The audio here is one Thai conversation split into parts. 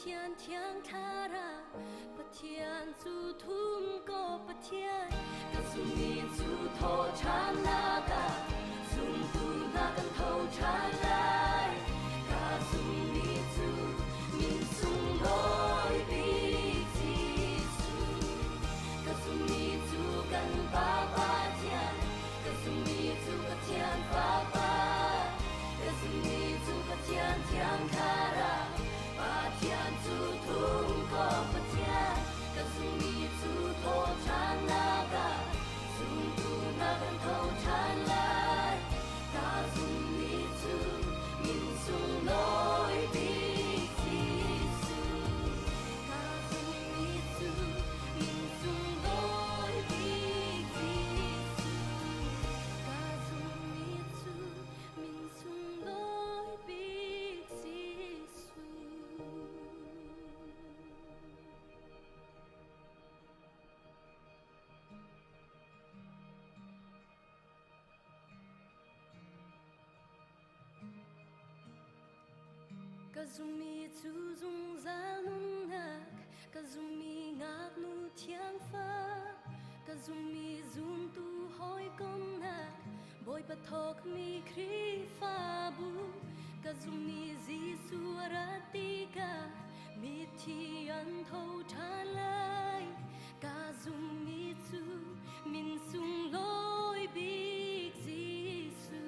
thiên thiang tha ra bất thiên chu thum có bất thiên cả sum mi chu thọ chan na cả sum tu na kan thâu chan lai cả sum mi chu min sum loi bi chi su cả sum mi chu kan ba ba thiên cả sum mi chu bất thiên ba ba cả sum mi chu bất thiên thiang tha ra ba thiên chu thum có bất thiên cả sum mi chu thọ chan na cả sum tu na kan thâu chan lai cả sum mi chu min sum loi bi chi su cả sum mi chu min sum loi bi chi su cả sum mi chu min sum loi bi chi su Kazumi chu zung za nung nak Kazumi ngak nu thiang pha Kazumi zun tu hoi kom nak Boy pathok mi kri pha bu Kazumi Jisu aratika mi thi an thâu tha lai Kazumi chu min sung loi big Jisu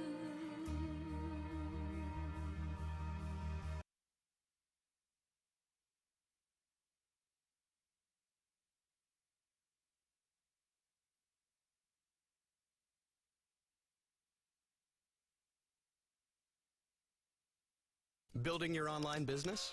Building your online business?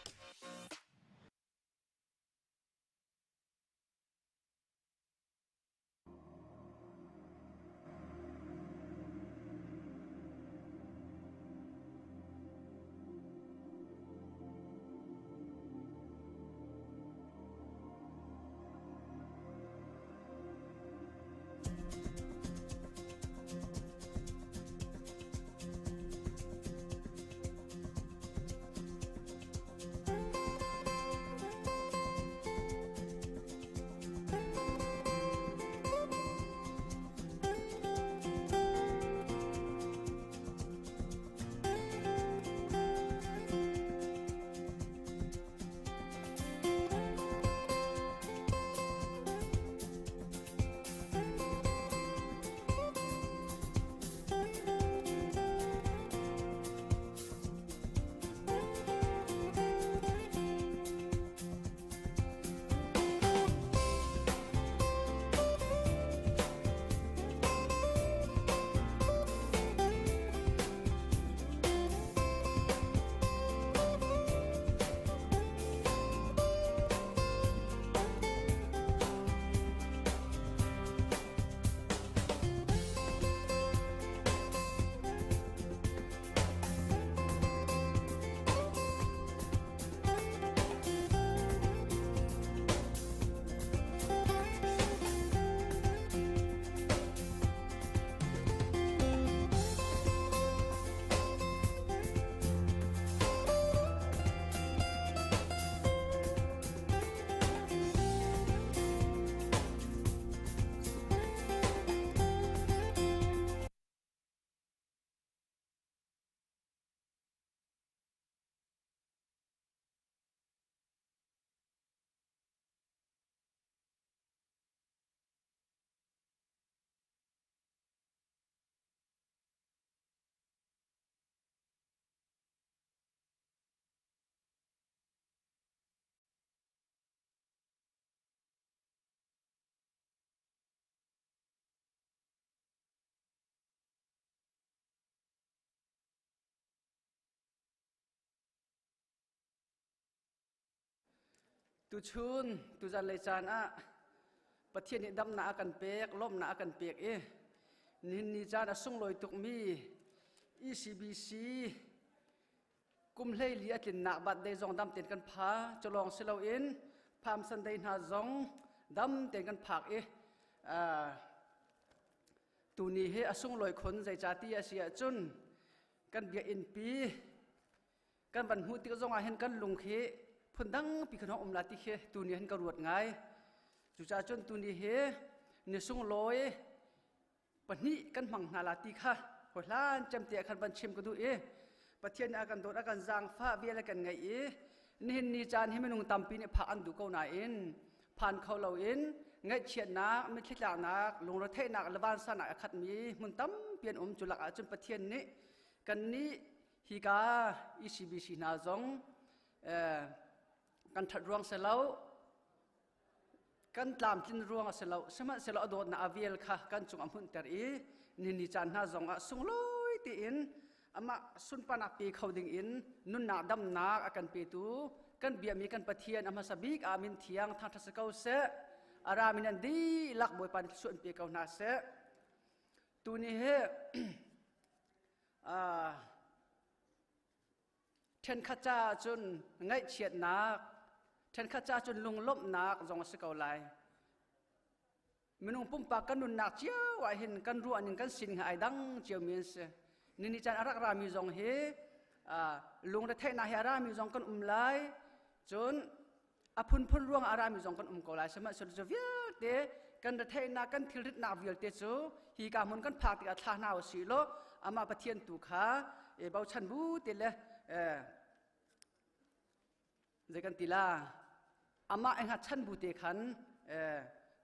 Tu chun tu jan le chan a pathian ni dam na kan pek lom na kan pek e nin ni chan a sung loi tuk mi ECBC kum hlei li atlin na bat dei zong dam ten kan pha cholong selo in pham san dei na zong dam ten kan phak e tu ni he asung loi khon zai cha ti asia chun kan bia in pi kan ban hu ti zong a hen kan lung khe พนดังปีขนมลาติเฮตัวนี้เห็นกระรวดไงจุจ่าจนตัวนี้เฮเนสุงลอยปนี้กันมังนาลาติค่ะหัวล้านจำเตียขันบัญชิมก็ดูประเทศอากันโดนอากันจางฟ้าเบี้ยอะไรกันไงนี่นี่จานให้มันนุ่งตำปีนี่ผ่านดูเกาหนาผ่านเขาเราไงเชียนนักไม่คิดหลักนักลงรถเทนักละบ้านสนักขัดมีมุนตั้มเปลี่ยนจุลักจนประเทศนี้กันนี้ฮิกาECBCนาจงกันถัดรวงเสลากันตามจินรวงเสลาสมัยเสลาโดนนาอเวลค่ะกันจงอำพุนเตอร์นี่นี่จานนาจงสุงลอยตีอามาสุนปนักปีเขาดิ่งนุนนาดำนักอากันปีตูกันเบียมีกันปะเทียนอามาสบิกอามินเทียงทางทัศกาเสอารามินันดีลักบอยปันส่วนปีเขานาเสตัวนี้เฮเทนข้าจ้าจนไงเฉียดนักเทนข้าจ้าจนลุงลบนักจงสกาวไลมินุงปุ่มปากกันนุนนักเจ้าว่าเห็นกันรู้อันนึงกันสินหายดังเจียวมีนเสนี่จันอารักรามีจงเฮลุงได้เทนาเฮรามีจงกันไลจนอพุนพุนร่วงอารามีจงกันกอไลสมัยสุดจะเวียเตกันได้เทนากันทิริตนาเวียเตจูฮีกามุนกันพากติกาทานาวสีโลอามาปะเทียนตุขาเบาชันบูเตเลเจกันติลาอามาเองหัดชันบูเตขัน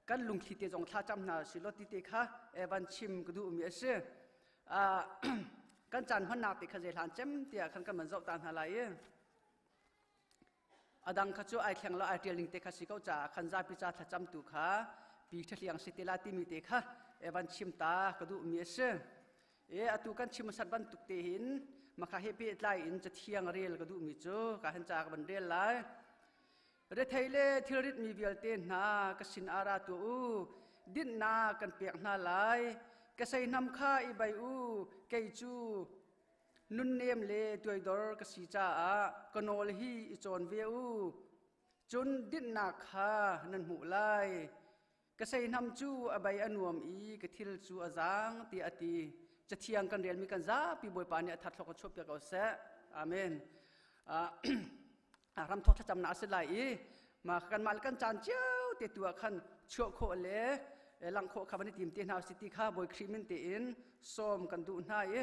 กันลุงขีเตจงท่าจำนาสิโลติเตค่ะบันชิมกดูมีเสกันจันพันนาติขจายหลานเจมเตียขันกันมันเจ้าตานหาไลอดังขจูไอแข็งละไอเดียลิงเตขสิเขาจ่าขันจ่าพิจารท่าจำตุค่ะปีเทียงสิเตลาติมีเตค่ะบันชิมตากดูมีเสอตุกันชิมสัตบันตุกเตหินมาข้าเฮปีไลอินจะเทียงเรียลกดูมีจูข้าหันจากบันเรียลไลเรทไทยเลทิริตมีเวลเตนนากสินอาราตูดินนากันเปียกนาไลกษัยนำข้าอีใบเกยจูนุนเนมเลตัวดอร์กสิจ้ากนอลฮีอิจอนเวจุนดินนาข้านันหูไลกษัยนำจูอใบอนวมอีกทิลจูอาจางตีอตีจะเทียงกันเรียนมีกันจ้าปีบอยปานเนี่ยทัดทอกชบเปียกเอาเสอาเมนรำทอดจำนาสิไลมากันมากันจานเจ้าเตตัวขันชั่วโคเลลังโคขับนิติมเตียนหาสิติข้าบอยครีมินเตียนส้มกันดูน่าย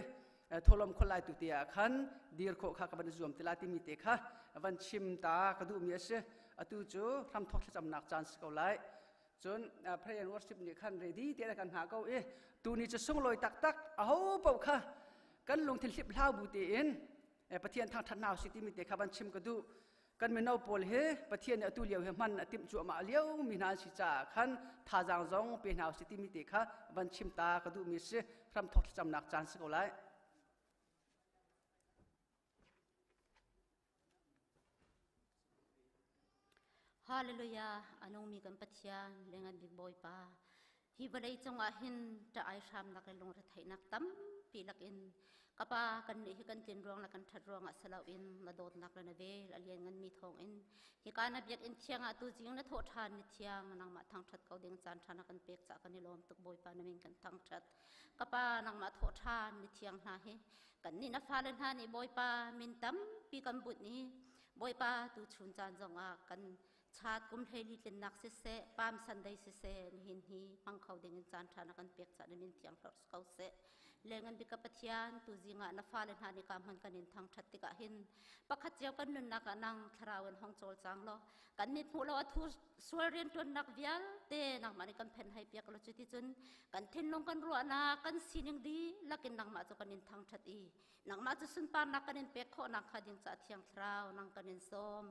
ทลมคนลายตุเตียขันดีร์โคข้ากับนิจวมติลาติมิเตค่ะวันชิมตากระดูมีเสอตุจูรำทอดจำนักจานสกาวไลจนพระยันวอร์ชิปนี่ขันเรดี้เตียกันหาเขาตูนี้จะส่งลอยตักเอาเปล่าค่ะกันลงทิลสิบล้าบูเตียนประเทศทางทันนาวสิติมิเตค่ะวันชิมกระดูกันไม่เอาโพลเฮประเทศเนี่ยตุเลียวเฮมันติมจัวมาเลี้ยวมีนาสิจ่าขันท่าจางจงเป็นหาวสิติมิเตค่ะวันชิมตากระดูมีเสพรำทอกจำนักจานสกอไลฮาเลลูยาอนุมีกันปัจจัยเรื่องบิ๊กบอยป้าที่วันนี้จังหวะเห็นจะไอชามนักลงระไทยนักตั้มปีลักอินกับป้ากันนี่กันจินรวงนักกันทัดรวงอัศลาอินมาโดดนักระนเวลเลียนเงินมีทองอินที่การนับยักอินเชียงตัวจริงนัทโททานนิเชียงนางมาทางทัดเขาเดียงจานทานักกันเปียกจากกันนิลมตุกบอยป้านั่งมิงกันทางทัดกับป้านางมาโททานนิเชียงนาเฮกันนี่นับฟ้าเลนฮานี่บอยป้ามินตั้มปีกันบุตรนี้บอยป้าตัวชุนจานจงอากันชาติกุมเทลีเป็นนักเสเสปามสันได้เสเสหินฮีมังเขาเด้งจานทานักันเปียกจากนินเทียงพลสเขาเสเลี้ยงกันบิกปัจจัยตุจิงะนัฟาเลนหานิกามหันกันนินทางชัดติกะหินปักขัดเจียวกันนุนนักนังทราวันห้องโจลจางโลกันมีผู้ละวัตถุสวยเรียนตัวนักวิลเตนักมันกันเพนให้เปียกลจุดที่จุนกันเทนลงกันรัวนากันสินิงดีลักินนักมาจุกันนินทางชัดอีนักมาจุสุนปานนักกันนินเปียกโคนักขัดยิงจัดเทียงทราวนักกันนินส้ม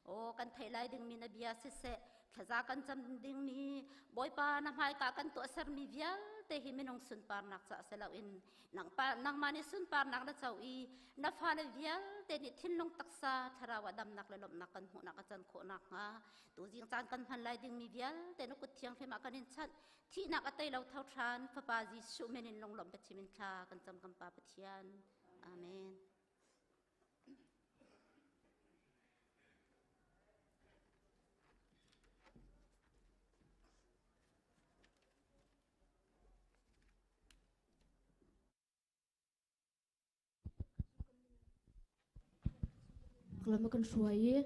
โอ้กันไทยไลดึงมีนบีอาเสเสขจากันจำดึงมีบอยปานำให้กากันตัวเสรมีวิลเตหิมินงสุนปานนักจะเสลาอินนังมานิสุนปานนักละเจ้าอีนับฮาเลวิลเตนิทินลงตักษาทราวดำนักเลยลบนักกันหัวนักจันโคนักฮะตัวจริงจานกันพันไลดึงมีวิลเตนกุดเทียงเฟมากันนินชัดที่นักอัตยเราเท่าทานฟปาจิสุเมนินลงลมเปชิมินคากันจำกันปาปเทียนอาเมนkalau makan suai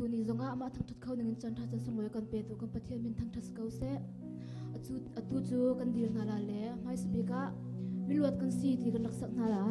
tu ni zonga ama thang thut khau ning chan tha chan sung loi kan pe tu kan pathian min thang thas kau se atu chu kan dir na la le mai speaker miluat kan si ti kan raksak na la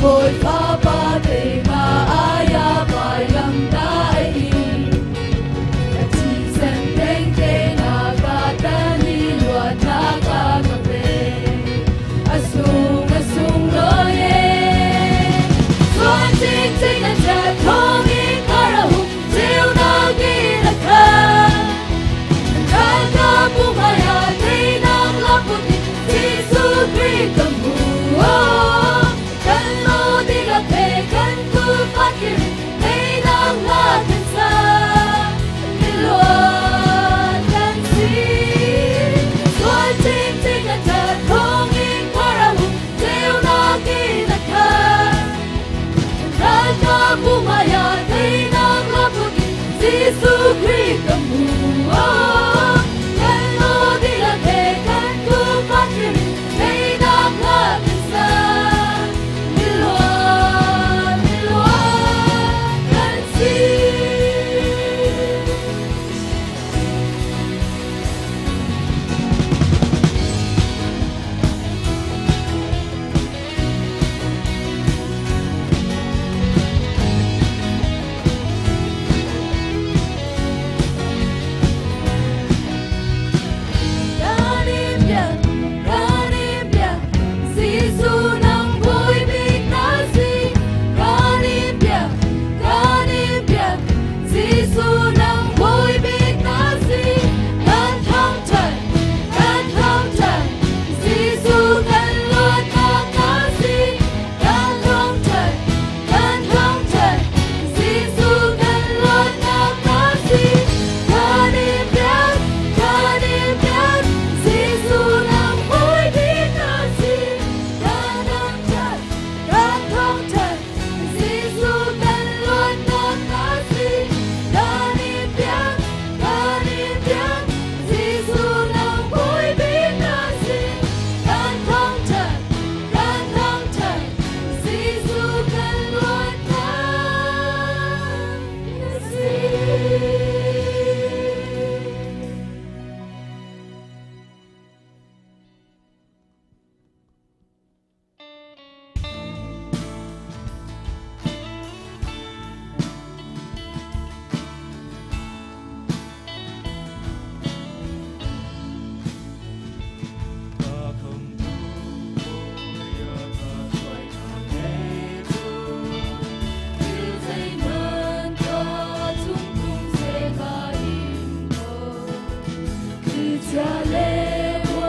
Boy Papa de ma aya bai lam dai a chi sen deng de na ga ta ni lua na ga ma pe asung lo ye suan ting ting na cha thong i kara hu tiu na gi na ka ka pu ma ya de na la pu ti su kri kam hu kan ku fakir nei nang la kan sa milwan kan si suan ting ting na ta thong in para hu teu na ki na ka ka pu ma ya nei nang la pu ki Giêsu Christ kam hu kan lo di la ke kan ku fakir nei nang la kan sa Cha le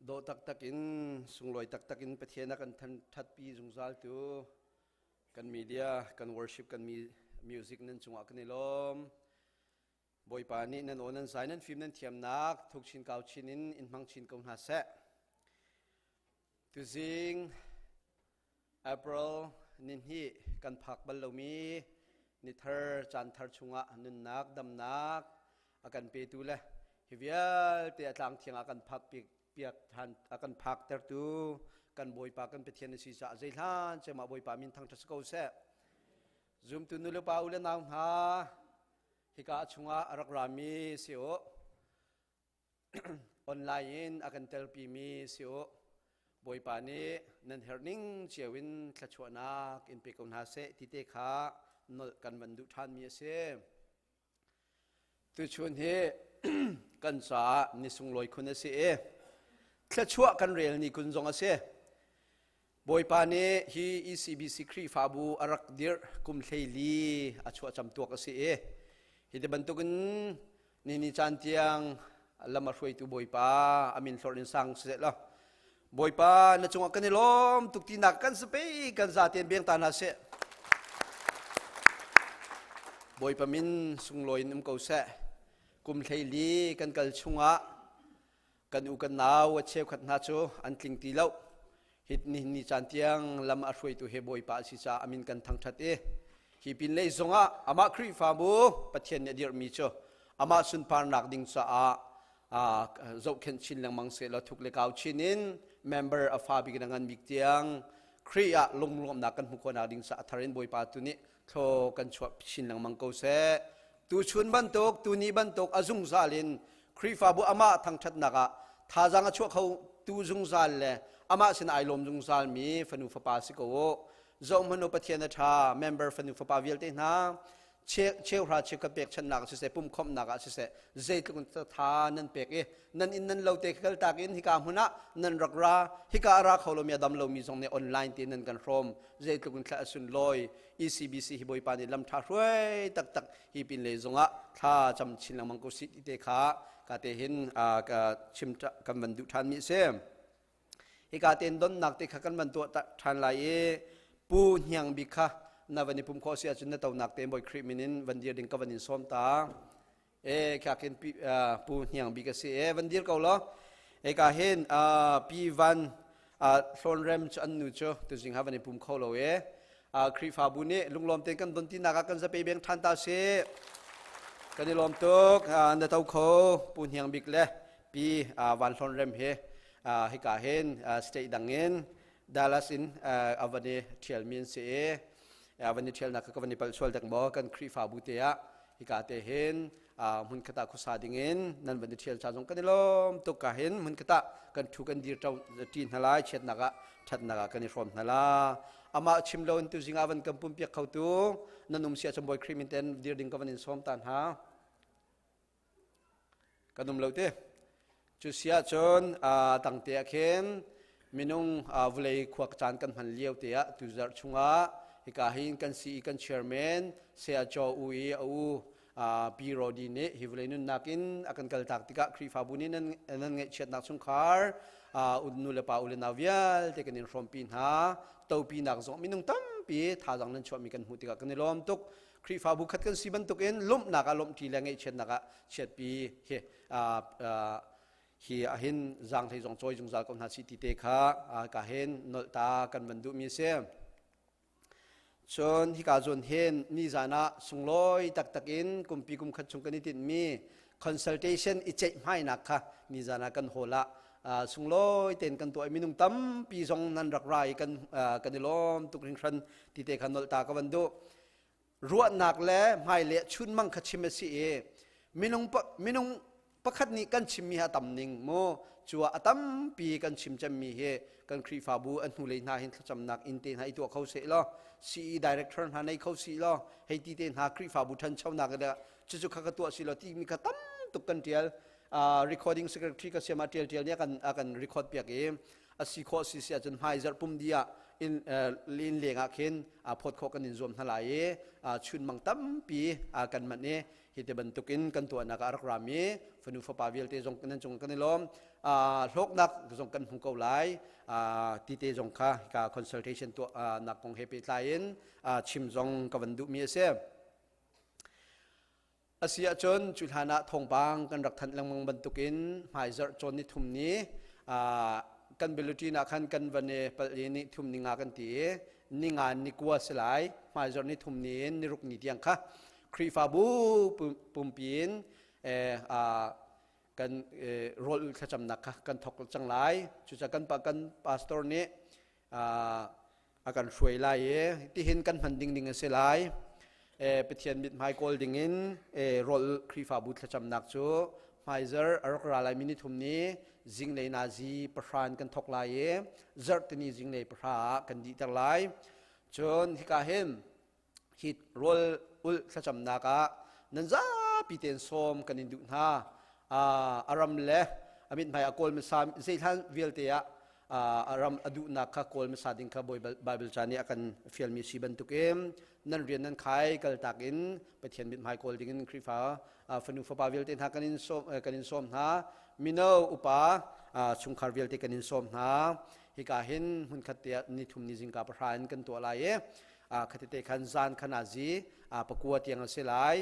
โดตักตักินสุงลอยตักตักินประเทศนักกันทัดปีจงซาลตัวกันมีเดียกันวอร์ชิปกันมีมิวสิกนั้นจงอักนิลมบอยปานีนั้นโอนั้นสายนั้นฟิล์มนั้นเทียมนักทุกชิ้นเก่าชิ้นนินอินมังชิ้นกงหาเสะตุซิงApril นินฮีกันพักบัลลมีนิเธอจันทร์ชงะนุนนักดำนักอากันเปตูเลยฮิวิลเตะทางเทียงอากันพักเปียกทันอากันพักเตอร์ตูกันบอยปากันไปเทียนศีรษะใจล้านจะมาบอยปามินทางทัศกเสะซุมตุนุลปาอุเลนามหาฮิกาชงะรักรามีเสียวออนไลน์อากันเตลปีมีเสียวบอยปานีนันเฮอร์นิงเชียวินขชวนักอินเปกงนาเซติเตขานลกันบรรดุทานมีเสตุชวนเฮกันสานิสุงลอยคุณเสขชวกันเรียลนี่คุณจงเสบอยปานีฮี ECBC ครีฟาบูอารักดิร์กุมเทลีอาชวจำตัวกเสฮิตบรรทุกันนิจันเตียงลำมาช่วยตัวบอยปาอามินฟลอรินซังเสร็จแล้วบอยปาณจงกันนิลมตุกตีนักกันสเปย์กันซาเตียนเบียงตานาเสบอยปามินสุงลอยนุ่มเกาเสกุมเทลีกันกัลชงะกันอุกันนาวเชฟขัดนาโจอันติงตีเล่าฮิตนิจันเตียงลำมาช่วยตัวเฮบอยปาสิจาอามินกันทั้งทัดฮิปินเลยจงะอามาครีฟาบูปัจเจนเดียร์มิโชอามาสุนพานักดิ่งสาเจ้าเข็นชินแรงมังเสลทุกเลกาวชินิน member of ฟาบิกันงานบิกเตียงครีอะลงนักกันหุกนักดิ่งสาทารินบอยปาตุนี้โทกันชวบชินแรงมังเกาเสตูชุนบันตกตูนี้บันตกอาจุงซาลินครีฟาบูอามาทั้งชัดนักท่าจังชั่วเขาตูจุงซาลเลยอามาสินไอลมจุงซาลมีฟันุฟปาสิโกจงมโนปเทียนชา member ฟันุฟปาวิลเตนะเชี่ยวราชิกเปกชันนักสิเสปุ่มคมนักสิเสเจตุกุนทานันเปกนันอินนันเราเตะกันตากินฮิกามุนะนันรักราฮิกาอาราเขาเรามีดำเรามีทรงในออนไลน์ตีนันกันพร้อมเจตุกุนทาสุนลอย ECBC ฮิบอยปานิลำท่าช่วยตักฮิปินเลยจงท่าจำชินลังมังกุสิติเตขากาเตหินชิมกันบรรดุทานมิเซมฮิกาเตนดนนักเตะกันบรรทุทานลายปูเฮียงบิคะนาวันนี้ผมขอเสียจุนนเตานักเต็มบ่อยคริมินินวันเดียร์ดิ่งกับวันนี้ซ้อมตาแค่กินปูเฮียงบิกเสียวันเดียร์เขาล้อกาเห็นปีวันโซนเรมจันนูโจตัวจริงฮะวันนี้ผมขอเลยคริฟาบุนี่ลุงลมเต็งกันดนที่นักกันจะไปเบียงทันตาเสกันนี่ลมตุกนเตาเขาปูเฮียงบิกเลยปีวันโซนเรมให้กาเห็นสเตย์ดังเงินดาลัสินวันนี้เทียลมินเสียวันนี้เที่ยวนักก็วันนี้ไปช่วยดังบอกกันครีฟาบุเตียฮิกาเตเห็นมุนกตาคุสาดิ่งเงินนั่นวันนี้เที่ยวชาจงกันนี่ล้มตุกกาเห็นมุนกตากันทุกันดีเจ้าจีนฮลายเช็ดนักชัดนักกันนี่ฟอมฮลาอามาชิมโลนตุจิงอาวันกันปุ่มเปียกเขาตัวนั่นนุ่มเสียจมบอยครีมินเทนดีดิ่งกับวันนี้ซ้อมตันฮะกันนุ่มเลวเตจุเสียจนตั้งเตียเข็นมินุงวลัยขวักจานกันหันเลี้ยวเตียตุจาร์ชงะฮิกาหินกันซีกันเชอร์แมนเสียจออุยปีโรดีเนฮิวเลนุนนักินอากันกัลตักติกะครีฟาบุนินั่นเงเช็ดนักสุงคาร์อุดนุเลปาอุเลนาวิลเทกันอินฟรอมปินฮาเต้าปีนักส่งมินุงตั้มปีท่าจังนั้นชวมีกันหูติกะกันในลมตุกครีฟาบุขัดกันซีบันตุกเอ็นล้มนักล้มทีแรงเงเช็ดนักเช็ดปีเฮีอาหินจังที่จงจอยจงจัลกอนหาสิติเตคะกาเห็นนลตากันบรรดุมีเซมชนฮิกาจนเห็นนิจานะสุงลอยตักอินกุมปีกุมขัดชงกันนิติมี consultation อิจฉาไม่นักค่ะนิจานะกันโหละสุงลอยเต็นกันตัวมินุงตั้มปีจงนันรักไรกันนิลมตุกริงครันติเตขันนลตากันบรรดุรัวนักและไม่เละชุนมังขัดชิมสีมินุงประคัดนี้กันชิมมีฮะตำหนิงโมจัวตั้มปีกันชิมจำมีเฮกันครีฟาบูอันหูเลยนาเห็นจำนักอินเทนให้ตัวเขาเสียล้อซีดีเรคเตอร์หาในเขาสีล้อให้ตีเทนหาครีฟาบูทันเช่านักเลยจุดๆข้าตัวสีล้อที่มีกระตั้มตุกกันเทียลrecording secretary ก็เสียมาเทียลเนี่ยกัน record เปียกเองสิโคสิเสียจนไฮเซอร์ปุ่มเดียอินลินเลียงอาเคนพอดโคกันอินรวมทลายชุนมังตั้มปีกันมันเนี่ย ฮิตบันตุกินกันตัวนักอารักรามีฟนุฟปาวิลเตจงกันจงกันลมโลกนักจงกันหุงเกาไลที่เตจงค่ะกับ consultation ตัวนักกงเฮปิไลน์ชิมจงกับวันดุมีเสอาเซียจนจุฬาณทองบางกันรักทันลังมังบันตุกินหมายจะจนนิทุมนี้กันเบลุตีนักขันกันวันเนปลีนิทุมนิงากันตีนิงานนิกัวสลายหมายจะนิทุมนี้นิรุกนิเดียงค่ะครีฟาบูปุ่มปีนกันโรลขจำนักค่ะกันทกจังไรจุดจากกันปะกันพาสตอร์นี้อาการช่วยไล่ที่เห็นกันพันดิ่งเสียไล่เปเทียนมิดไมโคลดิ่งโรลครีฟาบูขจำนักจูไฟเซอร์อารกราไลมินิทุมนี้จิงเลยนาซีประธานกันทกไล่เซิร์ตนี้จิงเลยประธานกันดีจังไรจนที่กาเห็นฮิตโรลอุลขจำนักนั่นจ้าปีเตนโซมกันอินดุนาอารมเล่อามิดไมอโคลมิสามเซทันวิลเตียอารมอดุนักข้าโคลมิสาดิงข้าบอยบาบิลจานีอากันฟิลมีชีบันตุเกมนั่นเรียนนั่นขายกัลตักินไปเทียนมิดไมโคลดิ่งครีฟ้าฟนุฟปาวิลเตนหากันอินโซมนามิโนอุปาชุงคาร์วิลเตกันอินโซมนาฮิกาเห็นหุ่นขัดเตียนิทุมนิจิงกาประธานกันตัวอะไรขัดเตขันซานขนาจีประกวดยังเสลาย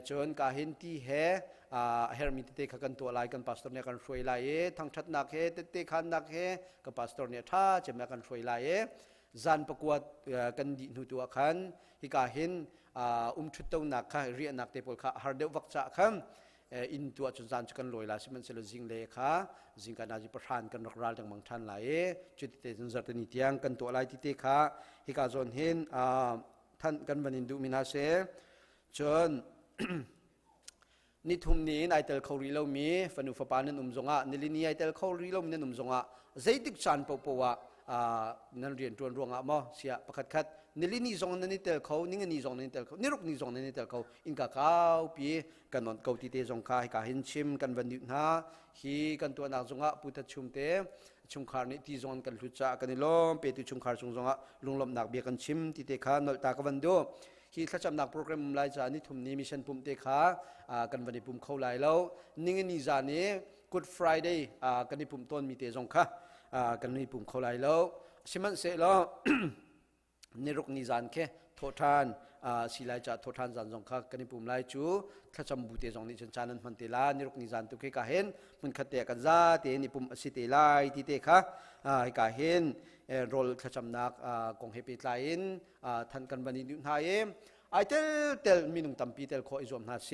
จนกาเห็นที่เฮร์มิตเตขันตัวอะไรกันพาสตอร์เนี่ยกันช่วยไล่ทั้งชัดนักเฮเตขันนักเฮกับพาสตอร์เนี่ยท่าจะมากันช่วยไล่จานประกวดกันดีหนุตัวขันฮิกาเห็นชุดตัวนักค่ะเรียนนักเตปอลค่ะฮาร์เดวักจะขันอินตัวจุดจานจุกันลอยละสิมันเสลจิงเลค่ะจิงกันอาจิประธานกันรักรัลจังมังทันไล่จุดเตจนจัดนิตยังกันตัวอะไรที่เตค่ะฮิกาจนเห็นท่านกันวันอินดูมินาเซจนนิทุมนี้นายเตลเขารีเลามีฟันุฟปานันจงะนิลินีไอเตลเขารีเลามีนันจงะใจติกชันปปวะนั่นเรียนจวนรวงอ่ะมั้งเสียประคัดนิลินีจงนันนิเตลเขานิงนีจงนันนิเตลเขานิรุกนีจงนันนิเตลเขาอินกาข้าวปีกันนนเขาตีเตจงข้าให้กาเห็นชิมกันวันนี้นะฮีกันตัวนักจงะพุทธชุมเตชุมขารนี่ที่จงกันลุจ่ากันนี่ล้อมเปตุชุมขารจงะลุงลมนักเบียกันชิมตีเตข้านนตากวันดูที่ถ้าจำนักโปรแกรมไลจานี่ทุ่มนี้มิชชั่นปุ่มเตขากันวันนี้ปุ่มเข้าไลแล้วนิ่งนี่จานี่ Good Friday กันนี่ปุ่มต้นมีเตจงค่ะกันนี่ปุ่มเข้าไลแล้วสิมันเสร็จแล้วนี่รุกนิจานแค่โทษานสิไลจ่าโทษานจานจงค่ะกันนี่ปุ่มไลจูถ้าจำบุเตจงนี่จานันมันเตลานี่รุกนิจานตุกให้กาเห็นมันขัดเตะกันซาเตนี่ปุ่มสิเตไลที่เตค่ะให้กาเห็นโรลขจำนักกงเฮปิไลน์ทันกันวันนี้ดูหายไอเตลมีนุ่งตั้มปีเตลขออิจอมนาเส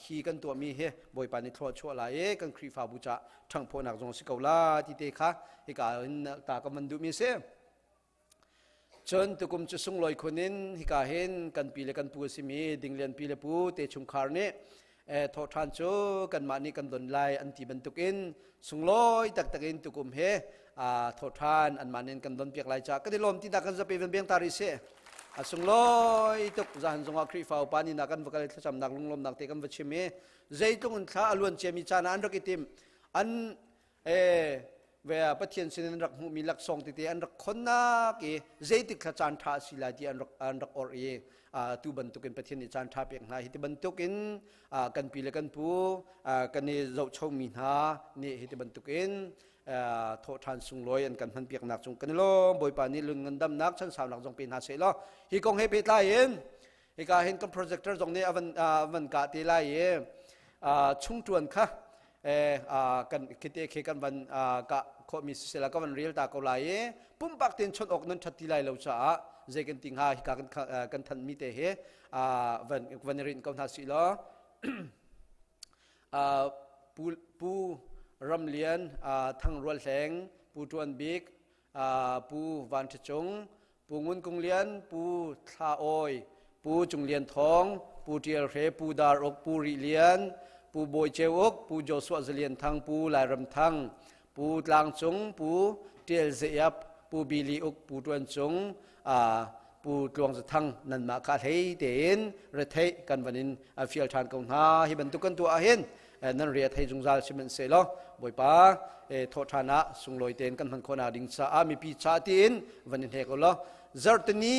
ขี่กันตัวมีเฮบอยปานิทรชัวไลกันครีฟาบุจ่าทั้งพนักจงสิกาลาที่เตค่ะให้กาเห็นตากันมันดูมีเสจนตุกุมจะส่งลอยคนนินให้กาเห็นกันปีเลกันปูสิมีดิ่งเลียนปีเลปูเตชุมคาร์เน่ทอทานโจกันมานี่กันดนไลอันที่บรรทุกินส่งลอยตักตักินตุกุมเฮทอทานอันมานี่กันดนเปียกไลจากก็ได้ลมที่นักกันจะไปเป็นเบียงตาริเซส่งลอยตุกจันทร์จงอาครีฟาวปานี่นักกันวกาเลทจำนักลุงลมนักเตกันวัชเมใจตุงข้าอลวนเชมิจานาอันรักติมอันเวลาปะเทียนสินรักมีหลักสองติเตอันรักคนนักใจติกขจานท่าสิลาที่อันรักอร์ตูบันตุกินปะเทียนจานท่าเปียกนาฮิตบันตุกินกันปีเลกันปูกันนี่เจ้าชาวมีนานี่ฮิตบันตุกินโททานสุงลอยอันกันพันเปียกนักจงกันล้อบอยปานี่ลึงเงินดำนักชั้นสาวนักจงเป็นหาเสล้อฮิกงเฮปิตไลเอ็นฮิกาเห็นกับโปรเจคเตอร์จงนี้วันกาตีไลชุ่งจวนค่ะกันคิดเองกันวันกะขอมีเสลากันวันเรียลตาเกาไลปุ่มปักเต็นชนอกนั้นชัดที่ไลเราจะเจกันติงหาฮิกากันทันมีเตะวันเรียนกันทัศน์ล้อปูรำเลียนทั้งรัวแสงปูจวนบิกปูวันชงปูงุนกุงเลียนปูทาออยปูจุงเลียนทองปูเทียร์เรปูดาร์อกปูริเลียนปูโบยเจวอกปูโจสวะเลียนทั้งปูลายรำทั้งปูตลางจงปูเทียร์เซียบปูบิลีอกปูตวนจงปูตวงจะทั้งนันมาคาเทเตนเรเทกันวันนี้ฟิลทานกงหาให้บรรทุกกันตัวอาเห็นนั่นเรียกให้จงจาชิมันเสลบอยป้าโทษฐานะสุงลอยเตนกันพันคนดิ่งสามีปีชาตินวันนี้เฮกล้อจอร์ตนี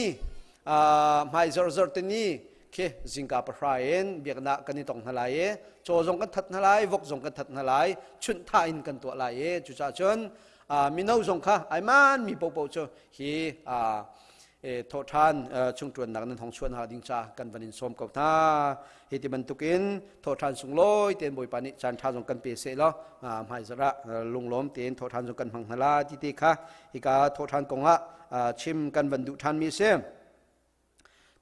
ไม่จอร์ตนีเค เคจิงกาปะราเอ็นเบียกนักกันนี่ตรงทลายโจจงกันทัดทลายวกจงกันทัดทลายชุนท่าอินกันตัวลายจุจ่าจนมีน้องจงค่ะไอ้มันมีปกปกเจอฮีโทษทานชุงจวนนักนั้นของชวนหาดิงจ่ากันวันนี้สมกับท่าเหตุบรรทุกินโทษทานสุงลอยเตียนบอยปานิจันทาจงกันเปเสล้อหายสระลุงล้มเตียนโทษทานจงกันพังฮาลาที่ตีค่ะฮิกาโทษทานกงะชิมกันวันดุทานมีเสม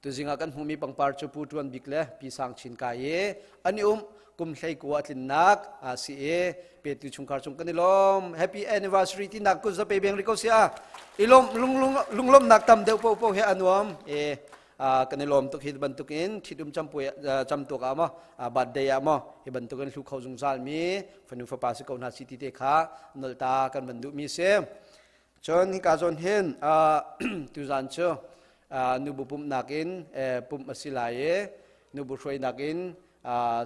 ตัวจริงอากันหูมีปังปาร์จูปูจวนบิกเล่ปีสังชินกายอันนี้กุมใช้กัวตินนักซีเปิดชุงการชุงกันนี่ลม Happy Anniversary ที่นักกุศลไปเบียงริโกเซียอีลมลุงลมนักตำเดียวโปเฮอันวมกันนี่ลมตุกฮิตบันตุกินทิดุมจำปุยจำตัวกามบัดเดียมฮิบันตุกันลูกเขาจงซาลมีฟันุฟปาสิกาวนาสิติเตค่ะนลตากันบันดุมีเซมจนฮิกาจนเห็นตุจันเชนูบุปุ่มนักินปุ่มอสิลายนูบุช่วยนักิน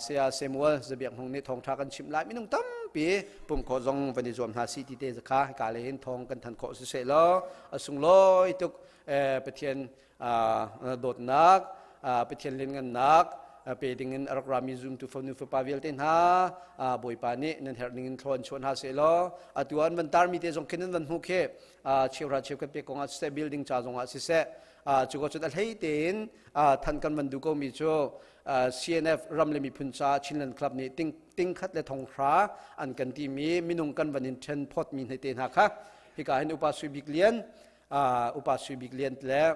เสียเซมัวจะเบียงหงนี่ทองทากันชิมลายไม่นุ่งตั้มปีปุ่มขอจงวันนี้จวมหาสิติเตจะค้าให้การเล่นทองกันทันขอสุเสลอสุงลอยตุกไปเทียนโดดนักไปเทียนเล่นกันนักไปดึงเงินรักรามีซุ่มตุฟนุฟปาวิลเตนฮาบอยปานี่นั่นเหตุเงินทอนชวนหาเสลอตัวอันมันตาร์มีเตจงคินวันหุกเเชี่ยวราเชี่ยวกันไปกองอัศบิลดิ้งจ่าจงอัศเสจุกจุดอะไรเต็นทันกันมันดูก็มีโจCNF รำเลมีพุนชาชินเลนคลับนี้ติ้งคัดเลทองคราอันกันที่มีนุ่งกันวันนี้เชนพอดมีในเต็นหักค่ะที่การเห็นอุปสุบิกเลียนแล้ว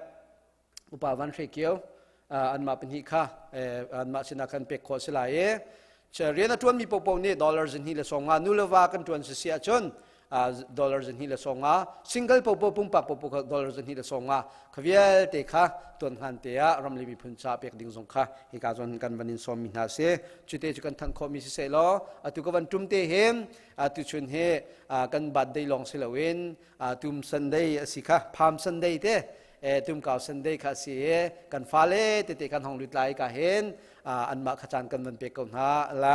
อุปวันเชียวอันมาเป็นฮิค่ะอันมาสินากันเป็กโคสลายเฉลี่ยนทวนมีปกป้องนี่ดอลลาร์จนฮิเลสองนูเลวากันทวนเสียจนดอลลาร์จนฮิเลสองซิงเกิลปกป้องปุ่มปักปกป้องดอลลาร์จนฮิเลสองขวิเอลเตค่ะตัวหันเตียรำลีมีพุนชาเป็กดิ้งสงค่ะฮิการจนกันวันนี้สอมินาเสจุดเตจุกันทันคอมิเสลอตุกวันจุมเตเฮมตุชุนเฮกันบัดได้ลองเสลวินตุมซันเดย์สิค่ะพามซันเดย์เตตุมเก่าซันเดย์ค่ะเสียกันฟ้าเล่เตกันห้องลุดไลกะเห็นอันมาขจานกันวันเป็กกันหาไล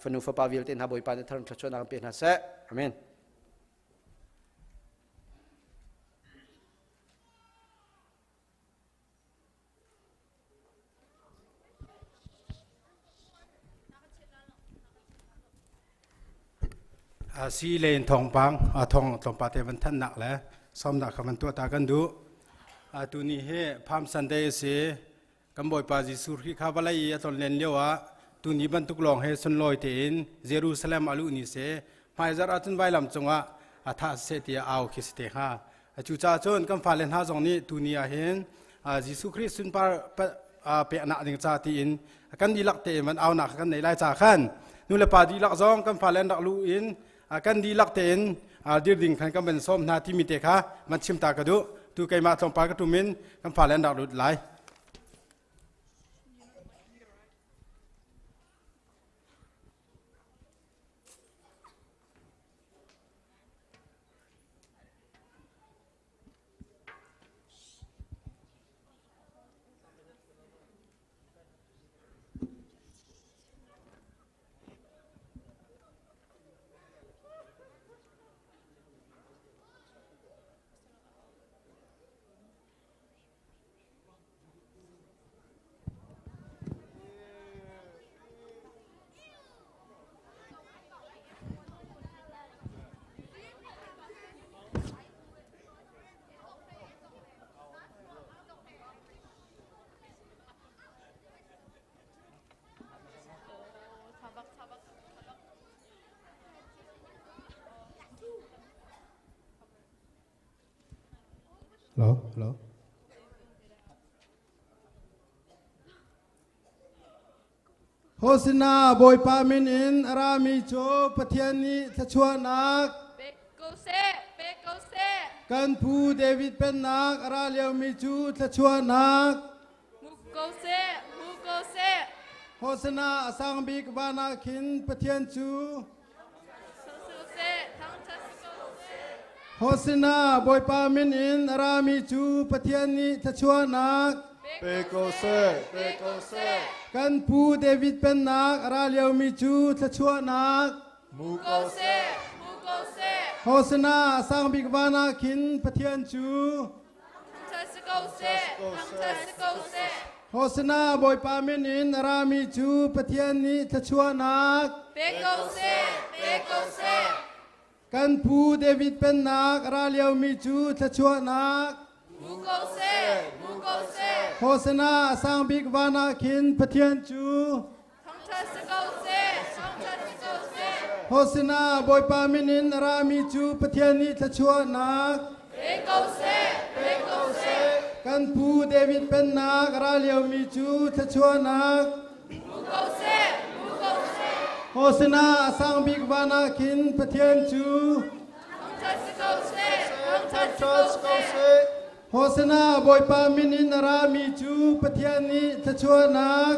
ฟนุฟปาวิลเตนหาบอยปานทรันชวนนางเป็นหาเสอาเมนสีเลนทองปังทองปาเทวันท่านหนักแล้วซ้อมหนักขันตัวตากันดูตัวนี้เฮพามสันเดย์เสกับบอยปาจิสุริข้าวไลตอนเล่นเลี้ยวตัวนี้บรรทุกลองเฮสุนลอยเตนเยรูซาเล็มอาลุนิเสไม่จารัตุนไวลำจงว่าท่าเสตีเอาคิสเตฮาจูจ่าจนกันฟ้าเล่นหาจงนี้ตัวนี้เห็นจิสุคริสตุนปาเปะหนักดึงจ่าตีนกันดีลักเตมันเอาหนักกันในไล่จ่าขันนู่นแหละปาดีลักจงกันฟ้าเล่นดักลูอินกันดีลักเตนดีดิ่งขันกันเป็นส้มนาที่มีเตค่ะมันชิมตากระดูตัวไก่มาทองปากระตุมินกันฟ้าเล่นดักลุดไหลฮัลโหลโฮสินาบอยปามินินอารามิโจปะเทียนีทัชวนักเปโกเซกันพูเดวิดเป็นนักอาราเลียวมิจูทัชวนักมุโกเซโฮสินาสังบิกบานาคินปะเทียนจูโฮสินาบอยปามินอินอารามิจูปะเทียนีทัชวนักเปโกเซกันพูเดวิดเป็นนักอาราเลียวมิจูทัชวนักมุโกเซโฮสินาสังบิกบานาคินปะเทียนจู โฮสนาบอยปามินินรามีจูปะเทียนนี้ทชัวนักกันผู้เดวิดเป็นนักราเลียวมีจูทชัวนักโฮสนาสังบิกวานาคินปะเทียนจูโฮสนาบอยปามินินรามีจูปะเทียนนี้ทชัวนักกันผู้เดวิดเป็นนักราเลียวมีจูทชัวนักโฮสนาสังบิกวานาคินปะเทียนจูโฮสนาบอยปามินินรามีจูปะเทียนนี้ทชัวนัก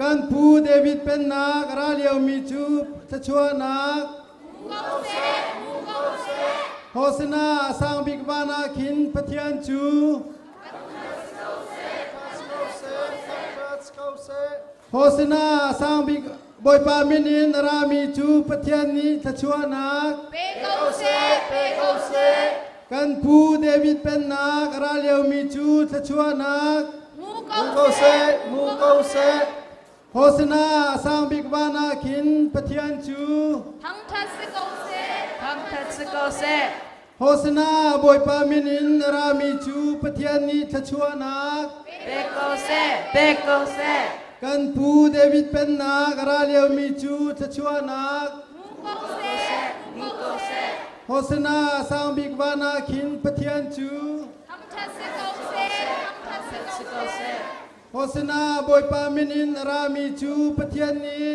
กันผู้เดวิดเป็นนักราเลียวมีจูทชัวนักโฮสนาสังบิกวานาคินปะเทียนจูโฮสนาสังบิกบอยปามินินรามีจูปะเทียนนี้ทชัวนักกันผู้เดวิดเป็นนักราเลียวมีจูทชัวนักโฮสนาสังบิกวานาคินปะเทียนจูโฮสนาบอยปามินินรามีจูปะเทียนนี้ทชัวนักกันผู้เดวิดเป็นนักราเลียวมีจูทชัวนักโฮสนาสังบิกวานาคินปะเทียนจูโฮสนาบอยปามินินรามีจูปะเทียนนี้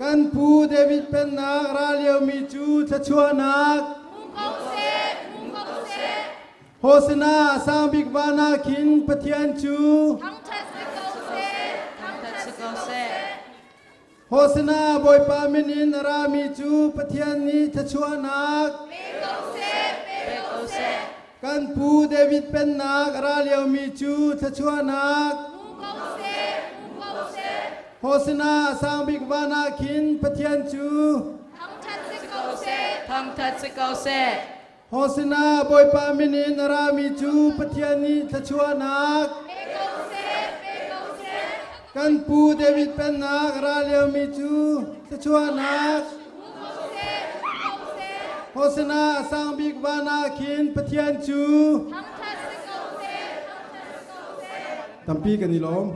กันผู้เดวิดเป็นนักราเลียวมีจูทชัวนักโฮสนาสังบิกวานาคินปะเทียนจูโฮสนาบอยปามินินรามีจูปะเทียนนี้ทชัวนักกันผู้เดวิดเป็นนักราเลียวมีจูทชัวนักโฮสนาสังบิกวานาคินปะเทียนจูโฮสนาบอยปามินินรามีจูปะเทียนนี้ทชัวนักกันผู้เดวิดเป็นนักราเลียวมีจูทชัวนักโฮสนาสังบิกวานาคินปะเทียนจูตัมปีกันนี่ล้อม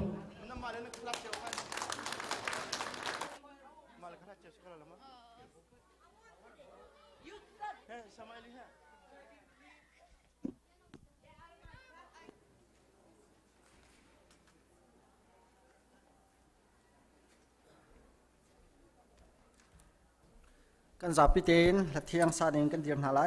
กันจับพิเตนและเที่ยงซาเองกันเดียมหาไร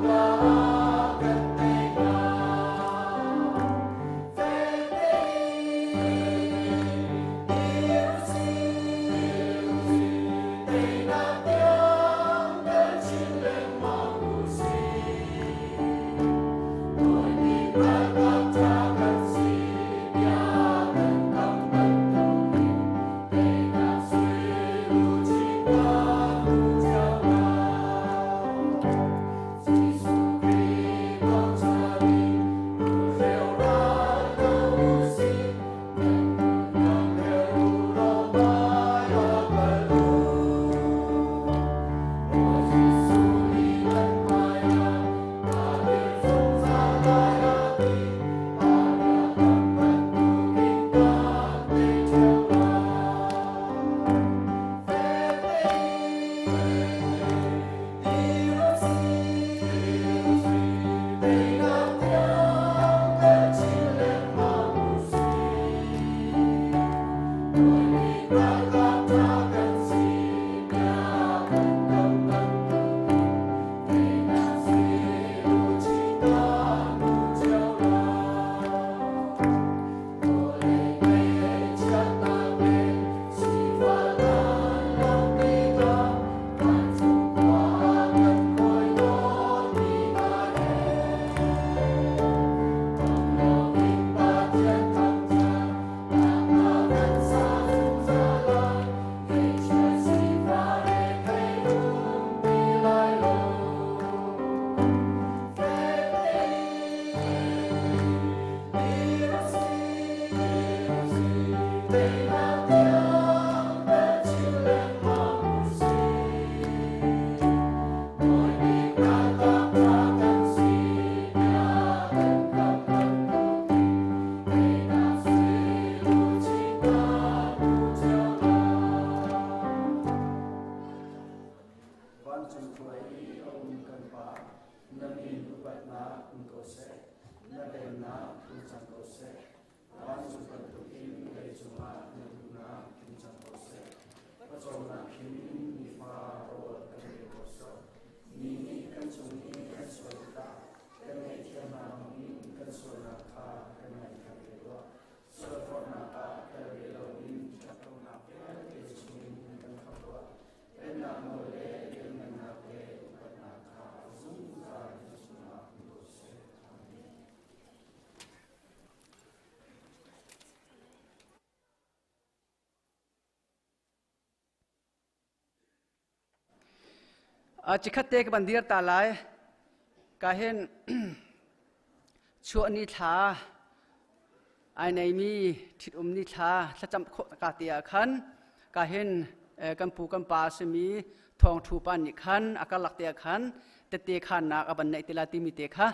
Oh chỉ khát tê cái bản địa ta lại cái hiện chuột ni thà ai này mi thịt ni thà sa chăm khổ cả tia khăn cái hiện cầm pu cầm pa se mi thong thu pan ni khăn akalak tia khăn tê khăn na aban này tila timi tê kha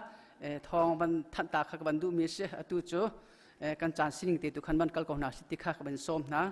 thong ban than ta kha ban du mi se tu chu kan chan sing te tu khăn ban kal ko na siti kha ban som na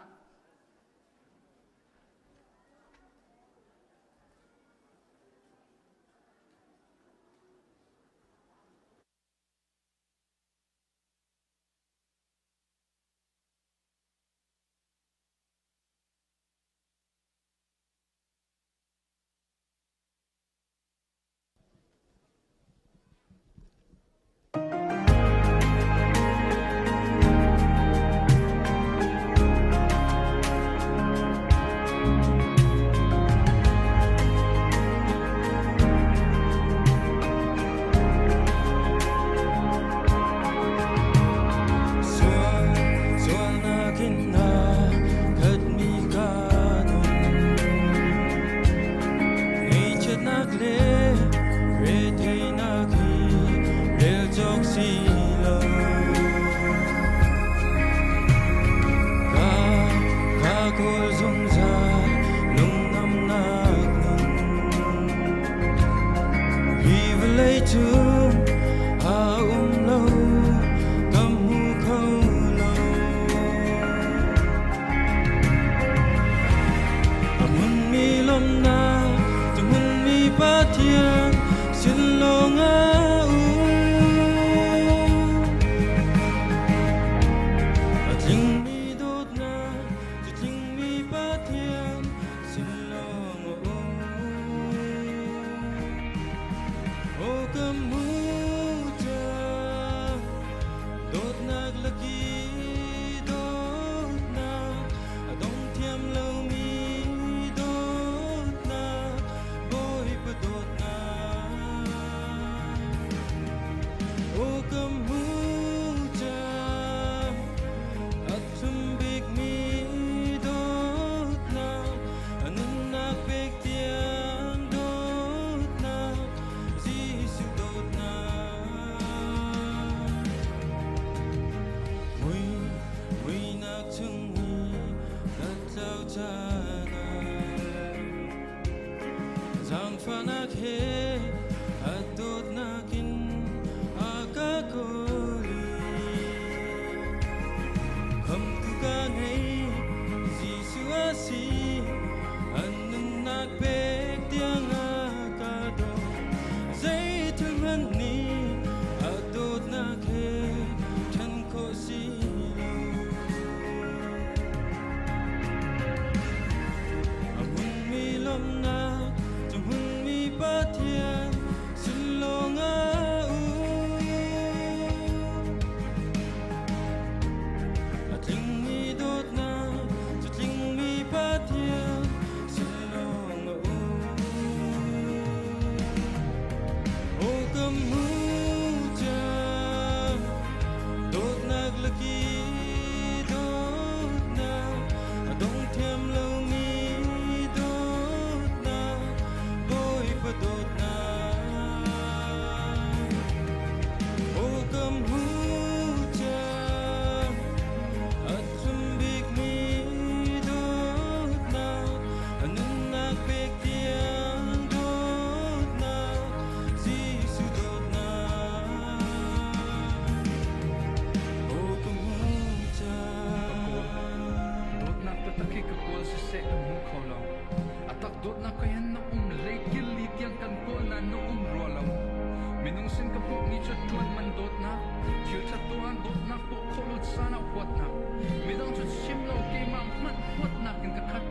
huat nak in ka khat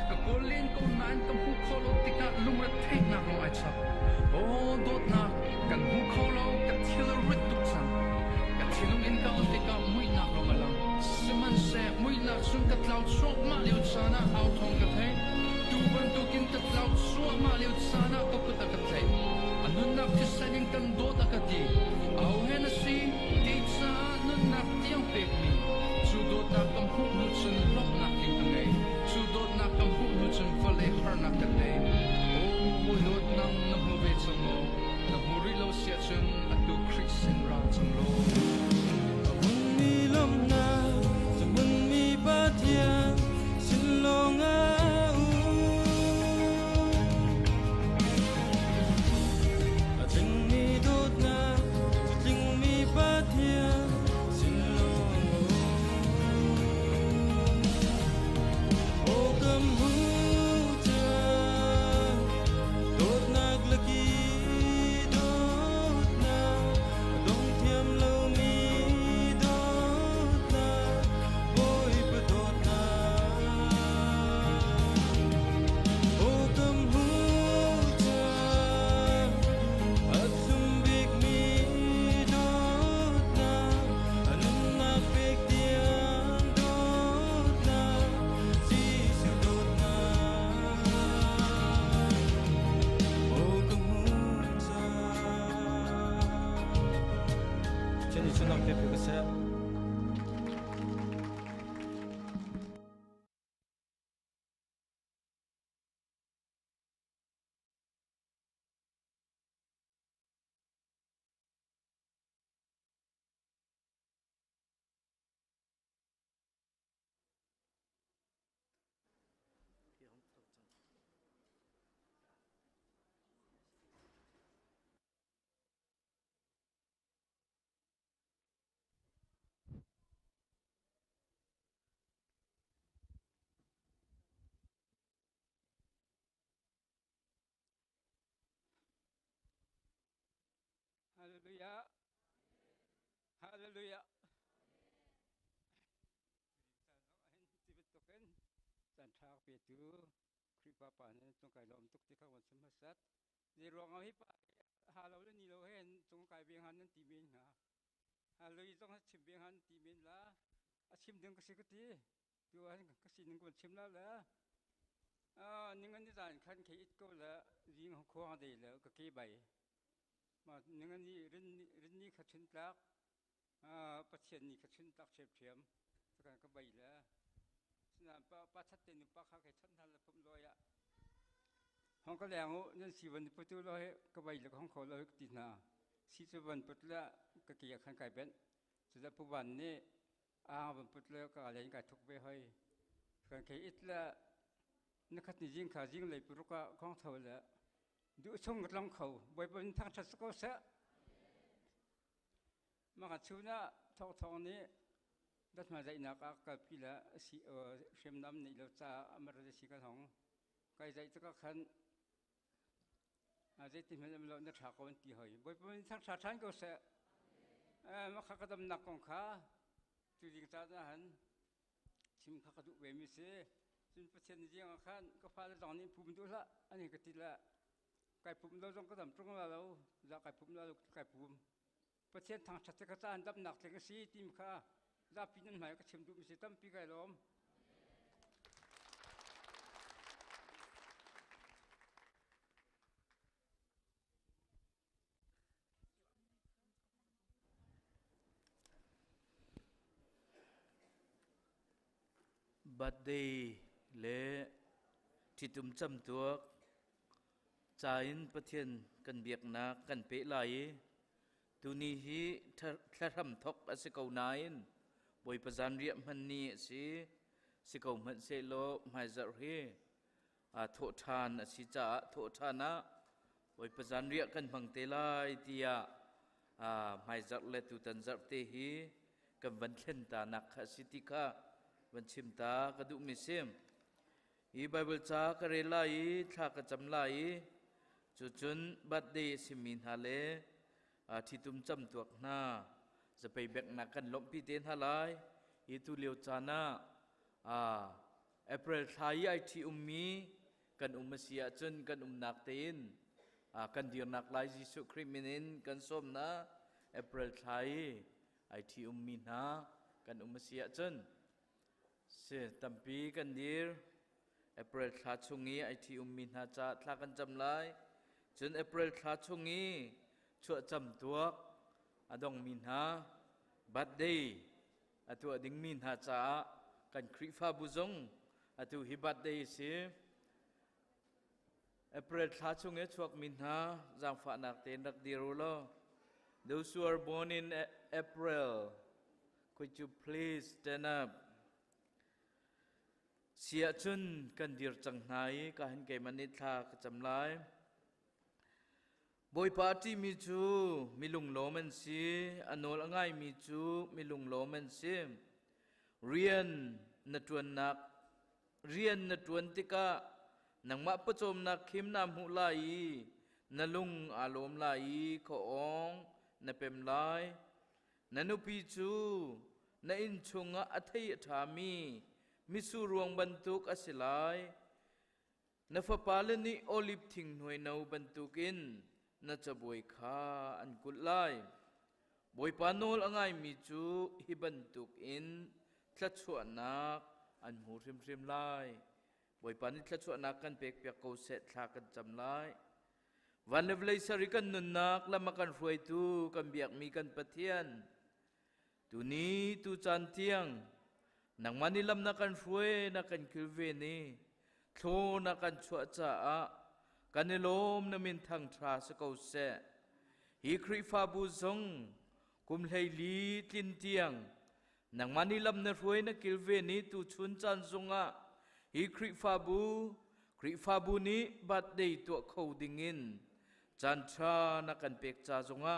ka golin ko nan kam hu kholo tika lumra thei na ro ai cha o dot na kan hu kholo ka thil rit tuk sang ka thilung in ka on tika mui na ro malang siman se mui na sun ka tlau chok ma liu sana au thong ka thei tu ban tu kin ka tlau chok ma liu sana ko ku ta ka thei anun nak chi saning kan dot ka ti au hen si ti cha nun nak tiang pek mi chu dot na kam hu nu chun lok nak king ka ngai chu dot na kam hu nu chun vale har nak ka nei o mu dot nang na hu ve chang lo na hu ri lo sia chun atu christian ra chang lo mi lom na mun mi pa thia sin lo nga a ching mi dot na ching mi pa thia sin lo o kam hu cha dot na glaki dot na dong thiam lo mi dot na boy pa dot na o kam hu cha at sum big mi dot na anun na big tiang dot na si su dot na o kam hu cha chen chu nam pe pe sa Hallelujah. Hallelujah. Tibet token san thak pe tu kripa pa ne tong kai lom tuk ti kha wan sam sat ni rong hi pa ha lo le ni lo hen tong kai beng han nan ti min ha ha lo i tong chim beng han ti min la a chim ding ka si ka ti tu an ka si ning ko chim la la ning an ni dan khan ke it ko la ring ho kho de la ka ke bai mà những anh đi rin ni khát chun tắc bắt chen ni khát chun tắc chép thiam tất cả các bài là nên bắt chặt tiền bắt khắc cái chăn thằng là phun lôi ạ không có lẽ ngô nên si vấn bắt tu lôi các bài là không khó lôi cái tin à si tu vấn bắt là cái kia khăn cái bên chỉ là phun vấn nè vấn bắt là cái lấy cái thuốc về hơi cái ít là nó khát ni riêng khá riêng lấy bút cái không thầu làดูช่องกำลังเขาไว้บนทางชัดก็เสะมาขัดชูน่ะทองนี้ดัดมาใจนักกับพี่ละสีเชื่อมน้ำนี่เราจะอเมริกาสีกระทองใครใจจะก็ขันใจติดมันเราเนี่ยฉากคนตีหอยไว้บนทางชัดก็เสะมาขัดกระดมนักของข้าจุดยิงตาหน้าหันชิมขัดกระดูกเวมิเสจนประเทศนี้ยังขันก็พาเราตอนนี้ภูมิตัวละอันนี้ก็ติดละcái phum lâu trong cái tầm trung là lâu, ra cái phum lâu cái phum, phát triển thằng chặt cái ta đâm nặng cái gì tim kha, ra pin nhân máy cái chim tụi mình sẽ tâm pi cái lom. Birthday lễ thì tụm chăm tuộc chain pathian kan biak na kan pe lai tuni hi tharam thok ase ko nain boi pazan riam han ni si ko man se lo mai zar hi a tho than asi cha tho thana boi pazan ria kan bang te lai tia a mai zar le tu tan zar te hi kan van khen ta nak asitika van chim ta ka du mi sem i bible cha ka re lai tha ka cham lai chu chun birthday simin hale thi tum cham tuak na zapei bek na kan lom pi ten halai i tu leo chana April thai ai thi mi kan masia chun kan nak tein kan dir nak lai Jesu Christ minin kan som na April thai ai thi mi na kan masia chun se tampi kan dir April tha chungi ai thi mi na cha thla kan jam lai chun April tha chungi chua cham tuak adong min ha birthday atu ading min ha cha kan krifa buzong atu hi birthday si April tha chungi chuak min ha jang fa nak ten rak dirulo those who are born in April could you please stand up sia chun kan dir chang nai ka han ke manit tha ka cham lai Boy party mi chu milung loman si anol angai mi chu milung loman si rian na tuan tika nang ma pachom na khim nam hu lai na lung alom lai ko ong na pem lai nanu pi chu na in chunga athai thami mi su ruang bantuk asilai na fa palani olive thing noi nau bantukin na cha boi kha an kul lai boi panol angai mi chu hiban tuk in thla chuanak an mu rim lai boi pani thla chuanak kan pek pek ko set thla kan cham lai van levlei sari kan nun nak lama kan ruai tu kan biak mi kan pathian tu ni tu chan tiang nang mani lam na kan ruai na kan kilve ni thlo na kan chua cha aกันในลมนมินทางทราสกาวเสฮีคริฟาบูซงกุมไลลีตินเตียงนังมันนิลำนรวยนักกิลเวนีตูชุนจันซงะฮีคริฟาบูนี้บัดเดยตัวเขาดิ่งินจันทรานักกันเป็กจาซงะ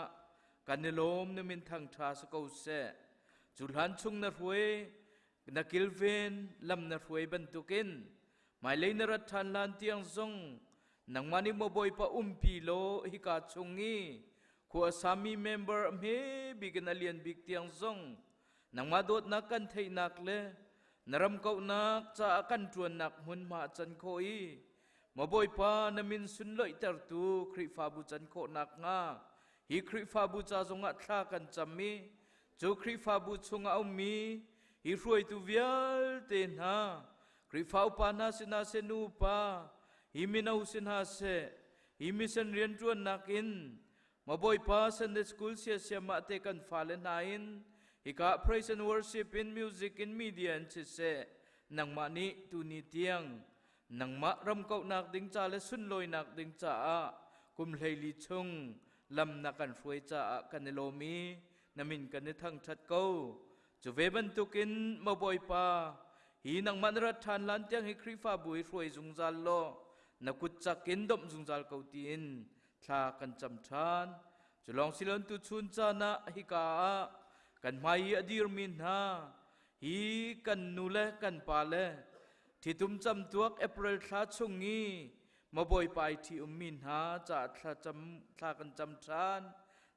กันในลมนมินทางทราสกาวเสจุลันชุงนรวยนักกิลเวนลำนรวยบรรทุกินหมายเลนรัฐานลานเตียงซงnang mani mo boy pa pilo hika chungi ko asami member me bigan alien big tiang zong nang madot na kan thei nak le naram kau nak cha kan tuan nak hun ma chan khoi mo boy pa namin sun loi tar tu khri fa bu chan kho nak nga hi khri fa bu cha zonga thla kan chammi chu khri fa bu chunga mi hi ruai tu vial te na khri fa pa na sina senu pa Himinaw sinhase, himisen riyan tuan nakin, maboy pa Sunday school siya mate kan falenain, hika praise and worship in music in media and sise, nang mani tuni tiang, nang ram kau nak ding cha le sun loy nak ding cha, kum leili chung, lam nakan fuay cha kanilomi, namin kanithang chat kau, juve bantukin maboy pa, hinang manrat than lan tiang hikrifa buhi fuay zungzal lo, nakut cakin dom zungzal kautin tha kan cham than chulong silon tu chun cha na hika kan mai adir min ha hi kan nule kan pale thitum cham tuak April tha chungi maboi pai thi min ha cha tha kan cham than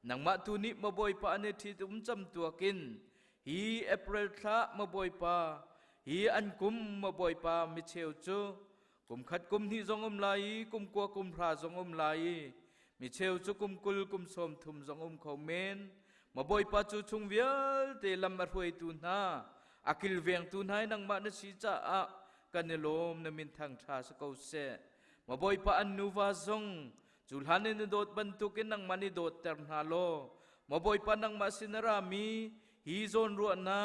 nang ma tu ni maboi pa ne thitum cham tuakin hi April tha maboi pa hi an kum maboi pa mi cheu chu kum khat kum hi zong lai kum kwa kum phra zong lai mi cheu chu kum kul kum som thum zong khomen ma boy pa chu chung vial te lam ma hroi tu na akil veng tu nai nang ma na si cha a kanelom na min thang tha sa ko se ma boy pa an nu wa zong julhan ne dot ban tu kin nang mani dot ter na lo ma boy pa nang ma sinara mi hi zon ru na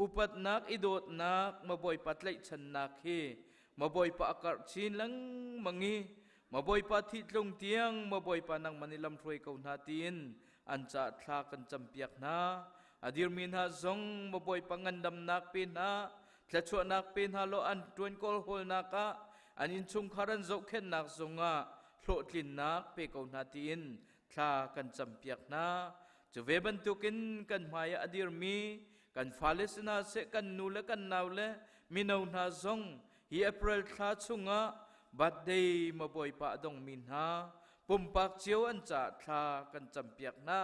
upat nak idot nak ma boy patlai chan nak hi maboy pa akar chin lang mangi maboy pa thitlong tiang maboy pa nang manilam throi kau na tin ancha thla kan champiak na adir min ha zong maboy pa ngandam nak pin na thlachu nak pin ha lo an tuan kol hol na ka anin chung kharan zo khen nak zonga thlo tlin nak pe kau na tin thla kan champiak na chuve ban tukin kan maya adir mi kan falesna se kan nule kan naule minau na zong hi April tha chunga birthday maboy pa dong min ha pumpak chiu an cha tha kan champiak na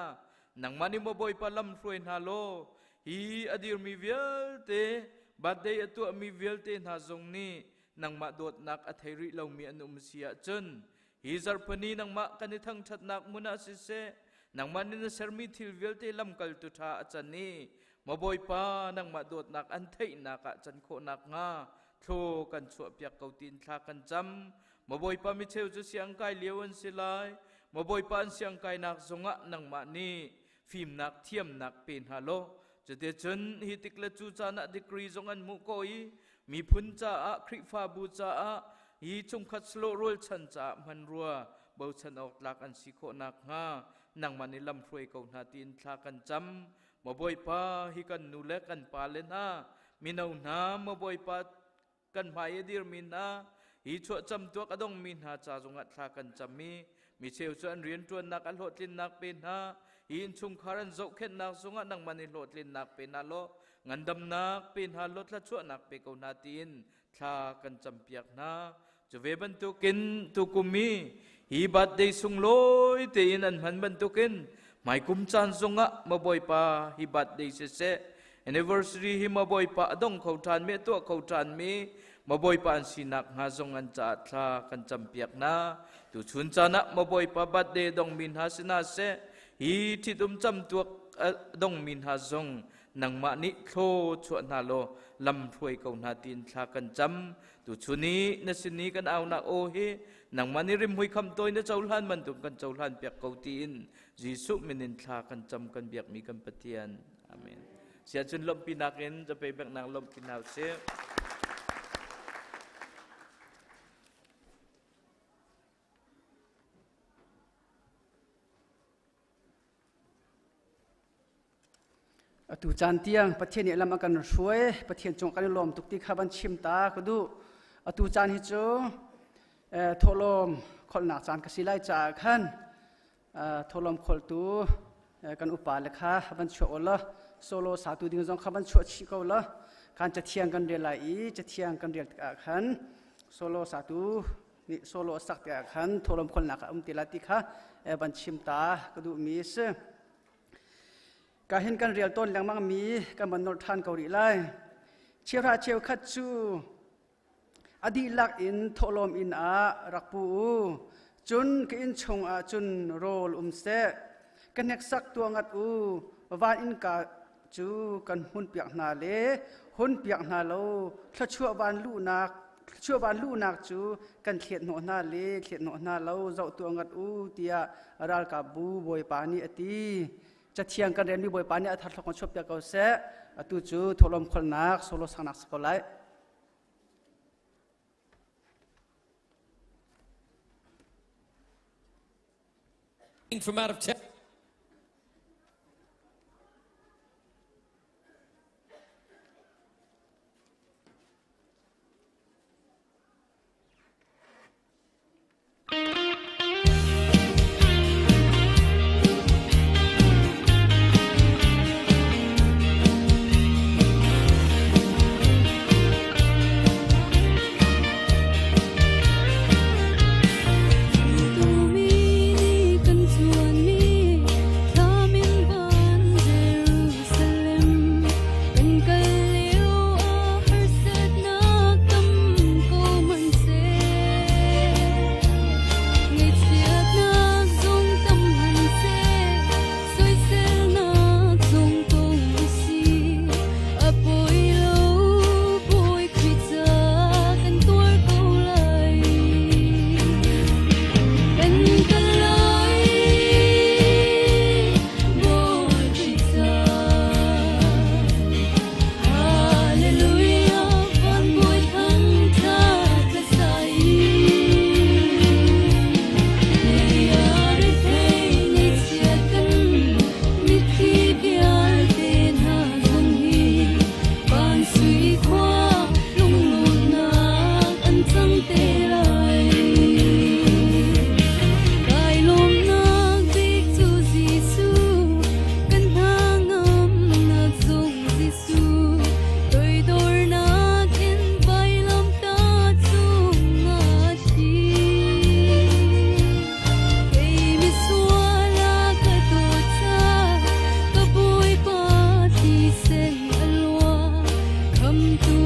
nang mani maboy pa lam hruai na lo hi adir mi vial te bát đây atu mi velte na zong ni nang ma dot nak atheri lo mi anum sia chun hi zarpani nang ma kan thang that nak muna si se nang man ni sermi thil velte lam kal tu tha achani maboi pa nang ma dot nak an thei nak a chan kho nak nga tho kan chu piak kau tin thla kan cham maboi pa mi cheu chu siang kai lewan silai maboi pa an siang kai nak zonga nang ma ni phim nak thiam nak pen halo chete chun hi tikla chu cha na degree zong an mu ko i mi phun cha a khri fa bu cha a hi chung khat slow roll chan cha man ruwa bo chan ok lak an si kho nak nga nang ma ni lam throi ko na tin thla kan cham maboi pa hi kan nu le kan pa le na minau na maboi pa kan mai dir min na hi chu cham tu ka dong min ha cha zonga thla kan cham mi cheu chu an rian tuan nak al hot lin nak pen ha in chung kharan zo khen nak zonga nang mani lot lin nak pen na lo ngandam nak pen ha lot la chu nak pe ko na tin thla kan cham piak na chu ve ban tu kin tu kumi hi bat dei sung loi te in an han ban tu kin mai kum chan zonga maboi pa hi bat dei se anniversary hi maboi pa adong khau than me to khau than mi maboi pa an sinak nga zong an cha thla kan cham piak na tu chun chana maboi pa bat de dong min ha sina se hi thi tum cham tuak dong min ha zong nang ma ni tho chu na lo lam throi ko na tin thla kan cham tu chuni na sini kan au na o hi nang ma ni rim hui kham toy na chaulhan man tum kan chaulhan piak ko tin jisu minin thla kan cham kan biak mi kan patian amen sia chun lom pinakin ja pe bek nang lom pinau se tu chan tiang pathian ni lam akan ruai pathian chong kan lom tuk ti khaban chim ta ko du tu chan hi chu tholom khol na chan ka silai cha khan tholom khol tu kan upa lekha ban chu ola solo satu ding jong khaban chu chi ko la kan cha thiang kan rel lai cha thiang kan rel ka khan solo satu ni solo sak ta khan tholom khol na ka tilati kha ban chim ta ko du mi se ka hin kan rial ton lang mang mi kan man nor than ko ri lai chera cheu khat chu adi lak in tholom in a rakpu chun ke in chung a chun rol se kan nek sak tuangat u van in ka chu kan hun piak na le hun piak na lo thla chua ban lu nak chu kan thlet no na le thlet no na lo zo tuangat u tia ral ka bu boi pa ni ati cha thiang kan ren mi boi pa ni athar thok chop ya ko se atu chu tholom khol nak solo sanak ko lai from out of town. Come to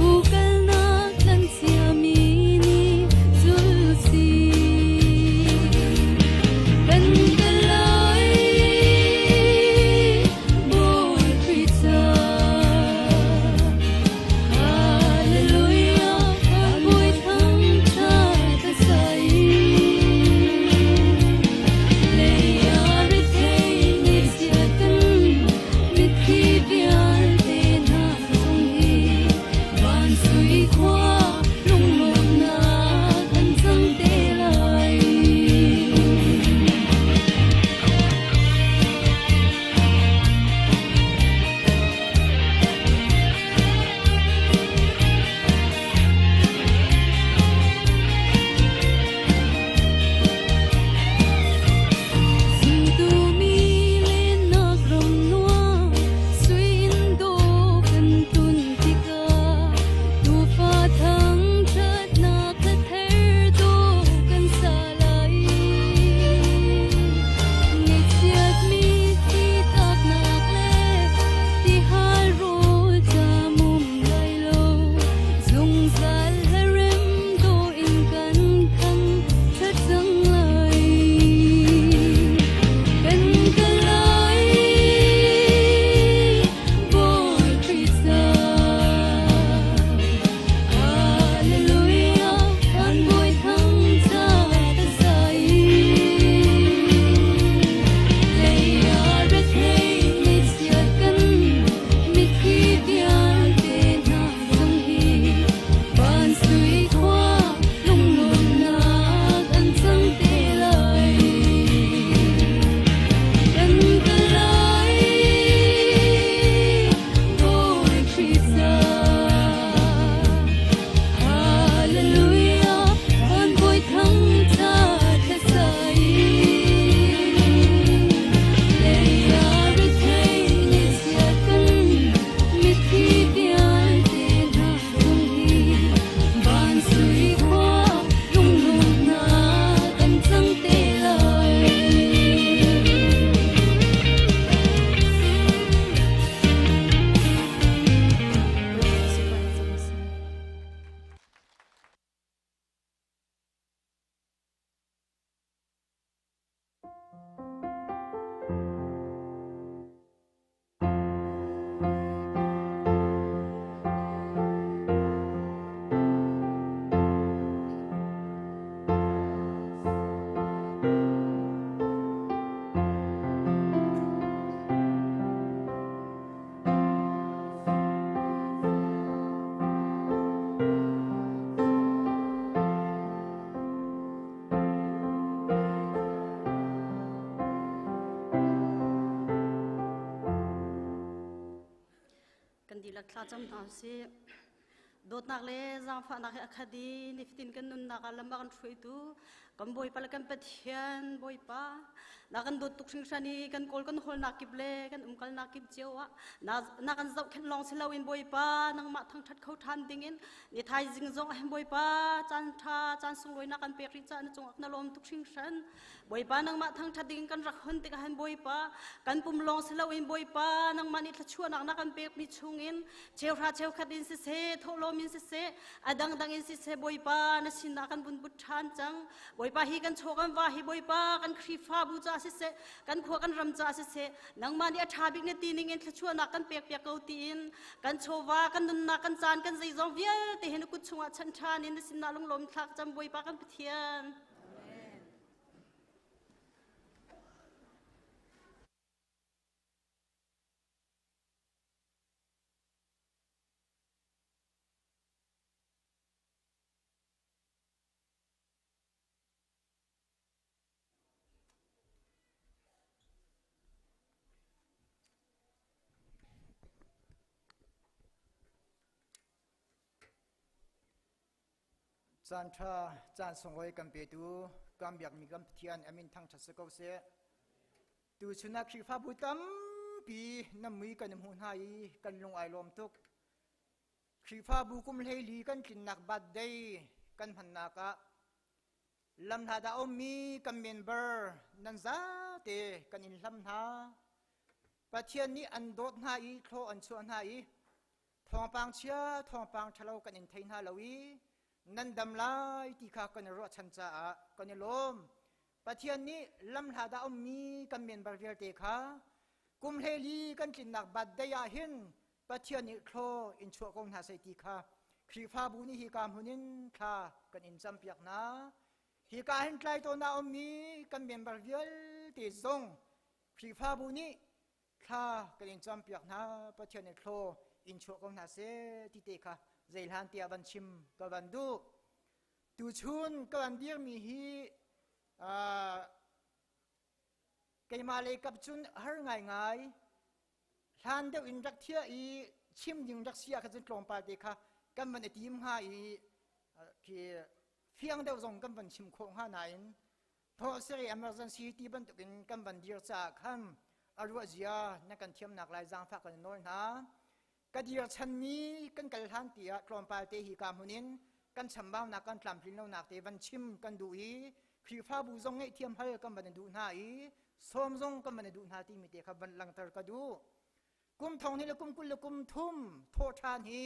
Jam nasi dot nak le zang fa nak akhadi niftin kan nun nak alam kan thui tu kan boy pala kan pathian boy pa nakan dot tuk sing shani kan kol kan hol nakip le kan kal nakip jewa na kan zau khen long silawin boy pa nang ma thang that khau than dingin ni thai jing zong hem boy pa chan tha chan sung loi nakan pekri cha na chung ak na lom tuk sing shan boy pa nang ma thang that ding kan rak hun tik han boy pa kan pum long silawin boy pa nang mani thla chua nak nakan pek mi chungin cheu khatin si se tholo min si se adang dang in si se boy pa na sin nakan bun but than chang boy pa hi kan chokan wa hi boy pa kan khri fa bu cha si se kan kho kan ram cha si se nang mani a thabik ne tining in thla chua nak kan pek pek ko tin kan chowa kan nun na kan chan kan zai zong vial te hen ku chunga chan than in sin na long lom thak cham boy pa kan pathian chan tha chan songoi kan pe tu kam yak mi kam thian amin thang tha se ko se tu chuna khri fa butam pi namui kan mu hai kan lung ai lom tuk khri fa bu kum lei li kan kin nak bad dei kan han na ka lam na da om mi kan member nan za te kan in lam na pathian ni an dot na i thlo an chu na i องปังเชียทองปังทะเลากันอินเทนฮาลาวีนันดำลายที่ข้ากันรอชันจ้ากันลมปะเทียนนี้ลำหาดาอมีกันเมียนบาร์เวลเตค่ะกุมเฮลีกันจินนักบัดได้ยาหินปะเทียนนี้โคลอินชัวกงหาเศรษฐีค่ะครีฟ้าบุญฮิกามหุนินค่ะกันอินจำเปียกนะฮิกาหินไกลตัวนาอมีกันเมียนบาร์เวลเตซงครีฟ้าบุญนี้ค่ะกันอินจำเปียกนะปะเทียนนี้โคลอินชัวกงหาเศรษฐีเตค่ะเจลฮันเตียบันชิมกับบันดูตูชุนกับบันเดียมีฮีเกี่ยมาเลยกับจุนหาง่ายง่ายท่านเดียวอินรักเทียอีชิมยิงรักเสียกันจนกลงไปเด็กค่ะกันมันทีมหาอีคือเพียงเดียวส่งกันมันชิมโคงหาไหนเพราะเสีย emergency ที่บันตุกินกันมันเดียวจากขั้นอารวาเจียนักการเทียมนักลายจางฝากกันน้อยนะกันเดียวชั้นนี้กันกันท่านเตียกลงไปเตหิกามุนินกันฉ่ำบ้านักกันกลั่นพิลนักเตวันชิมกันดูอีคือฟ้าบูซงไอเทียมให้กันบันดูหน้าอีสมซงกันบันดูหน้าที่มีเตะขับบันลังตรกดูกุมทองนี่ละกุมกุลละกุมทุ่มโทษทานฮี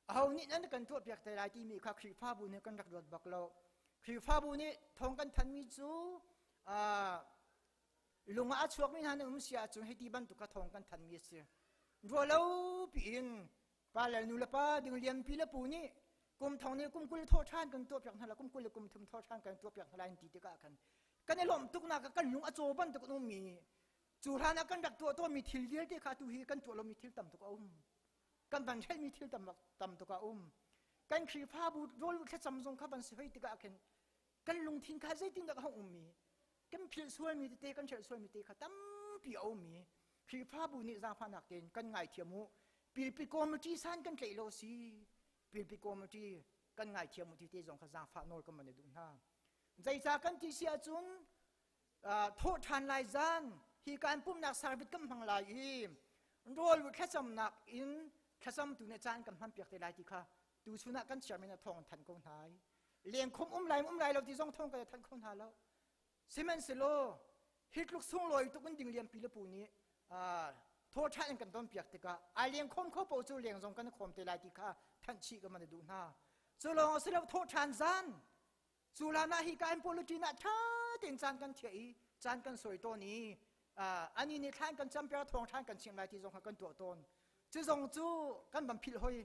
เอานี่นั่นกันทั่วเปียกแต่ลายที่มีข้าคือฟ้าบูนี่กันรักรถบักเราคือฟ้าบูนี่ทองกันทันมีจูลุงอาชวกไม่นานเสียจนให้ที่บันตุกทองกันทันมีเสียรัวเราปีนปลาเหล่านุลป้าดึงเลี้ยงปีละปูนี่กุมทองนี่กุมกุลโทษทานกันตัวเปียกนั่นละกุมกุลกุมทุ่มโทษทานกันตัวเปียกทลายตีตะกันกันในลมตุกนักกันลุงอาโจบันตุกนุ่มมีจูรานักกันดักตัวมีทิลเดียที่ขาตุฮีกันตัวเรามีทิลต่ำตุกกันบันใช้มีทิลต่ำตุกกันขีฟ้าบูดรู้แค่จำทรงข้าบันเสียติกะกันลุงทิ้งข้าใจทิ้งตะกันมีกันพิลสวยมีเตะกันเฉยสวยมีเตะข้าตั้มปีเอามีขีฟ้าบูนี่จางพานักเกณฑ์กันไงเทียมูปีโกมจีสันกันเกลโลซีปีโกมจีกันไงเทียมูที่เตะจงข้าจางพาโนกันมันดูหน้าใจจากกันที่เสียจุนโทษทานลายจันฮีการปุ่มนักสารบิดกำพังลายอีรอลแค่จำนักอินแค่จำตัวในจานกำพันเปียกแต่ลายที่ข้าดูชุนักกันเชื่อไม่น่าทองทันคงหายเลี้ยงคมลายเราที่จงทองกันทันคงหายแล้วซีเมนต์โลฮิตลูกส่งลอยตุกันดิ่งเลี้ยงปีละปูนี้โทษทานกันต้นเปียกแต่ก็ไอเลี้ยงคมเขาปูจูเลี้ยงจงกันคมแต่ลายที่ข้าทันชีกันมันดูหน้าจะลองสิเราโทษทานจันสุรานาฮิการโพลิจีน่าท่าเต็นจานกันเทียจานกันสวยตัวนี้อันนี้นี่ท่านกันจำเป็นทองท่านกันเชียงรายที่ทรงกันตัวตนจะทรงจู่กันบัมพิลหอย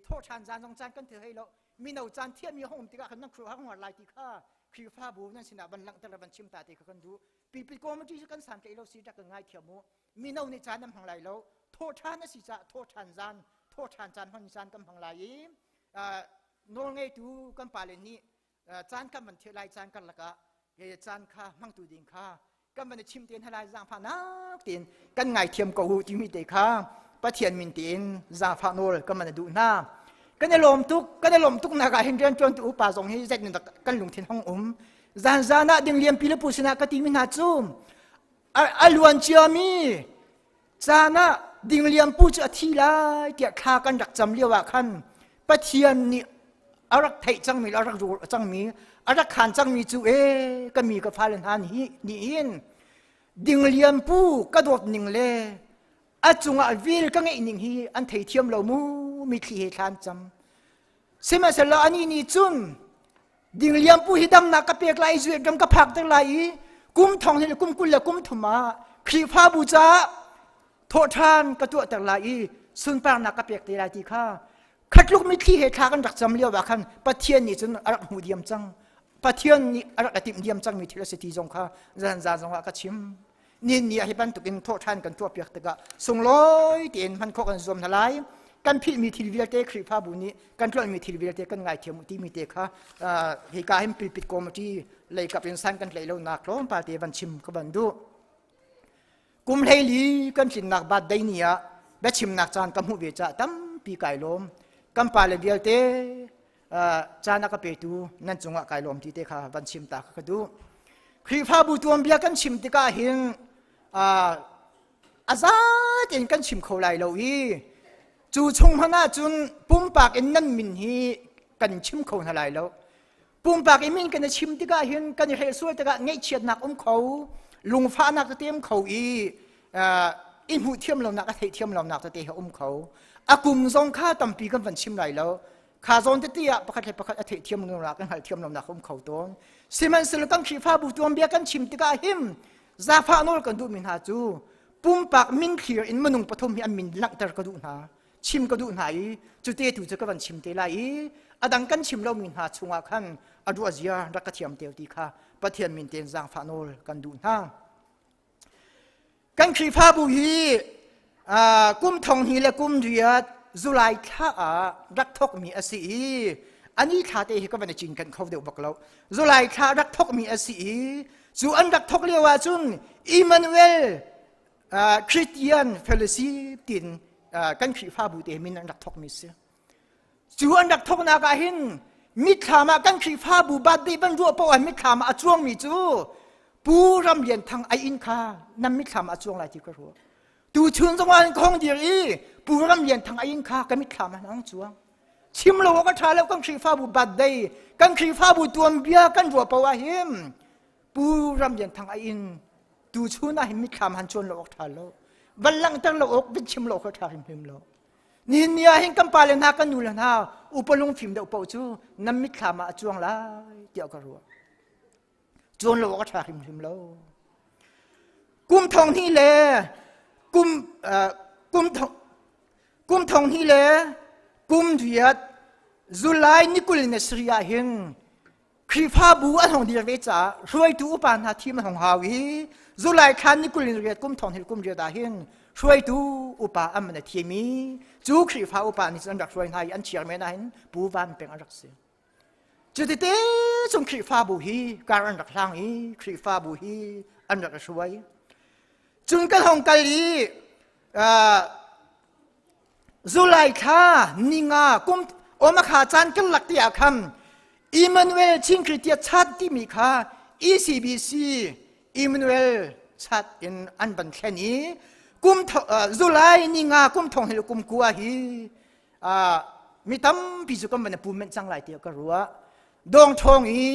โทษทานจานทรงจานกันเทียให้เรามีหนูจานเทียมมีห้องติกะกันนั่งครัวห้องหัวลายที่ข้าคือฟ้าบูนั่นสินะบันลังแต่ละบันชิมตาติกันดูปีโกมันที่กันสามเกลเราสีจักง่ายเทียมูมีหนูในจานน้ำหังลายเราโทษทานนั่นสิจะโทษทานจานห้องจานกันหังลายโน่นไงดูกันป่าเลนี่จานกันมันเทลายจานกันละกะจานข้ามั่งตูดิงข้ากันมันชิมเตียนทลายจางพานักเตียนกันไงเทียมกูที่มีเตะข้าปะเทียนมินเตียนจางพาโนลกันมันดูหน้ากันในลมทุกนักเห็นเรียนจนตัวป่าส่งให้เจ็ดหนึ่งกันลงทิ้งห้องจานน่ะดึงเลี้ยงปีละปูชนะกติมินาจุมอลวนเชียมีจาน่ะดึงเลี้ยงปูจะทีไรเกี่ยข้ากันดักจำเรียกว่าขันปะเทียนนี่อารักไทยจังมีอารักรูจังมีอารักขันจังมีจูก็มีกับฟ้าเลนหันนี่อินดิ่งเลียมปูกระโดดหนึ่งเลยอาจุงอาวิลก็ไงหนึ่งฮีอันไทยเทียมเรามูมีขี้เหตุการณ์จำเสมาเสร็จอันนี้นี่จุนดิ่งเลียมปูฮิดำนักกระเปียกไหลจุดดำกระพักตั้งไหลกุมทองนี่กุมกุลละกุมถุมาขี้ฟ้าบูจ้าโทษทานกระตัวตั้งไหลสุนปางนักกระเปียกตีไหลที่ข้าขัดลูกไม่ขี้เหตุการณ์รักจำเลี้ยวว่าคันปะเทียนนี่จนรักหูเดียมจังปะเทียนนี่รักติมเดียมจังมีทีละสิทีจงค่ะจานจงว่าก็ชิมนี่ให้บันตุกินโทษท่านกันตัวเปียกตะกะส่งลอยเตียนพันข้อกันรวมทลายกันพิมีทีวีเตะครีฟ้าบุญนี้กันกล้วยมีทีวีเตะกันไงเทียมที่มีเตะค่ะเหตุการณ์ปิดโกมที่เลยกับเป็นสันกันเลยเราหนักล้อมปาเตบันชิมก็บันดูกุมเฮลีกันชินนักบาดได้เนี่ยแบบชิมนักจานกำหูเวจ่าตั้มปีไก่ล้มกัมปาเลเบียเตจานักเปตูนั่นจงว่าไก่ลมที่เตะค่ะบันชิมตากระดูครีฟ้าบูตัวเบียกันชิมติกาหินอาซาเองกันชิมเขาไหลเราอีจูชงพนาจุนปุ่มปากเอ็นนั่นมินฮีกันชิมเขาไหลเราปุ่มปากเอ็นมินกันชิมติกาหินกันเฮสวยติกาเงยเฉียดนักเขาลุงฟ้านักเตรียมเขาอีอินหูเทียมเรานักเทียมเรานักเตะเขาเขา อากุมทรงข้าตั้มปีกันวันชิมไหลแล้วข้าจนเตี้ยประคัดประคัดอธิเทียมนรักกันหายเทียมนรักคุ้มเขาต้นสิมันสลกันขีฟ้าบุตรเบียกันชิมติกาหิมซาฟ้าโนลกันดูมินหาจูปุ่มปากมินขีร์อินมนุงปฐมฮิอันมินลักตรกระดูนาชิมกระดูนายจุดเตตุจะกันวันชิมเตลัยอดังกันชิมเรามินหาชงอาคันอดูอาเซียรักเทียมเตียวตีข้าปะเทียมมินเตนซาฟ้าโนลกันดูนากันขีฟ้าบุฮีกุมทองฮีและกุมเรียดจุลัยข้ารักทกมีอาศีอันนี้ข้าเตะก็เป็นจีนกันเขาเดียวบอกเราจุลัยข้ารักทกมีอาศีจูอันรักทกเรียกว่าจุนอิมมานูเอลคริสเตียนเฟลซีตินกันขีฟ้าบุตรมินรักทกมิสจูอันรักทกนากาหินมิขามากันขีฟ้าบุบัดดีบรรลุปวันมิขามาจวงมิจูปูรำเย็นทางไออินคานั่นมิขามาจวงอะไรที่กระหัวดูชุนจังหวะของเดียร์ปูรำเย็นทางไออินคาก็มิขามานั่งจวงชิมโลก็ทาแล้วกันขีฟ้าบุบัดดีกันขีฟ้าบุตัวเบียกันรัวปวะหิมปูรำเย็นทางไออินดูชุนน่ะหิมิขามันชวนโลกทาแล้วบัลลังก์ตั้งโลกเป็นชิมโลก็ทาหิมโลนี่เนี่ยเห็นกำปาเลนากันอยู่แล้วนะอุปลงฟิมเดาปูจูนั่นมิขามาจวงละเดียวกันรัวจวนโลก็ทาหิมโลกุมทองที่เลกุมทองที่เลกุมเดียดจุลัยนิคุลินสริยาหินครีฟ้าบัวอันของเดียร์เวจ่ารวยตัวอุปนัทีมันของฮาวีจุลัยคันนิคุลินเรียดกุมทองที่กุมเดียดาหินรวยตัวอุปอันมันทีมีจูครีฟ้าอุปนิสันรักรวยนายอันเชียร์ไม่นายบัววันเป็นอันรักเสียจุดเตะจงครีฟ้าบุฮีการอันรักทางฮีครีฟ้าบุฮีอันรักรวยจุนกันของกะลีจุลัยข้านิงากุมโอมาขาจันกันหลักที่อาคำอิมมานูเอลชิงคริเตียชัดที่มีข้า ECBC อิมมานูเอลชัดอินอันบันแค่นี้กุมจุลัยนิงากุมทองเฮลกุมกัวฮีมีตั้มพิจุกันมันปูเมนจังไรเดียวก็รู้ว่าดงทองฮี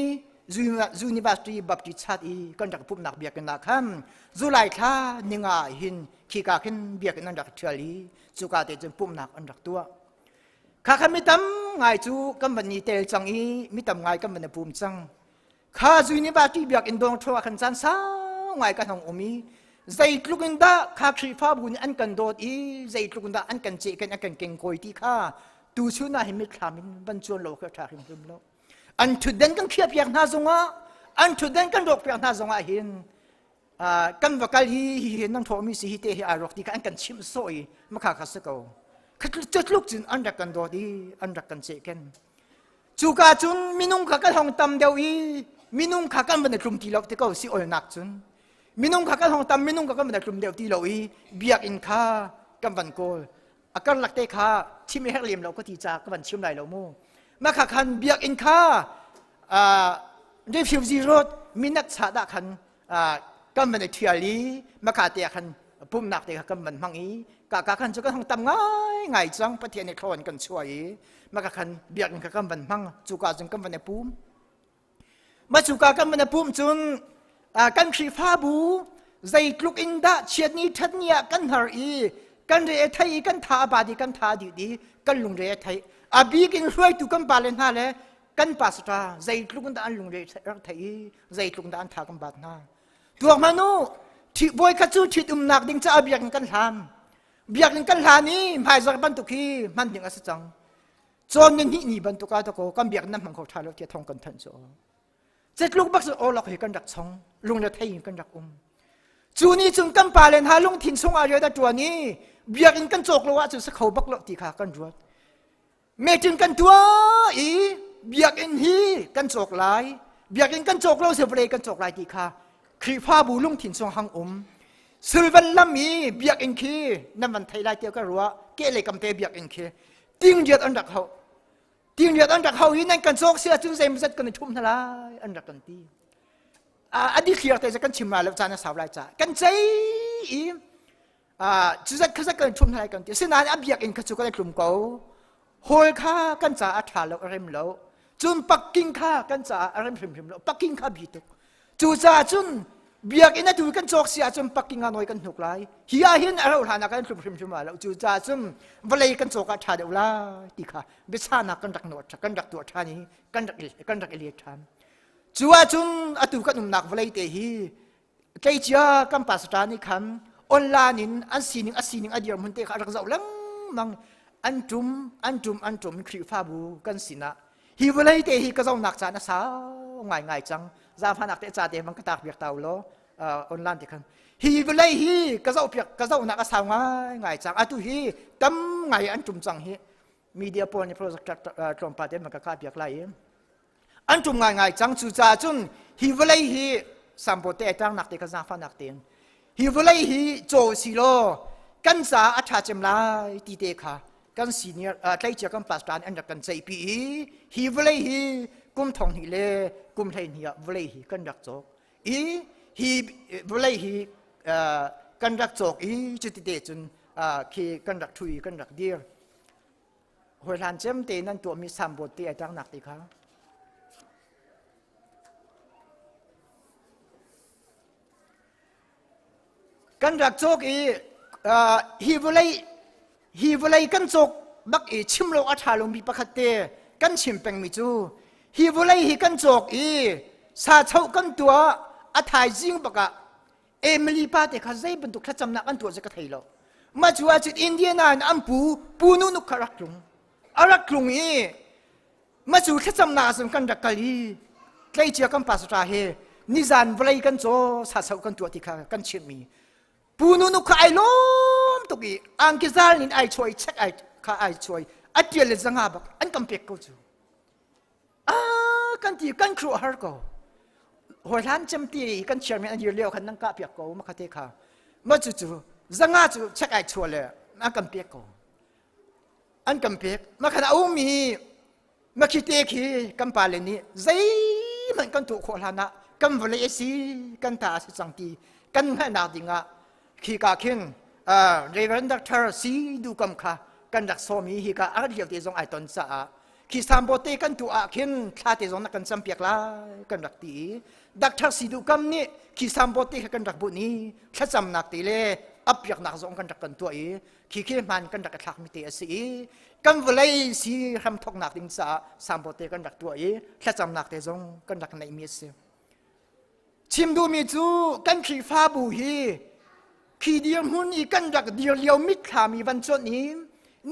จูนิบาสตีบับติชัดอีกันจากปุ่มหนักเบียกันนักฮัมจุลัยข้านิงาหินขี้กาขึ้นเบียกันนักเชลีจูกาเตจนปุ่มหนักอันดักตัวข้าขมิตำไงจูกันบันนี้เตลจังอีมิตำไงกันบันปุ่มจังข้าจูนิบาสตีเบียกันดงทองขันจันสาวไงกันของอมีใจลุกันดาข้าครีฟ้าบุญอันกันโดดอีใจลุกันดาอันกันเจกันอันกันเก่งโกยที่ข้าตูชูน่าหิมิคามินบรรจวนโลกข้าหิมิโลอันทุดเด่นกันเขียบอย่างน่าสงะอันทุดเด่นกันรกอย่างน่าสงะหินกันวักลีหินนั่งทอมีสิฮิเตหิอารกที่กันกันชิมซอยมาข้าขัดสกาวขัดจุดลุกจินอันรักกันโดดีอันรักกันเจกันจูกาจุนมินุงขัดกันห้องตำเดียวอีมินุงขัดกันบันในกลุ่มที่เราที่เขาสิออยนักจุนมินุงขัดกันห้องตำมินุงขัดกันบันในกลุ่มเดียวที่เราอีเบียกอินข้ากันบันโกลอาการหลักเตะข้าที่ไม่ให้เลี้ยมเราก็ทีจากกันบันชิมไหลเราโม่มาขัดกันเบียกอินข้าด้วยผิวจีรถมินักชาดะขันก็มันในเทียรีมาขาเตียขันปุ่มหนักเตียก็มันมังอีกากาขันจะก็ทำตำง่ายจังประเทศในคลอนกันช่วยมาขันเบียกก็มันมังจูกาจึงก็มันในปุ่มมาจูกาก็มันในปุ่มจนกันขีฟ้าบูใจลุกอินดาเชียดนี้ทัดเนี่ยกันหาอีกันเรไทยกันท่าบาดีกันท่าดีกันลุงเรไทยอาบีกินรวยตุกันบาเลนฮาเลกันปัสตาใจลุกดานลุงเรรักไทยใจลุกดานท่ากันบาดนาตัวมนุษย์ที่บอยขจูที่อุ้มหนักดิ้งจะอาบีกันทำบีกันกันทานี้หายจากบรรทุกีมันดิ้งอัศจรรย์จนนี่บรรทุกอาตโกกันบีนั้นมันเขาท่าแล้วเกี่ยทองกันทันโจเจ็ดลูกบักษโอหลักเหกันดักชงลุงเรไทยกันดักจูนี่จึงกันปาเลนฮาลุงถิ่นทรงอาเรียดตัวนี้บีกันโจกโลวะจะสักเขาบักหลอกตีขากันรวดเมื่อจึงกันตัวอีเบียกันฮีกันโจกลายเบียกันโจกเราเสียเปรย์กันโจกลายตีขาครีฟ้าบูลุงถิ่นทรงหังสิลวันลำมีเบียกันคีนั่นมันไทยลายเตียวก็รัวเกลี่ยกำเตเบียกันคีติ้งเดียดอันดักเขาติ้งเดียดอันดักเขาอีนั่นกันโจกเสียจึงใจมันจะกันชุ่มทลายอันดักกันตีอดีตเขียดแต่จะกันชิมมาแล้วจานสาวลายจ่ากันใจจุดจะกันชุ่มทลายกันตีซึ่งนั้นอับเบียกันขจุกันในกลุ่มเขาโฮลข้ากันจ่าอัฐาแล้วอะไรมแล้วจุนปักกิ่งข้ากันจ่าอะไรพิมพ์แล้วปักกิ่งข้าบีตุจูจ่าจุน เบียกอินดูกันโจกเสียจมปักกิ่งน้อยกันหนุกไรเฮียหินเราหานักกันชุมมาแล้วจู่จ้าจมวันเลยกันโจกชาเดียวละตีค่ะบิชานักกันดักโนดกันดักตัวชานี้กันดักเอลียชันจู่จุนอตุกันนักวันเลยเตหีใกล้เจ้ากันปัสตานิคันออนไลน์อันซีนิงอดีตมันเตะขารักเจ้าลังมังอันจุมครีฟ้าบูกันสินะฮีวันเลยเตหีก็เจ้านักจานะสาวง่ายจังจาพนักเตะจ่าเตะมันก็ตากเบียกเตาล้อออนไลน์ที่คันฮีเวลฮีก็เจ้าเปียกก็เจ้านักสาวง่ายจังอะตุฮีตั้มง่ายอันจุ่มจังฮีมีเดียโปรนี่โปรเจกต์ตรมปาเตมันก็ขาเปียกไหลอันจุ่มง่ายจังจู่จ้าจุนฮีเวลฮีสัมปเตะจังนักเตะก็จาพนักเตะฮีเวลฮีโจสิโลกันซาอัชเจมไลตีเตค่ะกันซีเนียร์ใกล้เจ้ากันปัสตานอันดับกันใจปีฮีเวลฮีกุมทองฮีเล่กุมไทยนี่เวลฮีกันดักโจฮีเวลฮีกันดักโจกจุดเดจุนคือกันดักทุยกันดักเดียร์หัวหลานเจมเตนั่นตัวมีสามบทเตะจังหนักตีค่ะกันดักโจกฮีเวลกันโจกบักชิมโลอัฐาลงมีประคัตเตกันชิมเป็งมิจูฮีเวลฮีกันโจกซาเช่ากันตัวอัฐายจิงปะกะเอมิลีปาเตข้าใจบรรทุกขจำนักกันตัวจะกระเทยเรามาจัวจุดอินเดียนานอัมปูนุนุกรักลุงรักลุงมาจัวขจำนักสมกันดักกะลีใกล้เจียกันปัสตาเฮนิจานเวลกันโจซาเช่ากันตัวที่ข้ากันชิมมีปูนุนุกไอล้มตุกีอังกิซาลนินไอช่วยเช็คไอข้าไอช่วยอัดเดียร์เลยจังอาบักอันกำเปียกกูจูกันที่กันครัวฮาร์ก็หัวหลานจำตีกันเชื่อมันอันยืดเลี้ยวขันนั่งกะเปียกกูมาคัดเตะข้ามาจู่จังอาจู่เช็คไอช่วยเลยอันกำเปียกกูอันกำเปียกมาขณะอุ้มีมาคิดเตะขี้กำปาเลนี่ใจมันกันถูกหัวหลานะกันวันเลยสิกันตาสิจังตีกันให้นาดิงะขี้กาขินเรเวนดักเตอร์สีดูกำค่ะกันดักโซมีฮีกาอาเดียวที่ทรงไอตอนซาขี้สามโบเตกันตัวขินคลาที่ทรงนักกันสัมเปียกลากันดักตีดักเตอร์สีดูกำนี่ขี้สามโบเตกันดักบุนี้ถ้าจำนักตีเล่อับยักนักทรงกันดักกันตัวขี้เขี้มันกันดักทักมิเตอสีกันวันเลยสีทำทอกนักดิงซาสามโบเตกันดักตัวถ้าจำนักที่ทรงกันดักในมีเสียชิมดูมีจูกันขี้ฟ้าบุฮีขี้เดียมหุ่นอีกันดักเดียวเลี้ยวมิดขามีวันจนนี้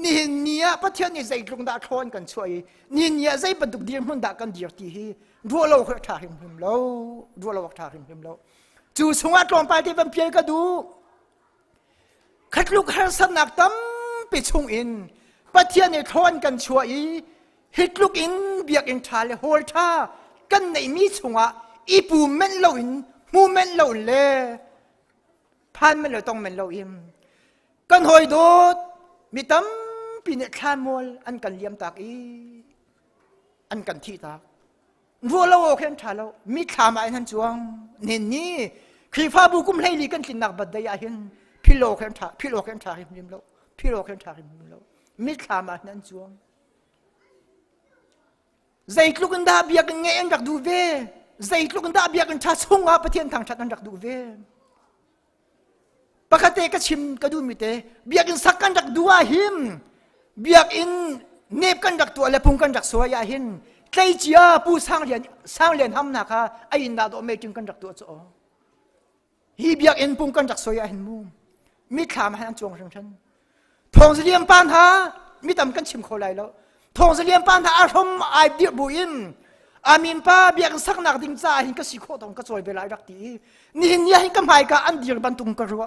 นี่เนียประเทศนี้ใจตรงดาทอนกันช่วยนี่เนียใจบรรทุกเดียมหุ่นดักกันเดียวที่รัวเราเขาถ่ายหิมเรารัวเราถ่ายหิมเราจู่สงฆ์ตรงไปที่บันเพียก็ดูขัดลูกหาสนักตั้มไปชงอินประเทศนี้ทอนกันช่วยฮิตลูกอินเบียกอินทาเลโฮลท่ากันในมีชงอ่ะอีปูเม่นเราอินมูเม่นเราเล่พันเม่นเราต้องเม่นเราอิมกันหอยโดดมีตั้มปีเนคานมอลอันกันเลี้ยมตากอันกันที่ตากรัวเราโอเคทาเรามีขามายนั่นจวงเน้นนี่คือฟ้าบุกุมให้ลีกันกินนักบัดได้ยาเห็นพี่โลกันทาหิมเราพี่โลกันทาหิมเรามีขามายนั่นจวงใจลูกกันดาเบียกันเงี้ยดักดูเวใจลูกกันดาเบียกันชาส่งอาประเทศทางชาติดักดูเวปกติก็ชิมก็ดูมิเตเบียกันสักกันดักดูอาหิมเบียกินเนบกันดักตัวและพุงกันดักสวยอาหินใครเจียผู้สร้างเรียนทำนะคะไอ้นาโดเมจึงกันดักตัวโจฮีเบียกินพุงกันดักสวยอาหินมุมมีขามให้อันจวงฉันทองเสียมปานหามีตำกันชิมเขาไรแล้วทองเสียมปานหาอารมณ์ไอเดียบุอินอามินป้าเบียกันสักนักดิ้งจ่าหินก็สิโคตรก็สวยเวลาดักตีนี่หินยาหินกำไฮก็อันเดียร์บันตุงกระรัว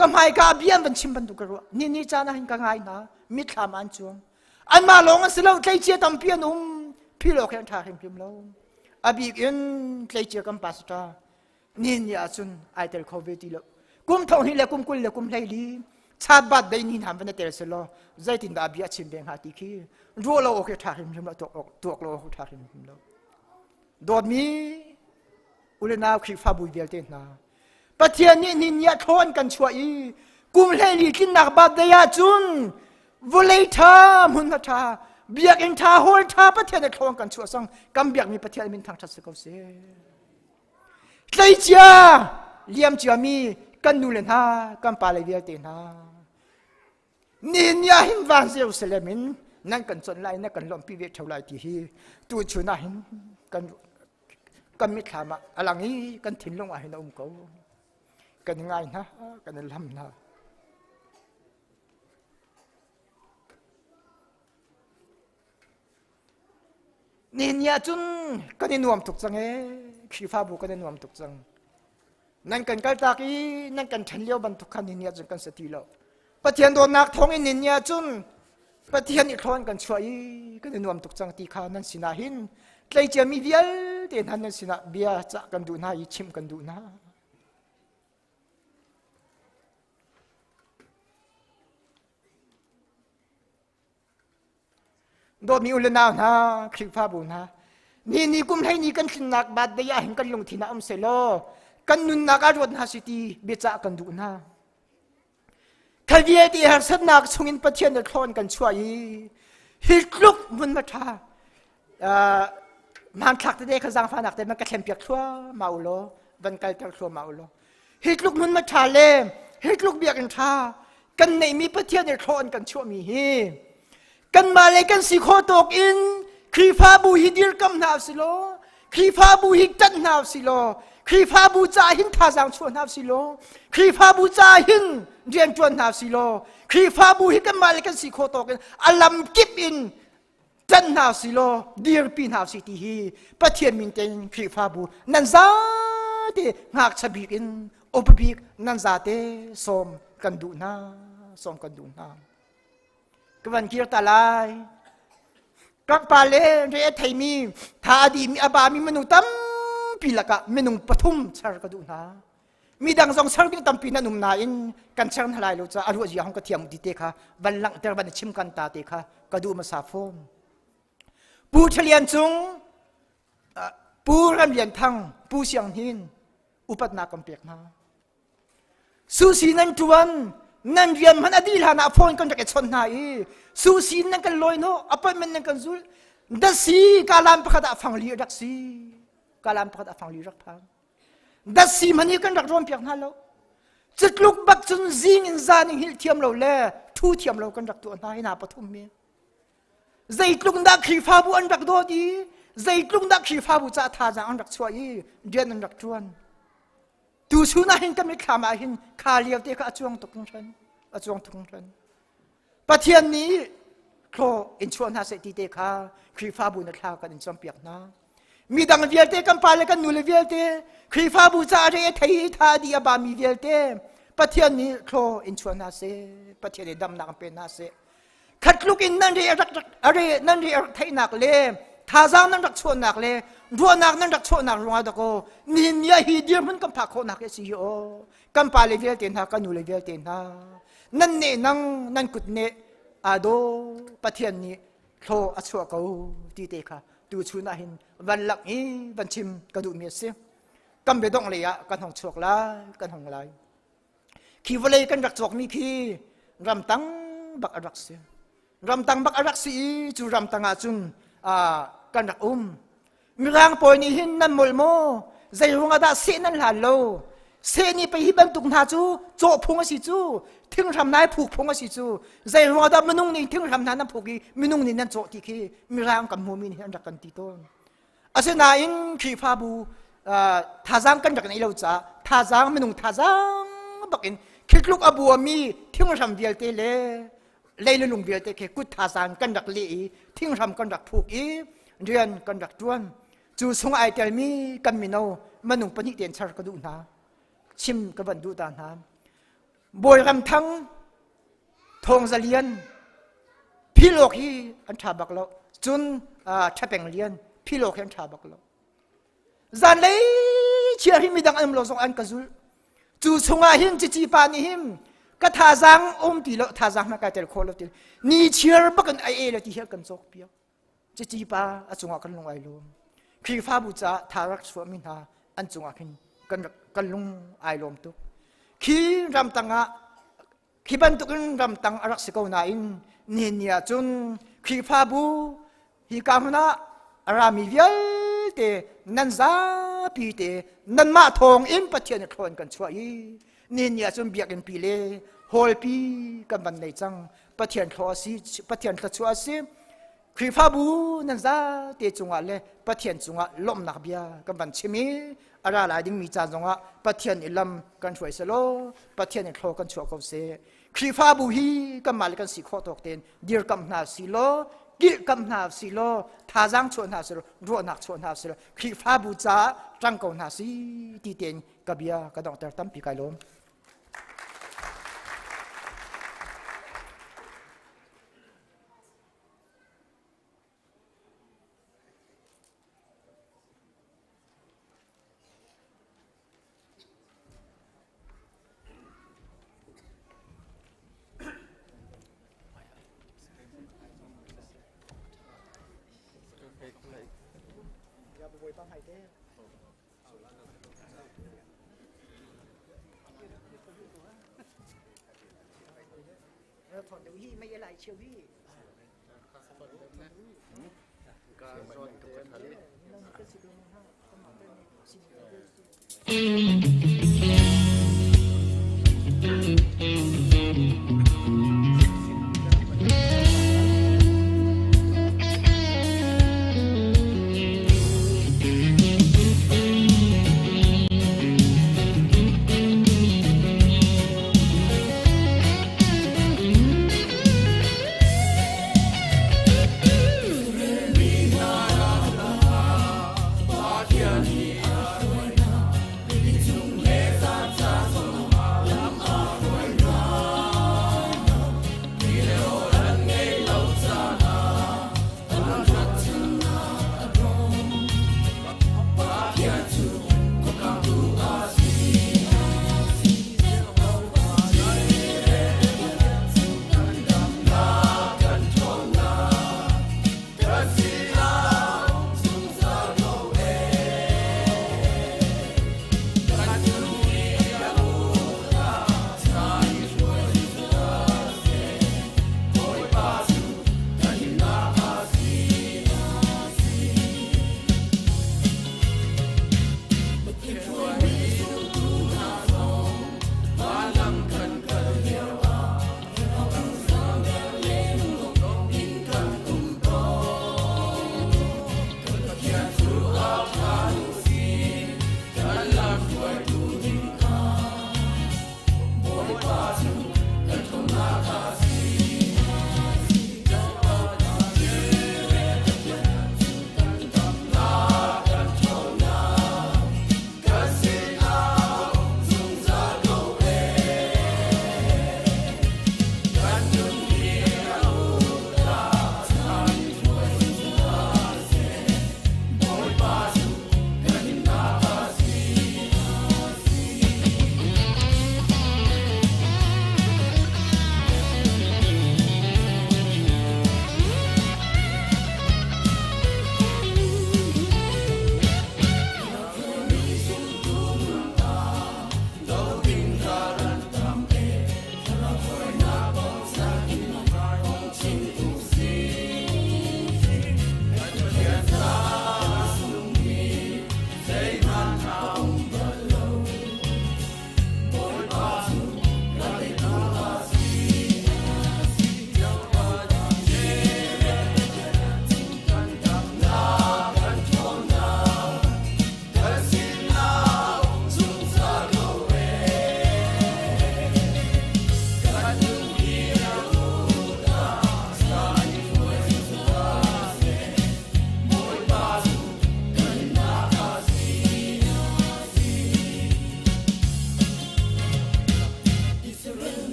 กำไฮกาเบียนบันชิมบันตุกรัวนี่จานะหินกังไงนะมิตรขามันจวงอันมาลงอันสลาวใครเชี่ยตำเปียนุ่มพี่โลกแห่งทาหิมพิมเราอาบีกินใครเชี่ยกันปัสตานี่จุนไอเตลโควิดแล้วกุมทองหิเลกุมกุลเลกุมไลลีชาบัดได้นี่ทำเป็นเตลสโลใจตินดาบีชิมเบงหาติคีรัวเราโอเคทาหิมพิมเราตัวเราทาหิมพิมเราโดดมีอุลนาคริฟาบุยเวลเตนาประเทศนี้นินยาทอนกันช่วยกุมเลลีกินนักบาดยาจุนวเลทามุนทาเบียกอินทาโฮลทาประเทศนี้ทอนกันช่วยสังกำเบียกมีประเทศมินทางชัดสกาวเซ ใจเจ้าเลี้ยมเจ้ามีกันนูเลนฮากันปาเลเวียเตนะนี่เนี่ยหิมวางเซลเซเลมินนั่นกันจนไล่นั่นกันลมพิเวทเท่าไรที่ฮีตัวชุนาหินกันมิถามาอะไรงี้กันทิ้งลงให้น้องเขากันง่ายนะกันลำนะนี่เนี่ยจุนกันนวมถูกจังเอขี้ฟ้าบุกันนวมถูกจังนั่นกันกัลตากีนั่นกันฉันเลี้ยวบรรทุกคันนี่เนี่ยจนกันสติแล้วปะเทียนโดนนักท้องอินเนี่ยจุนปะเทียนอีกคนกันช่วยกันนวมถูกจังตีขานั่นสินาหินใจเจมีเบียลเตียนนั่นสินะเบียจะกันดูนะยิชิมกันดูนะโดนมีอุลนานะคลิปภาพบุญนะนี่กุมให้นี่กันสินักบาดเดียเห็นกันลงที่น้ำเสลกันนุนนักอารมณ์ฮัสิตีเบียจะกันดูนะถ้าเบียที่หาสนักส่งอินประเทศในคลอนกันช่วยฮิตลุกมันมาท่ามันขัดได้ขจังฟ้าหนักแต่มันก็เข็มเปียกทั่วมาอุโลบันไกลเปียกทั่วมาอุโลฮิตลุกมันมาท่าเล่ฮิตลุกเบียกันท่ากันในมีประเทศในคลอนกันช่วยมีฮีกันมาเลยกันสิโคตกอินครีฟ้าบูฮิดิลกัมนาสิโลครีฟ้าบูฮิตันนาสิโลครีฟ้าบูจ่าหินท่าจังชวนนาสิโลครีฟ้าบูจ่าหินเรียนชวนนาสิโลครีฟ้าบูฮิกันมาเลยกันสิโคตกอินอัลลัมกิบอินจันนาสิโลดีร์ปีนาสิตีฮีปะเทียนมินเตนครีฟ้าบูนันซาเตหักฉบิกินอุปบิกนันซาเตสมกันดูนาสมกันดูนากวันกีรตาลายกักปาเลเรไทมีทาดีมีอบามีมนุตัมปีละกะเมนุงปฐุมชาร์กดูนามีดังสองชาร์กิงตัมปีนันุมนาอินกันชาร์นหลายโลจ้าอารมณ์ยี่ห้องกระเทียมดีเตค่ะบัลลังเตอร์บันชิมกันตาเตค่ะกระดูมาซาฟมปูเฉลียนจุงปูรำเลียนทังปูเสียงหินอุปัตนากำเปียกนาสุสีนันจวนนั่นเรียนมันอดีตหานาฟอนกันจากเอชนนายสูสีนั่นกันลอยโนอพาร์ตเมนต์นั่นกันซุลดัชซีกาลามประกาศฟังลีรักซีกาลามประกาศฟังลีรักพังดัชซีมันนี่กันรักรวมเพียงนั่นแล้วจุดลุกบักจนซิงอินซานิฮิลเทียมเราเล่ทูเทียมเรากันรักตัวนายนาปฐุมเมียใจลุกนักขีฟ้าบุอันรักโดดีใจลุกนักขีฟ้าบุจะท่าจะอันรักช่วยเดียนอันรักจวนดูชูน่าหินกันไม่ขามาหินขาเลียวเด็กอาจวงตุกฉันอาจวงตุกฉันประเทศนี้โคอินชวนหาเศรษฐีเด็กขาครีฟ้าบุญข่าวกันอินจอมเปียกนะมีดังเวียลเตกันปาเลกันนูเลเวียลเตครีฟ้าบุญจะอะไรไทยท่าดีอาบามีเวียลเตประเทศนี้โคอินชวนหาเศประเทศนี้ดำนักเป็นหาเศขัดลุกอินนั่นเรียกอะไรนั่นเรียกไทยนักเลท่าจางนั่นรักชวนนักเลรัวนักนั่นรักชวนนักรัวตะโกนินยาฮีเดียมันกำพักคนนักสิโอกันปาเลเวียลเตนหากันนูเลเวียลเตนหานั่นเนนั่งกุดเนอาโดประเทศนี้โทอัชวะเขาตีเตค่ะดูชูน่าหินวันหลักนี้วันชิมกระดูเมียเสียกันไปต้องเลยอะกันหงชวกลายกันหงลายขี้วเลยกันรักจอกมีขี้รำตังบักอรักเสียรำตังบักอรักสีจูรำตังอาจุนกันรักมีร่างปอยนี่หินนั่นมลโมใจหัวดาเสนั่นหลานโลเสนี่ไปฮิบันตุกนาจูโจพงสิจูถึงทำนายผูกพงสิจูใจหัวดามนุงนี่ถึงทำนายนั่นผูกมนุงนี่นั่นโจที่คีมีร่างกับมูมินเห็นรักกันตีต้นอาเซนาอินขีฟ้าบูท่าจางกันรักในเราจ้าท่าจางมนุงท่าจางบักอินคิดลูกอบัวมีถึงทำเดียลเตเล่เลยลุงเดียลเตเคกุดท่าจางกันรักลีถึงทำกันรักผูกเรียนกันรักจวนจูสงไอเตลมีกันมิโนมนุงปนิเตียนชาร์กดูนาชิมกับบันดูตาน้ำบอยรำทั้งทองเลียนพี่โลกฮีอันชาบักเราจุนชาเป็งเลียนพี่โลกอันชาบักเราจานเลยเชียร์หิมีดังอันเราส่งอันกระซุลจูสงไอหินจีปานิหิมก็ท่าจังตีโลท่าจังมาการเตลโคโลตีนี่เชียร์บักกันไอเลที่เฮียกันจอกเปียจีปาอันจงอากันลงไอลมขีฟ้าบุษาทารักสวมินาอันจงอากินกันลุงไอลมตุกขีรำตังะขีบันตุกันรำตังอรักสิกาวนาอินเนียจุนขีฟ้าบุฮิกามุนาอารามิเวียลเตนันซา ปีเตนันมาทองอินปะเทียนครอนกันช่วยนี่เนี่ยจนเบียกันปีเลฮอลปีกันบันในจังปะเทียนครอสีปะเทียนครชัวสีคริฟาบูนั่นซาเตจงอ่ะเลยปะเทียนจงอ่ะล้มนักเบียกันบันชิมีอะไรหลายดิ้งมีจานจงอ่ะปะเทียนอิลำกันช่วยสโลปะเทียนครอกันชัวเขาเสคริฟาบูฮีกันมาเลยกันสีข้อตกเต็นดีร์กันนาสีโลกิลกำนาสิโลท่าจังชวนหาสิโลรัวนักชวนหาสิโลคริฟ้าบูจ้าจังกอนหาสิตีเต็นกับเบียกระดองแต่ตั้มปีกายลมถอนเดี๋ยวฮีไม่ยไหลเชียวฮี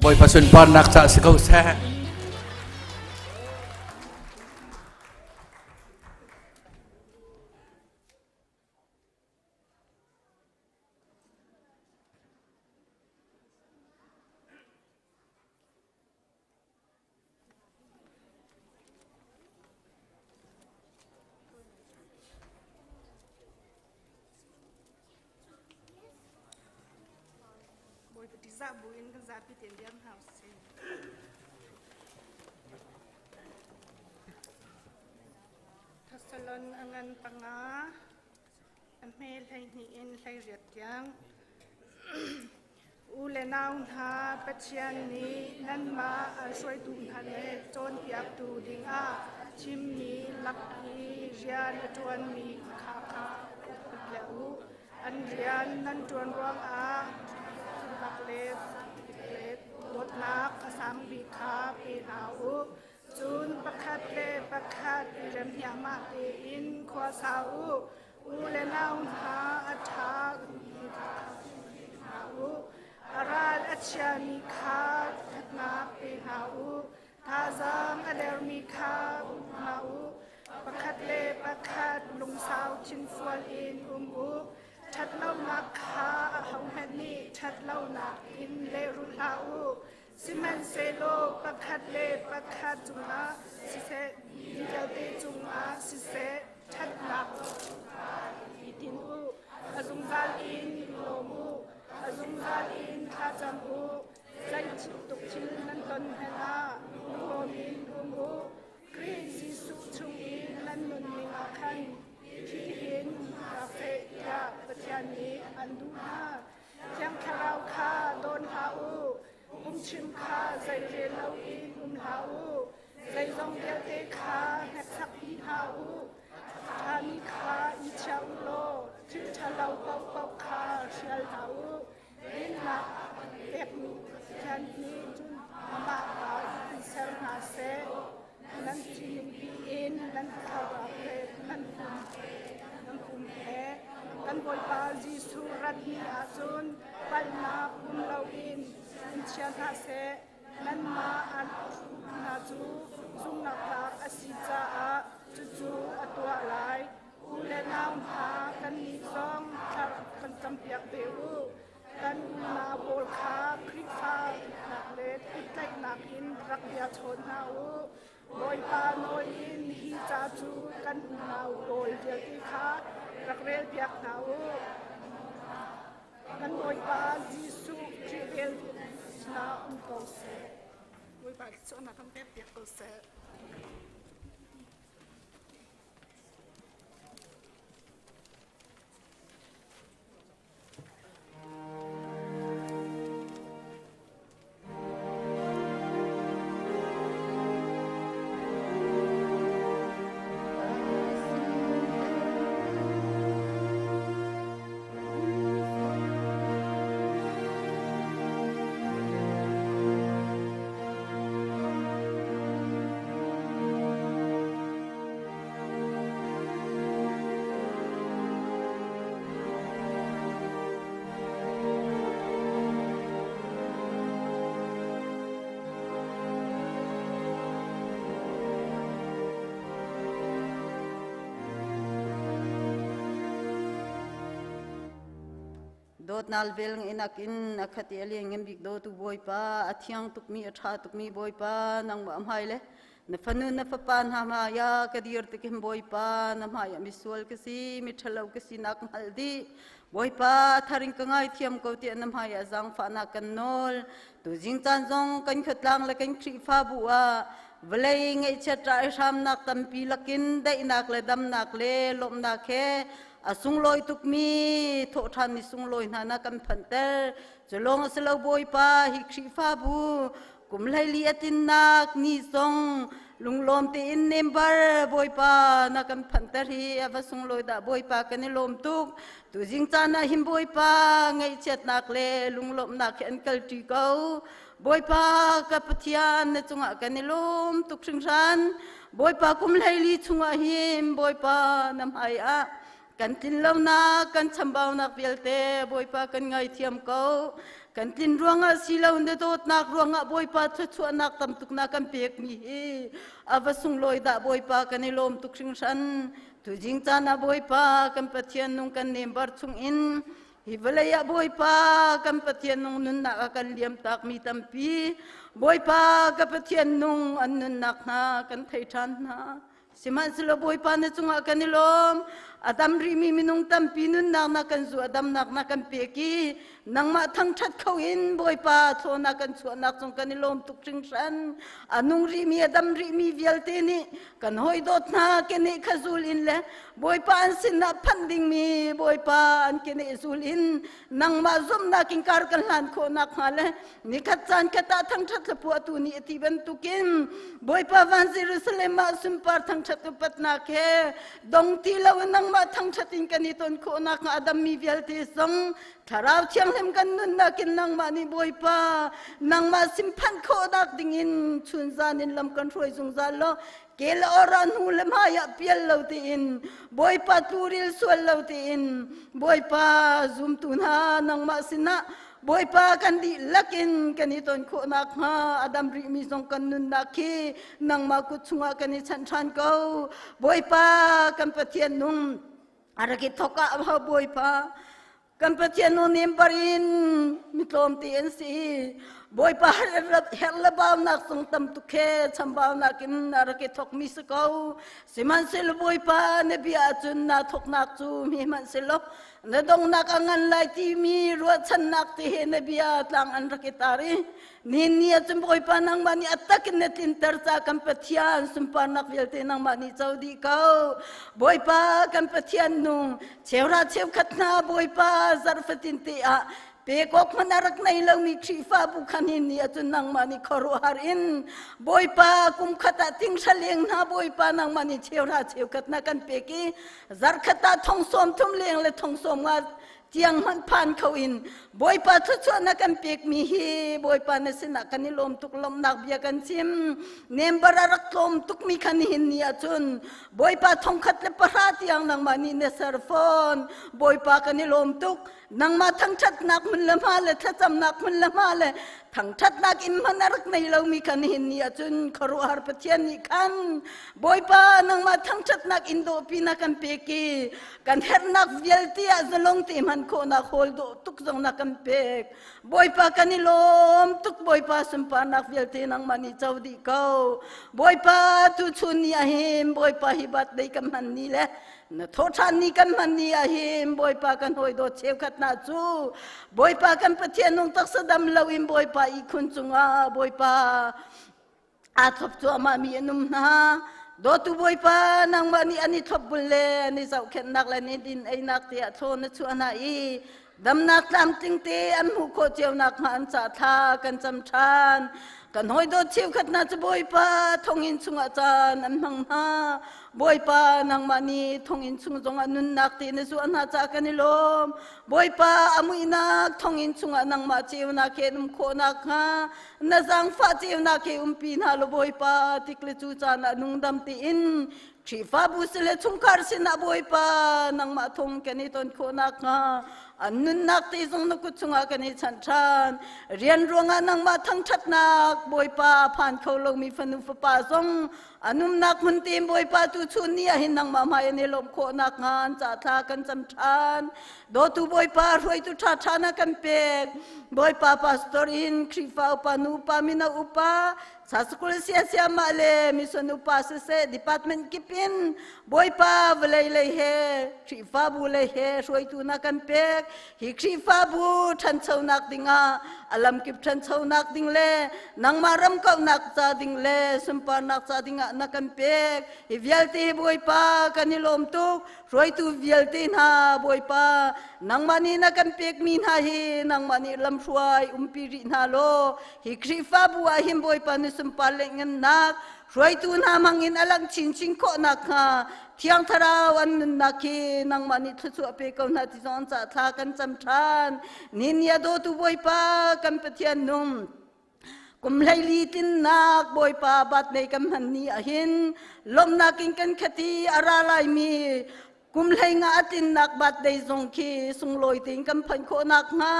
บอยพาสุนปานนักจะสกาวแซ่buin kan zapi tendiam house Thasalon angan panga amel hai ni en hai riat yang ule naun ha pachian ni nan ma shoi tu han le chon piap tu ding a chim mi lak hi rian tuan mi kha kha le u an rian nan tuan ruang a Paklet, Dot Nak, Asam Bika, Pinau, Jun Pakatle, Pakat, Rem Yama, In Kwasau, Ulenau, Ha, Attack, Aral Achiamika, Tatna, Pinau, Tazam, Adermika, Mau, Pakatle, Pakat, Lungsau, Chinfual, In Chat lau nak ha hong hani chat lau nak in le ru lau siman se lo pakhat le pakhat chunga si se dikal te chunga si se chat nak itin u azung gal in lo mu azung gal in kha cham u zai tuk chil nan ton hela lo min u kri si su chung in nan nun ni ma khan Kihin, kafe, ya, patiani, anduna, yang karau ka, don hau, chim ka, zai relau in hau, zai zong dia te ka, heksak i hau, tani ka, i chau lo, tu chalau pau pau ka, shal hau, in na, ek mi, tian ni, jun, mama ka, i sel na se, nan chim pi in, nan karape, nan kum kan boy pa Jisu rat ni azun pal na kum lau in chian ha se nan ma an na chu zum na ka asija a chu atwa lai u le naw ha kan ni song thar kan tam piak be u kan na bol kha khrik fa na le itlai na in rak dia chon na u boy pa noi in hi cha chu kan na bol dia ti kha rak rel piak na u kan boy pa Jisu tri rel na ko se boy pa so na kan piak ko se Dot nalvel inakin akhati ali ngembik do tu boy pa athiang tukmi atha tukmi boy pa nang ma amhaile na fanu na fapan hama ya kadir tikim boy pa na ma ya misual kasi mithalau kasi nak maldi boy pa tharing kangai thiam ko ti na ma ya jang fa na kan nol tu jing tan jong kan khatlang la kan khri fa buwa vlei ngai chatra sham nak tampi lakin dai nak le dam nak le lom nak he asung loi tuk mi tho than ni sung loi na na kan phanter cholong aslo boy pa hi khri fa bu kum lai li atin nak ni song lunglom te in nembar boy pa na kan phanter hi ava sung loi da boy pa kan lom tuk tu jing cha na him boy pa ngai chet nak le lunglom nak en kal ti ko boy pa ka pathian na chunga kan lom tuk sing san boy pa kum lai li chunga him boy pa nam ai a kan tin lo na kan chambau nak pialte boy pa kan ngai thiam ko กันตินรวงสิลาวนเดตนักรวงบอยปาชวนนักตำตุกนักกันเปียกมีอาวสุงลอยดาบอยปากันในลมตุกชิงชันตุจิงจานาบอยปากันปะเทียนนุงกันเนมบาร์ชุงอินฮิวเลยบอยปากันปะเทียนนุงนุนนักกันเลี้ยมตักมีตัมปีบอยปากันปะเทียนนุงอันนุนนักนากันไทยชันนาสิมันสลบอยปาในจุงกันในลมอาดัมริมีมินุงตัมปีนุนนักนักกันสู่อาดัมนักนักกันเปียกีนังมาทั้งชัดเขาอินบอยปาโทนักกันส่วนนักจงกันนิลมตุกชิงชันอนุริมีอาดัมริมีเวียลเตนีกันหอยดดนาเกเนขจูลินเลบอยปาอันสินนับพันดิงมีบอยปาอันเกเนจูลินนังมาซุมนักกินการกันหลานโคนักฮาเลนิคัดจานกตาทั้งชัดสปัวตุนีที่เป็นตุกินบอยปาวันซิรุสเลมาซุมปาร์ทั้งชัดปัตนาเคดงทีลาวันนังมาทั้งชัดอินกันนิตนโคนักอาดัมมีเวียลเตซงทาราวเชียงเล็มกันนุนนักินนังมานิบอยปานังมาสิมพันโคดักดิ่งินชุนซานินลำกันช่วยสงสารโลเกลอรันหูเลมายาเปียลเลวตีอินบอยปาตูริลสวลเลวตีอินบอยปาซุมตุนานังมาสินะบอยปากันดีลักินกันนิตนโคนักฮาอดัมริมีสงกันนุนนักคีนังมากุชงากันนิชันชันเกาบอยปากันปะเทียนนุงอารักิทอกะบะบอยปากันปะเทียนนุนิมปารินมิตรมตีเอ็นซีบอยปาเฮลบาวนักสงตัมตุเคชัมบาวนักินอารักิทอกมิสเกาสิมันเซลบอยปาเนบิอาจุนนาทอกนักจูมีมันเซลนดงนักอังไลที่มีรัวชันนักที่เห็นบิอาตังอันรักตารีนี่เนี่ยจมบอยปานังมานี่อัตตะกินเนตินเตอร์ซากันปะเทียนสุมปานักเวลเตนังมานี่เจ้าดีเขาบอยปากันปะเทียนนุงเชวราเชวขัดนาบอยปาซาร์ฟตินเตอะเปกอกมันรักในเรามีครีฟ้าบุคันนี่จุนนังมานี่คอรุฮารินบอยปากุมขัดติงเฉลียงนาบอยปานังมานี่เชวราเชวขัดนากันเปกีซาร์ขัดทองสมทุ่มเลียงและทองสมว่าเจียงมันผ่านเขาอินบอยปาทุชนักกันเปียกมีฮีบอยปานสินักกันนิลมตุกลมนักเบียกันซิมเนมบารักลมตุกมีคันหินนี่จุนบอยปาทองขัดเลปราที่ยังนังมานีเนสร์ฟอนบอยปากันนิลมตุกนังมาทั้งชัดนักมันละมาเลยถ้าจำนักมันละมาเลยทั้งชัดนักอินมันรักในเรามีคันหินนี่จุนคารุฮาร์ปเทียนนี่คันบอยปานังมาทั้งชัดนักอินโดปีนักกันเปียกีกันเฮร์นักเวลที่อาจลงที่มันโคนักโฮลโดตุกจงนักกันเปียกบอยปากันนิลมตุกบอยปาสุมปานักเวลที่นังมันนี่เจ้าดีเขาบอยปาตุชุนยาหิมบอยปาฮิบัตได้กันมันนี่แหละนะโทษนี่กันมันนี่อาหิมบอยปากันหอยโดเชฟขัดนาจูบอยปากันปะเทียนงตักสะดำลาวิมบอยปาอีคุนจุงอาบอยปาอาทบตัวมามีนุมนาโดตุบอยปานังมานี่อันนี้ทบบุเลอันนี้เจ้าเข็นนักและนี่ดินไอ้นักเตียโทนชวนอีดำนักตามติงเตอันหูโคเจียวนักหันจ่าทากันจำชานกันหอยโดเชียวขัดนาจะบอยปาทงอินสุงอาจารย์อันมังนาบอยปานังมานีทงอินสุงจงอนุนนักตีในส่วนนาจากกันนิลมบอยปาอามุยนักทงอินสุงอนังมาเจียวนักเขนุมโคนักฮานาจังฟ้าเจียวนักเขอุมปีนาลบอยปาติกเลจูจานานุงดำตีอินชีฟ้าบุษเลชุงคาร์สินาบอยปานังมาทงกันนิตนโคนักฮาอันนุนนักที่ทรงนักกุศลกันในชั้นชั้นเรียนรู้งานนังมาทั้งชัดนักบอยปาผ่านเขาลงมีฟันุฟปาทรงอนุนักมันตีมบอยปาตุชุนนี่เห็นนังมาไม่ในลมโคนักงานจัดทากันจำชันโดตุบอยปารวยตุชาชานักันเป็กบอยปาพาสตอรินครีฟ้าอุปานุปามินาอุปาสาสกุลเสียเสียมาเลยมิสนุปาเสเดีพาร์ตเมนต์กิปินบอยปาเวลัยเลยเฮครีฟ้าบุเลยเฮรวยตุนักกันเป็กฮิครีฟ้าบุทันเช้านักดิงาอลัมกิบทันเช้านักดิงเล่นังมารำเก้านักซาดิงเล่สมปานักซาดิงานักกันเป็กฮิวิลตีบอยปากันนิลมตุกรวยตุวิลตีนาบอยปานังมานีนักกันเป็กมีนาฮีนังมานีลำช่วยปีรินาโลฮิครีฟ้าบัวหิมบอยปานิสมปาเลงันนักรวยตุนามังอินอลังชินชินโคนักฮาเที่ยงทราวันนักฮีนังมานีทุสวเปกาวนาติจอนจัดทากันจำชันนินยาโดตุบอยปากันปะเทียนนุมกุมไลลีตินนักบอยปาบัดในกำหันนี้หินลมนักอินกันคดีอาราไลมีกุมไลงาตินนักบัดในทรงคีสุงลอยติงกำพันโคนักฮา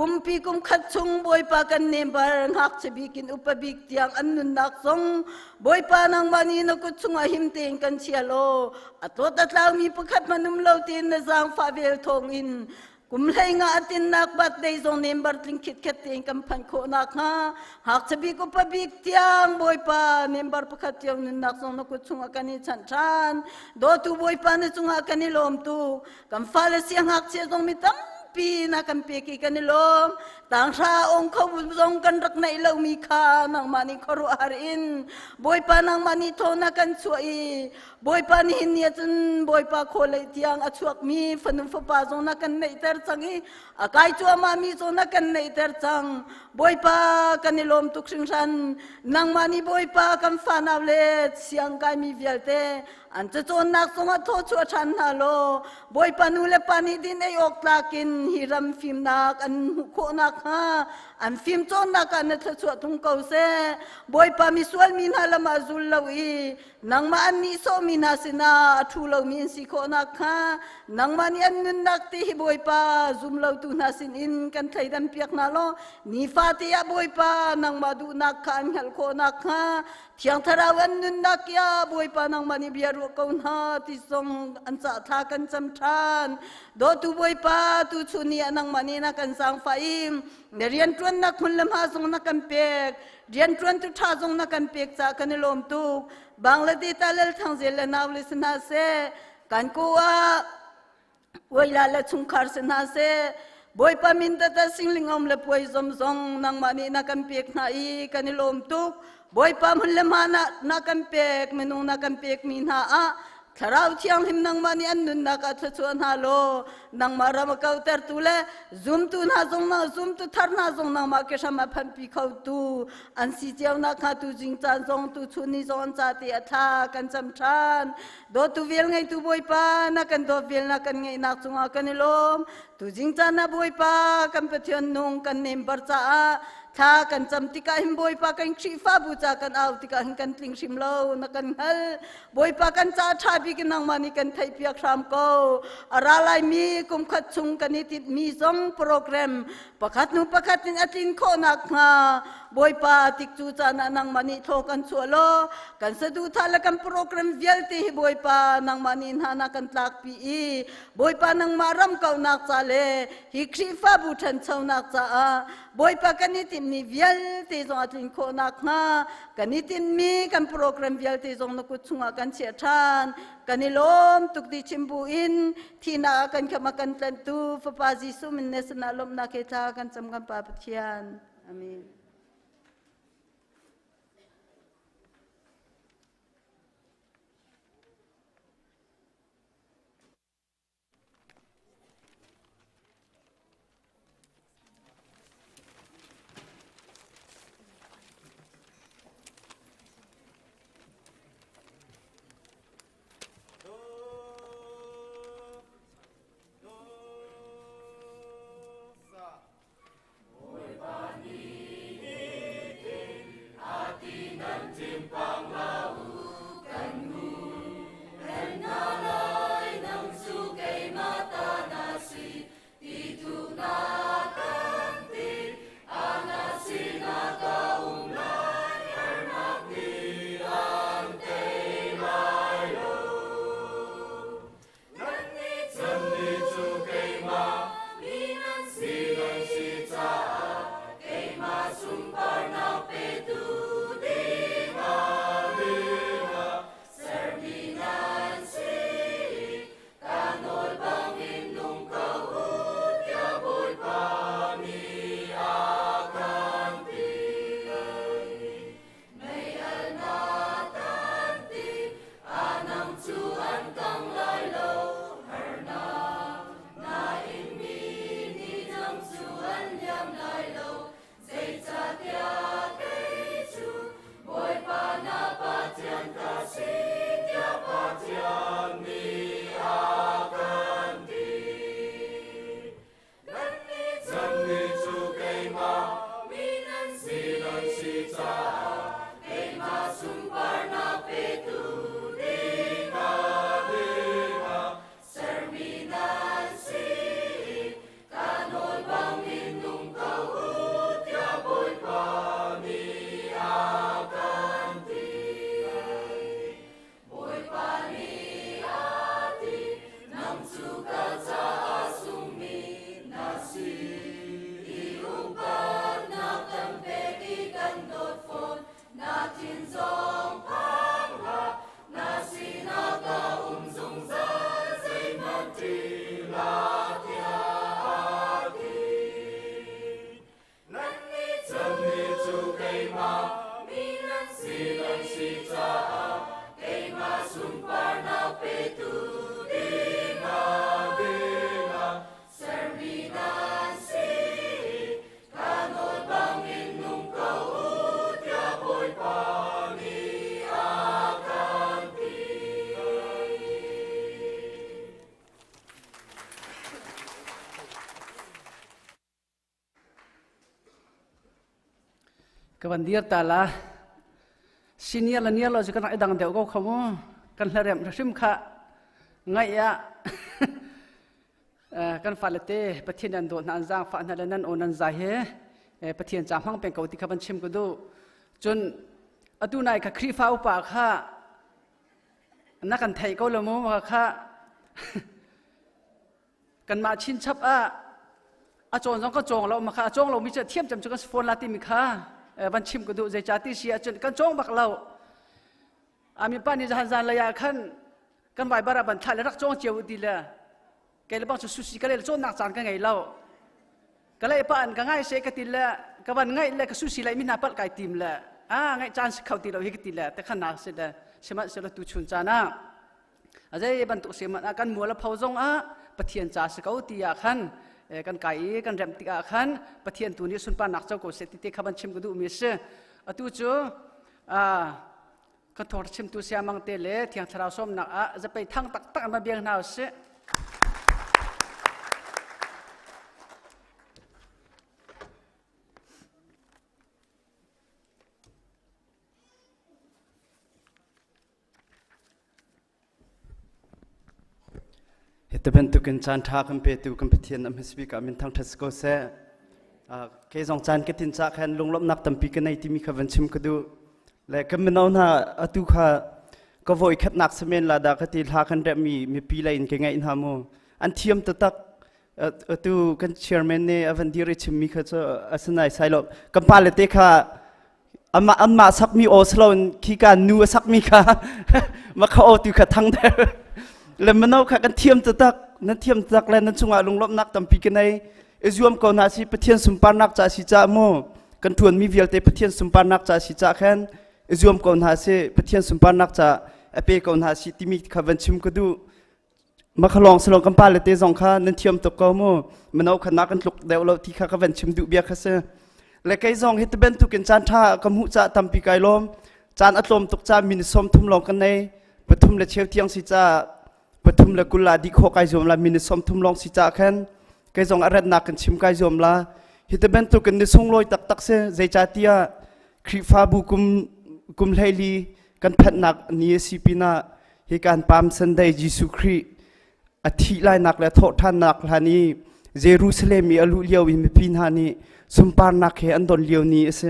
กุมปีกุมขัดชงบอยปากันเนบาร์หักจะบิกินอุปบิกเตียงอันนุนนักทรงบอยปานังมานีนกุชงอาหิมเตียงกันเชียโลอัตโตตัดลาวมีประคัดมานุมเลาตีนในจางฟาเวลทองอินกุมเลยงาตินนักบัดได้ทรงเนบาร์ลิงคิดแค่เตียงกำพันโคนักฮะหักจะบิกอุปบิกเตียงบอยปาเนบาร์ประคัดเตียงนุนนักทรงนกุชงอากันนิชันชันโดตูบอยปาเนจงอากันนิลมตูกำฟาเลเสียงหักเชียทรงมิตัมปีนักปีกีกันนิลมต่างชาองค์เขาทรงกันรักในเล่ามีค่านางมานิครุอารินบอยปานางมานิโทนักกันช่วยบอยปานิหินเนียจนบอยปาโคเลยที่ยังอชวกมีฟันุฟปาทรงนักกันในเตอร์จังอีอากายจัวมามีทรงนักกันในเตอร์จังบอยปากันนิลมทุกสิ่งชันนางมานิบอยปากันฟานาวเลเสียงกายมีเวลเตอันจะจนนักสงฆ์ทอชัวชันฮัลโหลบอยปานุเลปานิดินไอออกตากินฮิรัมฟิมนักอันหุโคนักฮะอันฟิมจนนักอันเนทชัวทุงเกาเซบอยปามิสวลมินฮัลมาซุลลาวีนางมาอันนี้โซมินาสินาทูลามินสิโคนักฮะนางมานี่อันนุนนักที่บอยปาซุมลาตูนาสินอินกันไทยดันเปียกนาโลนิฟาติยาบอยปานางมาดูนักขันฮัลโคนักฮะเทียงทาราวันนุนนักยาบอยปานางมานี่เบียรุกอนฮาที่ทรงอันจะทากันจำชานโดตูบอยปาตูชุนีนางมานี่นักกันสังไฟเนเรียนตรวนนักคนลำหาทรงนักกันเปียกเรียนตรวนตุท่าทรงนักกันเปียกจากกันลมตุกบังละดีตาเลทั้งเจลนาวลิสนาเซกันกัวเวลาละชุงคาร์สนาเซบอยปามินตาสิงลิงอมละป่วยซอมซองนางมานี่นักกันเปียกนาอีกันลมตุกบอยปามันละมานักกันเปียกเมนูนักกันเปียกมีนาอะคราวที่ยังหิมนังมานี่อันนุนนักอัศวนฮัลโหลนังมารามเขาเตอร์ตุเลซุมตุน่าซงนะซุมตุทาร์น่าซงนังมาเกชามาพันปีเขาตุอันสิเจ้านักฮัตุจิงจานซงตุชุนิซอนซาติอัฐากันจำชันโดตุเวลไงตุบอยปานักกันโดเวลนักกันไงนักซงอากันลมตุจิงจานนับอยปากันเปที่ยนนงกันเนมบาร์ซาถ้ากันจำติกาหิมบอยปากันชีฟ้าบูชากันเอาติกาหิมกันติงชิมโลนักกันฮัลบอยปากันจ่าชาบิกินังมานิกันไทยเปียกรามโกอะไรมีกุมขัดชุงกันนิติมีสองโปรแกรมประคัดนุประคัดนินอัตินโคนักฮาบอยปาติกจูจานานังมานิโทกันชัวโลกันสะดุทาละกันโปรแกรมเวลที่บอยปานังมานินหานักกันตักปีบอยปานังมารำเก่านักซาเลฮิกชีฟ้าบูชันเช่านักซาบอยปากันนิติมีเวลที่จงอัตินโคนักฮากันนิติมีกันโปรแกรมเวลที่จงนักชุงอากันเชียชันกันนิลมตุกดิชิมบูอินที่นักกันขมากันตันตูฟปาจิสุมินเนสนาลมนักเอตากันจำกันปาปเทียนอามีน วันเดียร์ตาละซีเนียร์ละเนียร์เราจะกันไอ้ดังเดียวก็ขโมยกันเรียมริมขะไงอะกันฟาเลเต้ประเทศนั้นโดนนันจางฟ้านั่นนั่นโอนันใจเหประเทศจางห้องเป็นเกาติขับันชิมก็ดูจนอดูนายกับครีฟ้าอุปาค่ะนักกันไทยก็ละโมมาค่ะกันมาชินชับอาจงจงก็จงเรามาค่ะจงเรามีจะเทียมจำจุกันสโฟนลาติมิค่ะบันชิมก็ดูใจจัติเสียจนกันจงบักเราอามีป้านี่จะหันจานระยะขั้นกันไหวบาราบันทายและรักจงเจียวดีละแกเลยบอกจะสุสีก็เลยจงนักจานกันไงเราก็เลยป้าอันก็ง่ายเสกติละก็วันง่ายเลยก็สุสีเลยมีนาปัดไก่ติมละง่ายจานสเขาติเราเฮกติละแต่ขนาดเสร็จแล้วเสมาเสร็จแล้วตุชุนจานะอาจจะบรรทุกเสมากันมัวละเผาจงปะเทียนจ่าสเขาตีอาขันกันไก่กันแรมติอาขันปะเทียนตัวนี้สุนปานักเจ้าก็เสติเตขับันชิมก็ดูมีเสตุจูก็ทอดชิมตัวเสียมังเตเลเทียงทราวส้มนักจะไปทั้งตักมาเบียงนาวเสแต่เป็นตุกันจานทาคัมเปตุคัมเปเทียนอเมสบิกามินทางทัสโกเซเคยสองจานก็ตินจากแห่งลงลบนักตั้มปีกันในที่มีขวันชิมก็ดูและก็มันเอาหน้าอตุค่ะก็โวยขัดนักสมัยลาดากติลากันเดมีปีไรอินเก่งไงอินฮามูอันเทียมตักตุกันเชียร์แมนเนี่ยวันที่ริชิมีเขาจะอาศัยไซโลกัมพาเลเตค่ะอันมาสักมีโอสโลนขี้การนัวสักมีค่ะมาเขาเอาตุค่ะทั้งเดแล้วมันเอากันเทียมตักนั่นเทียมตักแล้วนั่นช่วงลงลบนักตั้มปีกันในเอจวมก่อนหน้าสิประเทศสุมปานักจ่าสิจ่าโมกันทวนมีเวียลเตประเทศสุมปานักจ่าสิจ่าแค่เอจวมก่อนหน้าสิประเทศสุมปานักจ่าเปก่อนหน้าสิที่มีขวันชิมก็ดูมาขลองสลองกัมพาเลเตสองข้านั่นเทียมตกก็โมมันเอาขนาดกันลุกเดวเราที่ข้าขวันชิมดูเบียร์ข้าเสและไก่ซองเฮตเบนตุกันจานท่ากำหุจ่าตั้มปีไก่ลมจานอัดลมตกจ่ามินสมทุ่มลงกันในปฐุมและเชียวเทียงสิจ่าปฐุมและกุลาดิโคไก่โยมละมินสมทุ่มลงสิจ่าแค่ไก่ซองอารัดนักกันชิมไก่โยมละเฮตเบนตุกันในส่งลอยตักเสใจจ่าเตียครีฟ้าบุกุมไลลีกันพัดนักนี้สิปีนาเหตุการณ์ปามสันได้ยิสุครีอธิไลนักและโทษท่านนักลานี้เยรูซาเล็มมีอลุเลียวมีปีนานี้สุมปานนักเฮอันดอนเลียวนี้เส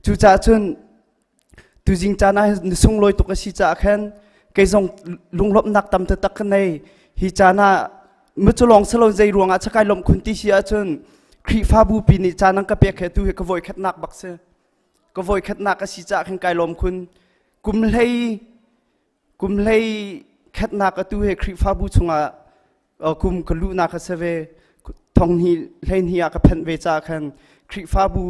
จูจ่าจนตุจิงจานาส่งลอยตกสิจ่าแค่ไก่ซองลุงลบนักตำตักกันในฮิจานาเมื่อจะลองสโลใจรวงอาจจะกลายลมคุณที่เสียจนครีฟ้าบูปีนิจานังกระเปียกเหตุก็โวยขัดนักบักเสก็โวยขัดนักสิจ่าแค่กลายลมคุณกุมเลยขัดนักตัวเหตุครีฟ้าบูชงกุมกลุนักเสวทองฮีเลนฮีอากับเพนเวจ่าแค่ครีฟ้าบู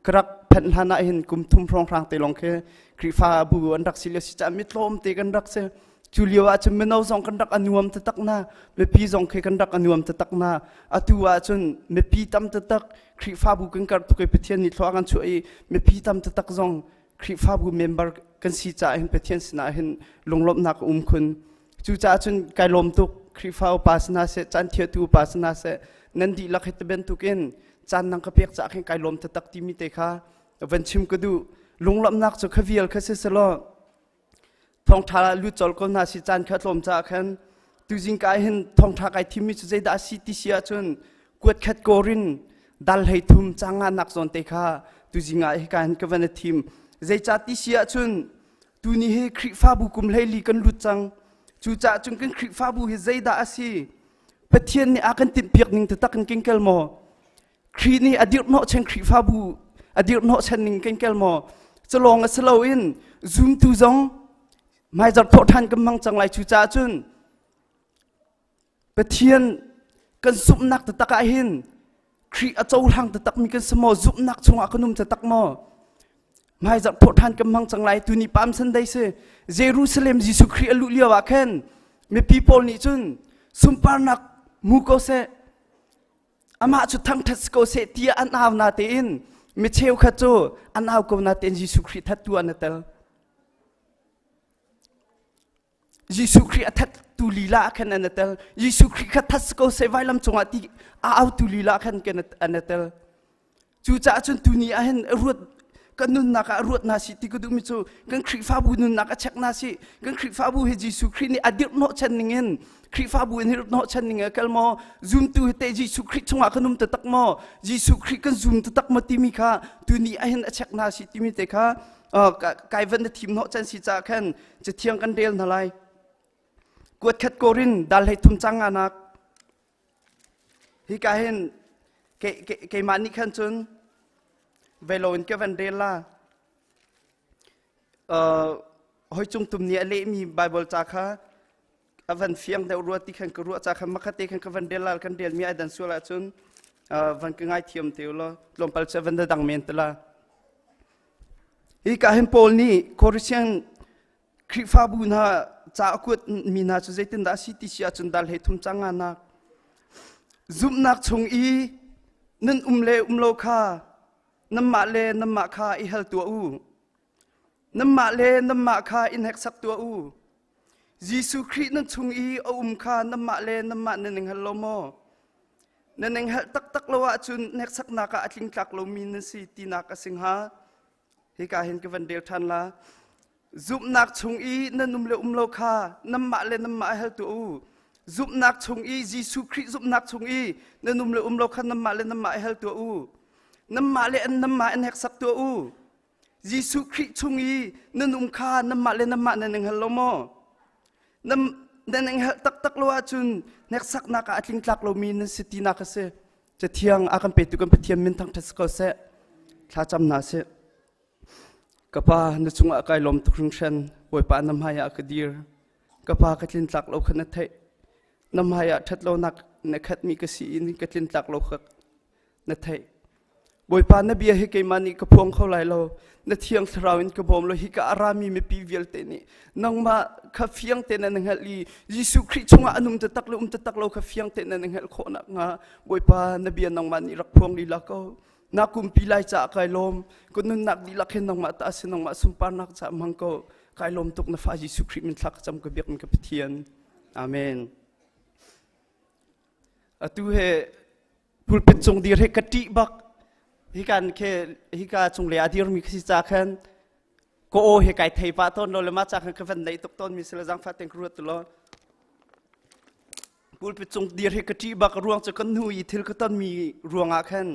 กรักเพนฮานาเห็นกุมทุ่มพรองพรางเตลงแค่ครีฟ้าบูอันรักสิเลสิจ่ามิตรลมเตกันรักเสจูเลียวอาจจะไม่เอาสองกันรักอนุมตะตักนาเมื่อพี่สองเคยกันรักอนุมตะตักนาอาตัวอาจจะเมื่อพี่ตำตะตักครีฟ้าบูกันกัดตุกไปเทียนนิทว่ากันช่วยเมื่อพี่ตำตะตักซองครีฟ้าบูเมมเบอร์กันสิจ่าเห็นไปเทียนสนาเห็นลงลบนักคุณจูจ่าจนกายลมตุกครีฟ้าอุปาสนาเสจันเทียตูอุปาสนาเสนั่นดีลักเหตุเป็นตุกินจันนังกระเปียกจ่าเห็นกายลมตะตักที่มีเตค่ะวันชิมก็ดูลงลบนักจะขวิลแค่เสลอทองทาลุจอลก็น่าสิจานขัดลมจากขันตุจิงกายเห็นทองทาไกที่มีจุดใจดาสิติเสียจนกวดขัดโกรินดัลให้ทุ่มจางงานนักสนเตค่ะตุจิงกายให้การกับวันทีมใจจัติเสียจนตุนี้ให้คริฟ้าบุกุมให้ลีกันลุจังจูจ่าจนกันคริฟ้าบุให้ใจดาสิปะเทียนนี่อากันติดเปียกนิ่งตะตักกันเก่งเกลโมครีนี่อดีตโนเชนคริฟ้าบุอดีตโนเชนนิ่งเก่งเกลโมจะลองสโลอินซูมตูจงไม่จัดโทษท่านกำลังจังไรชูจ่าจุนปะเทียนกันซุบนักตะตักอาหินครีอาเจ้าทางตะตักมีกันสมอซุบนักชงอาขนุมตะตักมอไม่จัดโทษท่านกำลังจังไรตุนีปามสันได้เสเยรูซาเล็มยิสุครีอาลุเลียวาเคนเมื่อปีโป้นี่จุนสุมปานักมูโกเซอามาจุดทั้งทัสโกเซตีอันอาวนาเตอินเมื่อเชลขจโจอันอาวกนาเตนยิสุครีทัดตัวนั่นเตลยิสุครีอัดตุลีลาแค่นั้นเตลยิสุครีขัดทัสโกเซไว้ลำจงอาทิอาวตุลีลาแค่นั้นเตลจูจ่าจนตุนีอาเห็นรวด กันนุนนักรวดนาสิที่ก็ดูมิจูกันคริฟ้าบุญนุนนักเช็คนาสิกันคริฟ้าบุญเฮจิสุครินี่อดีตโนชันนิงคริฟ้าบุญเฮโนชันนิงกัลโมซูมตัวเตจิสุคริชงอาขนมตะตักโมจิสุคริกันซูมตะตักมาติมิค่ะตัวนี้ไอ้เห็นเช็คนาสิติมิเตค่ะกายวันทีมโนชันสิจ้าขันจะเที่ยงกันเดียลนั่นไรกวดขัดโกรินดัลให้ทุ่มจังอานักฮิกาเห็นเกมันนี่ขันจนเวลาอินก็วันเดล่าหอยจุงตุ่มเนี่ยเละมีไบเบิลจากค่ะวันเฟียงเดารัวที่ขันกรัวจากค่ะมักเตขันก็วันเดล่ากันเดียลมีไอ้ดันสุราจนวันก็ง่ายเทียมเตียวละลมพัลเซวันเดดังเมนตละอีกาเห็นโพลนี่คอริเชียนคริฟาบุนาจากกุดมีนาจุดเจตินดาสิติเชียจนดัลเหตุมจังอานักซุมนักชงอีนั่นเลโลคาน้ำมาเลน้ำมาคาอิเฮลตัวอูน้ำมาเลน้ำมาคาอินเฮกสักตัวอูยิสุคริสต์นั่นชงอีคาน้ำมาเลน้ำมานั่นเองฮัลโลโมนั่นเองฮัลตักโลวะจุนเฮกสักนักอัดลิงตักโลมีนันสิตีนักสิงหาฮิกาเห็นกันวันเดียวทันละซุปนักชงอีนั่นเลโลคาน้ำมาเลน้ำมาเฮลตัวอูซุปนักชงอียิสุคริสต์ซุปนักชงอีนั่นเลโลคาน้ำมาเลน้ำมาเฮลตัวอูน้ำมาเลน้ำมาเฮกสักตัวอูยิสุคริสต์ชงอีนั่นคาน้ำมาเลน้ำมานั่นเองฮัลโลโมนั่นเองตักโลวะจุนเฮกสักนักอัดลิงตักโลมีนันสิตีนักเสจะเที่ยงอากันเปิดตุกันเที่ยงมินทั้งทัศกเสถ้าจำนาเสกป้าในช่วงอากาศลมทุกครั้งเช่นวัยป่าน้ำหายากดีร์กป้ากระลินตักเราขนาดเทน้ำหายาทัดเรานักในขัดมีกษีนกระลินตักเราขนาดเทวัยป่านเบียให้เกมันนี่กระพวงเข้าไหลเราในเที่ยงเราอินกระบอมเราฮิกาอารามีไม่ปีเวลเตนี่น้องมาขับเฟียงเตนันหัดลียิสุคริสต์ชงอานุมจะตักเราขับเฟียงเตนันหัดโคนักงาวัยป่านเบียน้องมันนี่รักพวงลีละก็นักกุมปีไลจากไกลมก็นุนนักดีลักเห็นน้องมาตาเสน้องมาสุมปานักจะมังก็ไกลมตกนฟ้ายิสุคริสต์มันทักจำกระเบียกมันกระเทียนอาเมนตัวเฮพูดเป็นจงดีเฮกติบักฮิการเคฮิการจงเลียดีร์มีสิจากขันก็โอเฮกไอไทยป้าต้นเราเลยมาจากขันกระเวนในตกต้นมีเสลจังฟ้าเต็งครัวตลอดพูดเป็นจงดีเฮกติบักรวงจะกันหูยิทิลก็ต้นมีรวงอาขัน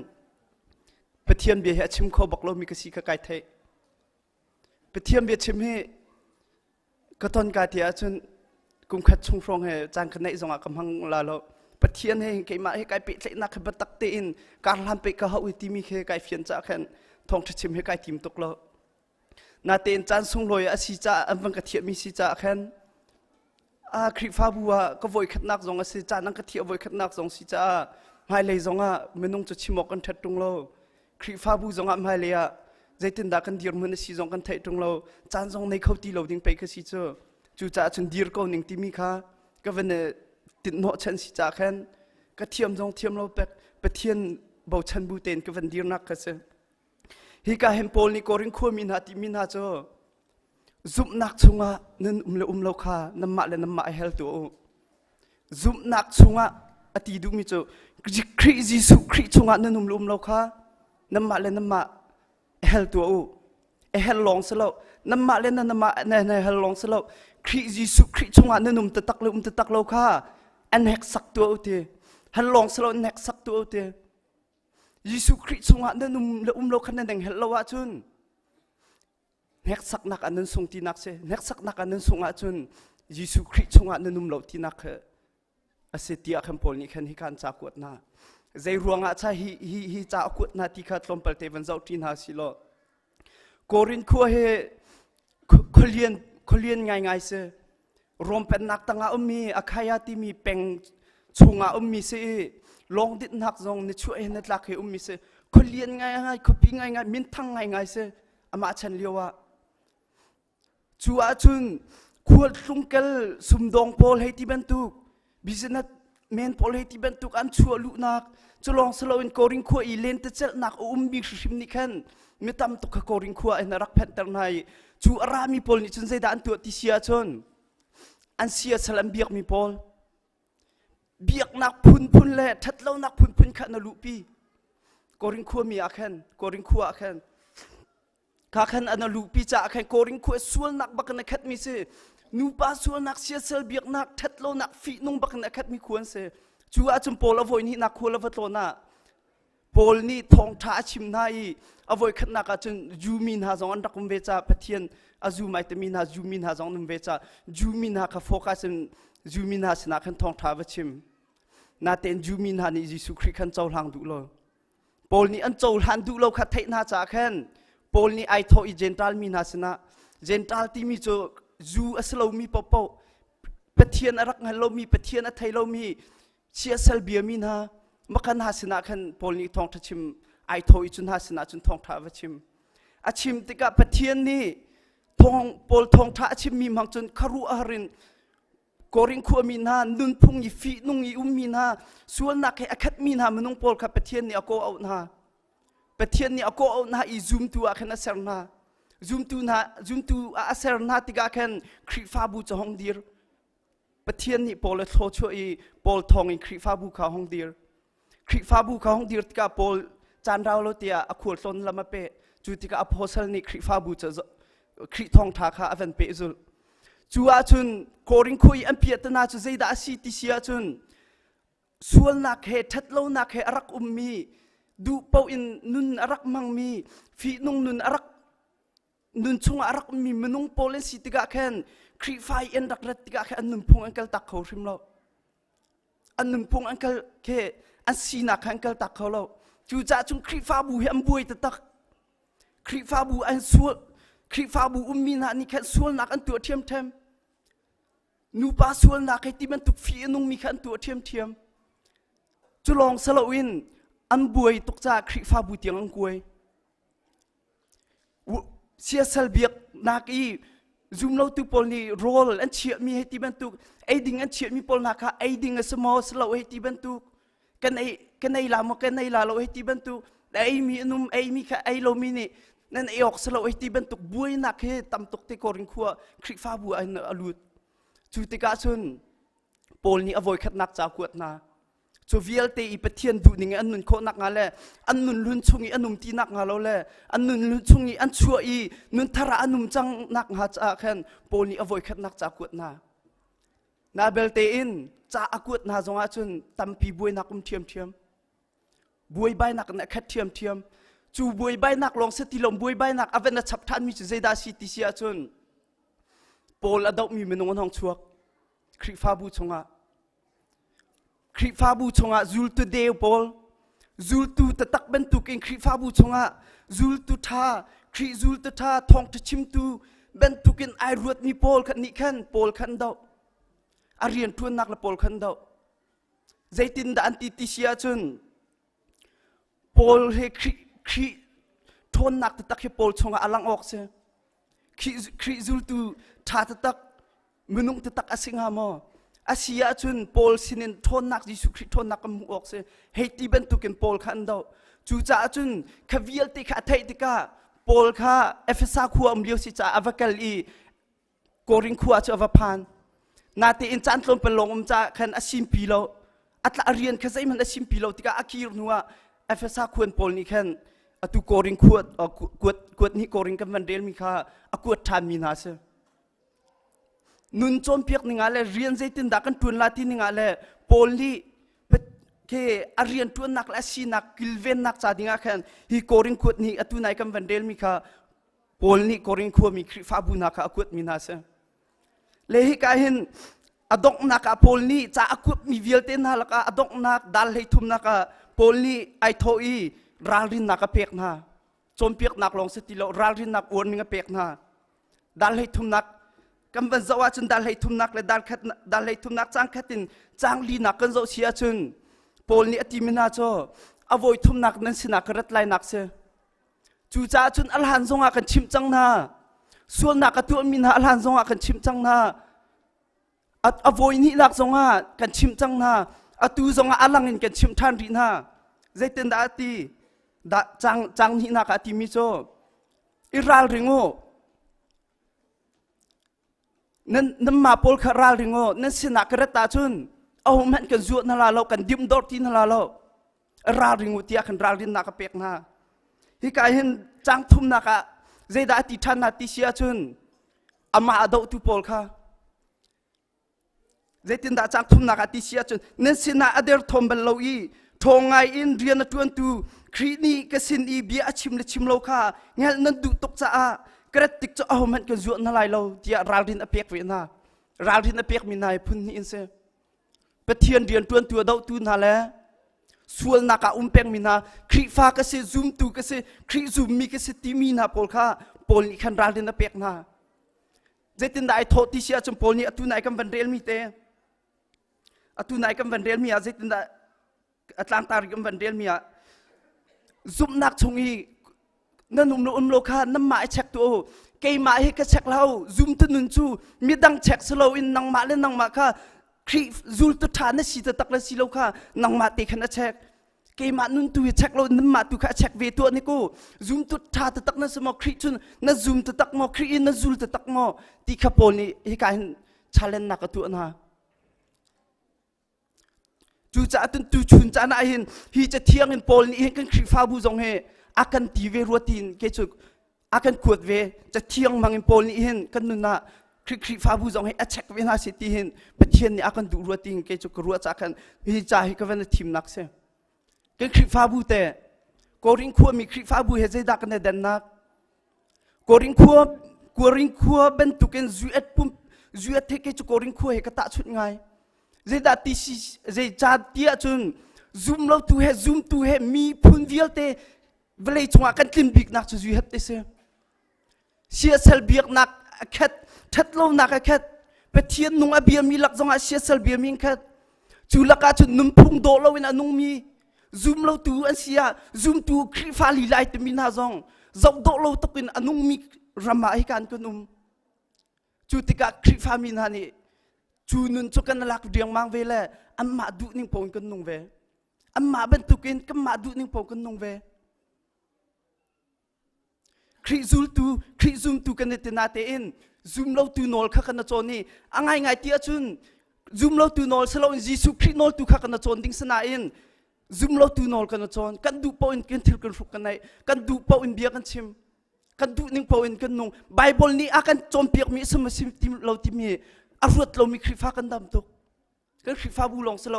ปะเทียนเบียร์ชิมเขาบอกเรามีกษีกไก่ไทยปะเทียนเบียร์ชิมให้ก็ตอนกาเทียจนกุมขัดชงฟองให้จางขณะส่งอากำพังลาเราปะเทียนให้ไก่มาให้ไก่เป็ดเล็กนักบัตักเตียนการทำเป็ดก็เขาวิธีมีให้ไก่เฟียนจากขันทองชิมให้ไก่ทีมตกเรานาเตียนจานส่งลอยอาศิจ่าอันบังกะเทียมีศิจ่าขันคริฟ้าบัวก็วอยขัดนักส่งอาศิจ่านังกะเทียวอยขัดนักส่งศิจ่าให้เลยส่งอ่ะไม่นุ่งจะชิมอกันทัดตรงเราคริฟ้าบูจงอ่ะไม่เลยอ่ะใจตินดากันดีร์มันสิจงกันไทยตรงเราจานจงในเขาตีเราดิ้งไปก็สิเจอจู่จ่าจนดีร์ก็หนึ่งที่มีค่ะก็วันนี้ติดโนชันสิจ่าแค่ก็เทียมจงเทียมเราเป็ดเทียนเบาชันบูเตนก็วันดีร์นักก็เสฮิกาเฮมโปลนี่ก็ริงขั้วมินาติมินาเจอซุปนักชงอ่ะนั่นเราค่ะน้ำมาเลยน้ำมาเฮลตัวซุปนักชงอ่ะอติดูมิเจอคริสต์คริสต์ชงอ่ะนั่นเราค่ะน้ำมาเลยน้ำมาเฮลตัวอูเฮลลองสโลน้ำมาเลยน้ำมาในเฮลลองสโลคริสต์คริสต์ชงอ่ะนั่นตะตักเราค่ะอันเฮกสักตัวอูเตเฮลลองสโลเฮกสักตัวอูเตยิสุคริสต์ชงอ่ะนั่นเราขนาดนั้นเฮลเราว่าจุนเฮกสักนักอันนั้นส่งที่นักเสเฮกสักนักอันนั้นส่งอ่ะจุนยิสุคริสต์ชงอ่ะนั่นเราที่นักอาศัยที่อาคำพอลนี่ขันฮิการจากวดนาใจรวงอาจจะฮิจะอกุดนาทีขัดลมเปิดเทวันเจ้าทินหาสิโลโกรินคัวเฮคเลียนง่ายเสรวมเป็นนักตั้งอามีอาคายาที่มีเป็นชุงอามีเสลองดิดนักจงในช่วยในหลักเฮมีเสคเลียนง่ายคปีง่ายมินทั้งง่ายเสอามาฉันเลียวว่าชัวจุนควรลุงเกลสุมดองโพลให้ที่บรรทุกบิสเนสเมนโพลให้ที่บรรทุกอันชัวลุนักจะลองสโลว์อินโกริงขัวอีเลนต์เจลนักบิชิมนิคันไม่ตามตุกโกริงขัวอินรักแพนเตอร์ไนจูอารามีโพลนี่จนใจด่านตัวที่เสียชนอันเสียสลัมเบียกมีโพลเบียกนักพุนเล่ทัดเล่านักพุนขันนลุปีโกริงขัวมีอาคันโกริงขัวอาคัน ข้าขันอนาลูปีจ่าขันโกริงขวดส่วนนักบักนักขัดมีเสนูป้าส่วนนักเสียเซลเบียกนักทัดโลนักฟีนุ่งบักนักขัดมีควรเสจูอาจุมโปลอโวยนี่นักควรละวัดโลน่ะโปลนี่ทองท้าชิมนายอโวยขัดนักจนจูมินหาจงอันดักมุเวจ่าปะเทียนอาจูไม่แต่มินหาจูมินหาจงนุเวจ่าจูมินหาข้าโฟกัสจูมินหาสนักขันทองท้าวัดชิมนาเต็นจูมินหานี่ยิสุคริขันเจ้าหลังดูโลโปลนี่อันเจ้าหลังดูโลขัดเทน่าจ่าขันโปลนี่ไอโทอีเจนตัลมินหาสนะเจนตัลที่มีโจจูอัสโลมีปอปอปะเทียนรักหันโลมีปะเทียนอัทไทโลมีเชียเซลเบียมินามักันหาสนะขันโปลนี้ทองทัชิมไอโทอีจุนหาสนะจุนทองท้าวชิมอาชิมติกะปะเทียนนี่ทองโปลทองท้าชิมมีมังจุนคารุอารินโกริงขัวมินานุนพุงยีฟีนุงยีมินาส่วนนักให้อคัดมินามันนุงโปลกับปะเทียนนี่อโกเอาหน้าปะเทียนนี่อโกเอาหน้าอีซุมตัวขันอาเซรนาzoom tu aser na tiga ken kri fabu cha hong dir pathian ni pol tho cho I pol thong in kri fabu kha hong dir tika pol chan raw lo tia akhul ton lama pe chu tika apostle ni kri fabu cha kri thong tha kha avan pe zul chu a chun koring khui an piat na chu zeida si ti sia chun sual nak he that lo nak he arak ummi du pau in nun arak mang mi fi nung nun arakนุนชงอารักมีมนุงโพลิสิติกาแคนครีไฟเอ็นดักเรติกาแค่อันนุนพงอันเกลตักเขาริมเราอันนุนพงอันเกลแค่อันสีนักอันเกลตักเขาเราจูจ่าจุงครีฟ้าบูให้อันบุยตะตักครีฟ้าบูอันส่วนครีฟ้าบูมีนานี่แค่ส่วนนักอันตัวเทียมนูป้าส่วนนักให้ที่มันตุกฟีนุงมีแค่อันตัวเทียมจุลองสลาวินอันบุยตกจ่าครีฟ้าบูเตียงอันกวยเชียเซลเบียกนักอีซูมเราตุปอลนี่โรลอันเชียมีให้ที่บรรทุกไอดิ่งอันเชียมีปอลนักไอดิ่งอันสมอสเราให้ที่บรรทุกกันไอลามกันไอลาเราให้ที่บรรทุกไอมีนุ่มไอมีค่ะไอโลมินี่นั่นไอออกสเราให้ที่บรรทุกบุยนักให้ตำตกเตกอริงขัวคริฟ้าบัวอันอลุดจุดที่กาซุนปอลนี่อโวยขัดนักจากวดนาจูวิลเตอีปะเทียนดูนี่ไงอันนุนโคนักงาเลอันนุนลุนชุงอีอันนุมตีนักงาเราเลอันนุนลุนชุงอีอันชัวอีนุนทาระอันนุมจังนักงาจากแคนโปนี่อโวยขัดนักจากวดนาเบลเตอินจากอากวดนาจงอาจุนตัมปีบวยนักเทียมบวยใบนักนักแค่เทียมจูบวยใบนักลองสติลมบวยใบนักอเวนชับทันมีจุดเจดาสิติเสียจุนโปลอดอกมีเมนูห้องชัวคริฟ้าบูชงอาคริฟ้าบูชงะจูลตุเดวปอลจูลตุตะตักเป็นตุกินคริฟ้าบูชงะจูลตุท่าคริจูลตุท่าทองตะชิมตุเป็นตุกินไอรวดมีปอลขันนี่ขันปอลขันดาวอาเรียนทวนนักละปอลขันดาวใจตินดาอันติติเสียจนปอลเฮคริทวนนักตะตักเฮปอลชงะอลังออกเสียคริจูลตุท่าตะตักมนุงตะตักอสิงหามออาเซียจุนปอลสินินทนนักยิสุคริทนนักมุออกเสเฮติเป็นตุกินปอลขันดาวจูจ่าจุนขวิลติขาไทติกาปอลข้าเอฟซาขัวเลียวสิจ่าอวกัลอีโกริงขัวจะอวพานนาทีอินจันทร์ลมเป็นลงจ่าขันอาชิมปีโลอัตลาเรียนข้าใจมันอาชิมปีโลติกาอาคีรนัวเอฟซาขัวปอลนี่ขันอตุโกริงขัวกวดนี่โกริงกันวันเดลมีข้าอากวดทานมีนาเสนุนจอมเปียกนี่งาเลเรียนใจตินดักกันตุนลาตินี่งาเลโพลีเคอาเรียนตุนนักและสีนักกิลเวนนักจ่าดิงาแคนฮีโกริงขวดนี่อตุนายกันวันเดลมีค่ะโพลีโกริงขวดมีคริฟ้าบุนักอากวดมีนาเซเลยฮิกาเห็นอดอกนักโพลีจ่าอากวดมีวิลเตนฮาลักอดอกนักดัลให้ทุมนักโพลีไอโทอีราลินนักเปียกนาจอมเปียกนักลองสติโลราลินนักอวนมีเปียกนาดัลให้ทุมนักกำบันจะว่าจนดัลให้ทุนนักและดัลให้ทุนนักจ้างแค่ตินจ้างลีนักกันจะเสียจนโพลนี้อติมินาโจอวัยทุนนักนั้นสินักรัดไลนักเสจูจ่าจนอัลฮันซงอากันชิมจังนาส่วนนักตัวมินาอัลฮันซงอากันชิมจังนาอวัยนี้นักซงอากันชิมจังนาตูซงอาอัลลังอินกันชิมทันรีนาใจเต็นดาตีจังนี้นักอติมิโจอิรัลริงโอนั่นมาโพลคาราลิงโอนั่นสินักกระตาจุนเอาแม่กันจวดนาลาเรากันดิมดอร์ที่นาลาเราราลิงโอที่อากันราลินนักเปียกนาฮิกาเห็นจังทุ่มนัก ใจดาติท่านนาติเสียจุนอามาอดตุปอลค่ะใจตินดาจังทุมนักติเสียจุนเนสินาอเดอร์ทอมเบลโลอีทงไงอินเรียนตวนตูครีนีกสินอีเบียชิมเลชิมโลค่ะเงี้ยนั่นดูตกจ้ากระติกจะเอามันกันจวนนั่นไรเราเดียราลินอเปียกเวน่าราลินอเปียกมีนายพุ่นนี่อินเซเปเทียนเรียนตวนตัวดาวตูนาแลส่วนนักอุ้มเป็งมีนาครีฟ้าก็เสซูมตูก็เสครีซูมมีก็เสตีมีนาปอลค่ะปอลนี่ขันราลินอเปียกนาเจตินได้โทษที่เสียจมปอลนี่อตุนายกันวันเรียลมีเตอตุนายกันวันเรียลมีอาเจตินได้อัตลังตาริกันวันเรียลมีอาซุ่มนักชงอีนั่นนุ่มโลกาน้ำหมายเช็คตัวเกยหมายให้ก็เช็คเราซุ่มตุนุนจูมีดังเช็คสโลอินนังมาเล่นนังมาค่ะครีจูลตุฐานนั่นสิตตักนั่นสิโลกานังมาเตะขันเช็คเกยมานุนตัวเช็คเราน้ำมาตัวค่ะเช็คเวตัวนี่กูซุ่มตุฐานตักนั่นสมอครีจุนนั่นซุ่มตักมอครีนั่นจูลตักมอตีขบวนนี่ให้การชาเลนนักตัวนะจูจ่าตุนตูชุนจ่าหน้าเห็นฮีจะเที่ยงเห็นปอลนี่เห็นกันครีฟ้าบูจงเฮอากันตีเวรัวตีนเกจุกอากันขวดเวจะเที่ยงมังเห็นปอลนี่เห็นกันนุนน่ะครีฟ้าบูจงเฮอเช็คเวน่าสิตีเห็นเป็นเทียนนี่อากันดูรัวตีนเกจุกรัวจ่ากันฮีจ่าให้กันทีมนักเสียกันครีฟ้าบูแต่กอริงขัวมีครีฟ้าบูเฮใจดักกันในเดนนักกอริงขัวเป็นตุกันจุเอ็ดปุ่มจุเอ็ดเทเกจุกอริงขัวเฮกตะชุดไงใจดาติสิใจจ่าเตี้ยจนซูมเราตัวเฮซูมตัวเฮมีพุ่นเวียลเตเวลาจงอากันกินบิกนักจะจุเฮตเตเสียเซลบิกนักแคททัดเรานักแคทไปเทียนนุ่งอเบียมีหลักจงอาเสียเซลบิกมิงแคทจุลักอาจจะนุ่มพุ่งโดเราเวนนุ่งมีซูมเราตัวอันเสียซูมตัวครีฟ้าลีไลต์มีน่าจงจบโดเราตกินนุ่งมีรำมาให้การกันนุ่มจุติกาครีฟ้ามีนานี่จูนุนจุกันลักเดียงมังเวลอันมาดูนิ่งปงกันนุ่งเวอันมาเป็นตุกินก็มาดูนิ่งปงกันนุ่งเวครีซูมตูกันเนตินาเตอินซูมเราตูนอลข้ากันนะจนี่อ่างไงเตียจุนซูมเราตูนอลสโลอินจีสุครีนอลตูข้ากันนะจนดิ้งสนาอินซูมเราตูนอลกันนะจนกันดูปออินกันทิลกันฟุกกันไหนกันดูปออินเบียกันชิมกันดูนิ่งปออินกันนุ่งไบเบิลนี้อากันจมเปียกมีสมัยสิมติมเราติมีอารวดเรามีครีฟ้ากันดำตกกันครีฟ้าบูลองสโล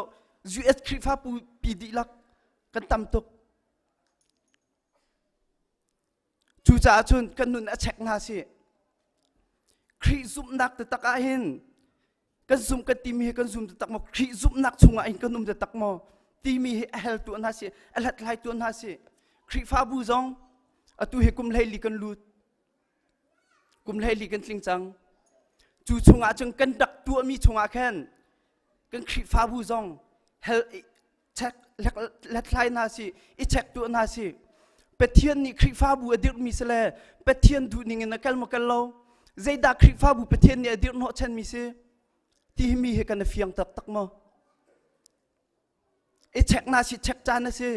ยูเอสครีฟ้าบูปีดีลักกันดำตกจูจ่าจุนกันนุนเช็คนาสิครีซุมนักแต่ตักอาหินกันซุมกันตีมีกันซุมแต่ตักมอครีซุมนักชุงอาหินกันนุมแต่ตักมอตีมีเฮลตัวนาสิเอลไลตัวนาสิครีฟ้าบูจงอตุเฮกุมไลลีกันลูดกุมไลลีกันสิงจังจูชงอาจงกันดักตัวมีชงอาแค้นกันครีฟ้าบูจงเฮลเช็คเล็ดไลนาสิอีเช็คตัวนาสิเปเทียนนี่ครีฟ้าบูอดีตมีเสลเปเทียนดูนิ่งนักลมกันเราใจดาครีฟ้าบูเปเทียนนี่อดีตโนชันมีเสที่มีเหกันเฟียงตักมาอีเช็คนาสิเช็คจานนะสิ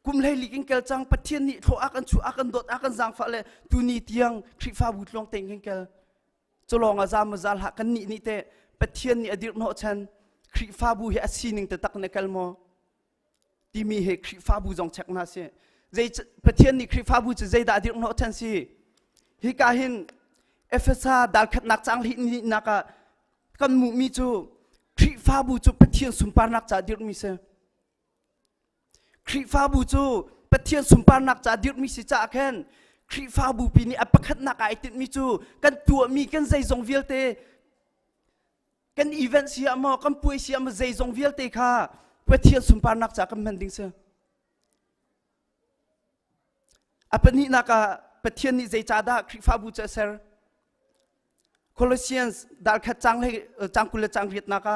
กุมเลยลิกินเกลจังเปเทียนนี่โถอากันชูอากันดดอากันจังฟ้าเลยตูนี่เตียงครีฟ้าบูลองเต็งกินเกลจะลองอาจารย์มาจัลหักกันนี่เตะเปเทียนนี่อดีตโนชันครีฟ้าบูเฮอซีนิงแต่ตักนักลมที่มีเหครีฟ้าบูจงเช็คนาสิใจประเทศนี้ครีฟ้าบูจะใจดาดิโนชันสิฮิกาหินเอฟเอสาดัลขัดนักจังหินนี่นักกันมุมีจูครีฟ้าบูจูประเทศสุนปานักจ่าดิมีเสครีฟ้าบูจูประเทศสุนปานักจ่าดิมีสิจ่าแค่ครีฟ้าบูปีนี้อัปคัดนักไอติดมีจูกันตัวมีกันใจจงเวียลเตกันอีเวนต์เสียมากันป่วยเสียมาใจจงเวียลเตค่ะประเทศสุนปานักจากกันมันดิ้งเสอปนินักประเทศนี้ใจจ่าดาคริฟ้าบูเจเซอร์โคลอสเซียนส์ดัลขัดจังให้จังกุลจังเรียดนัก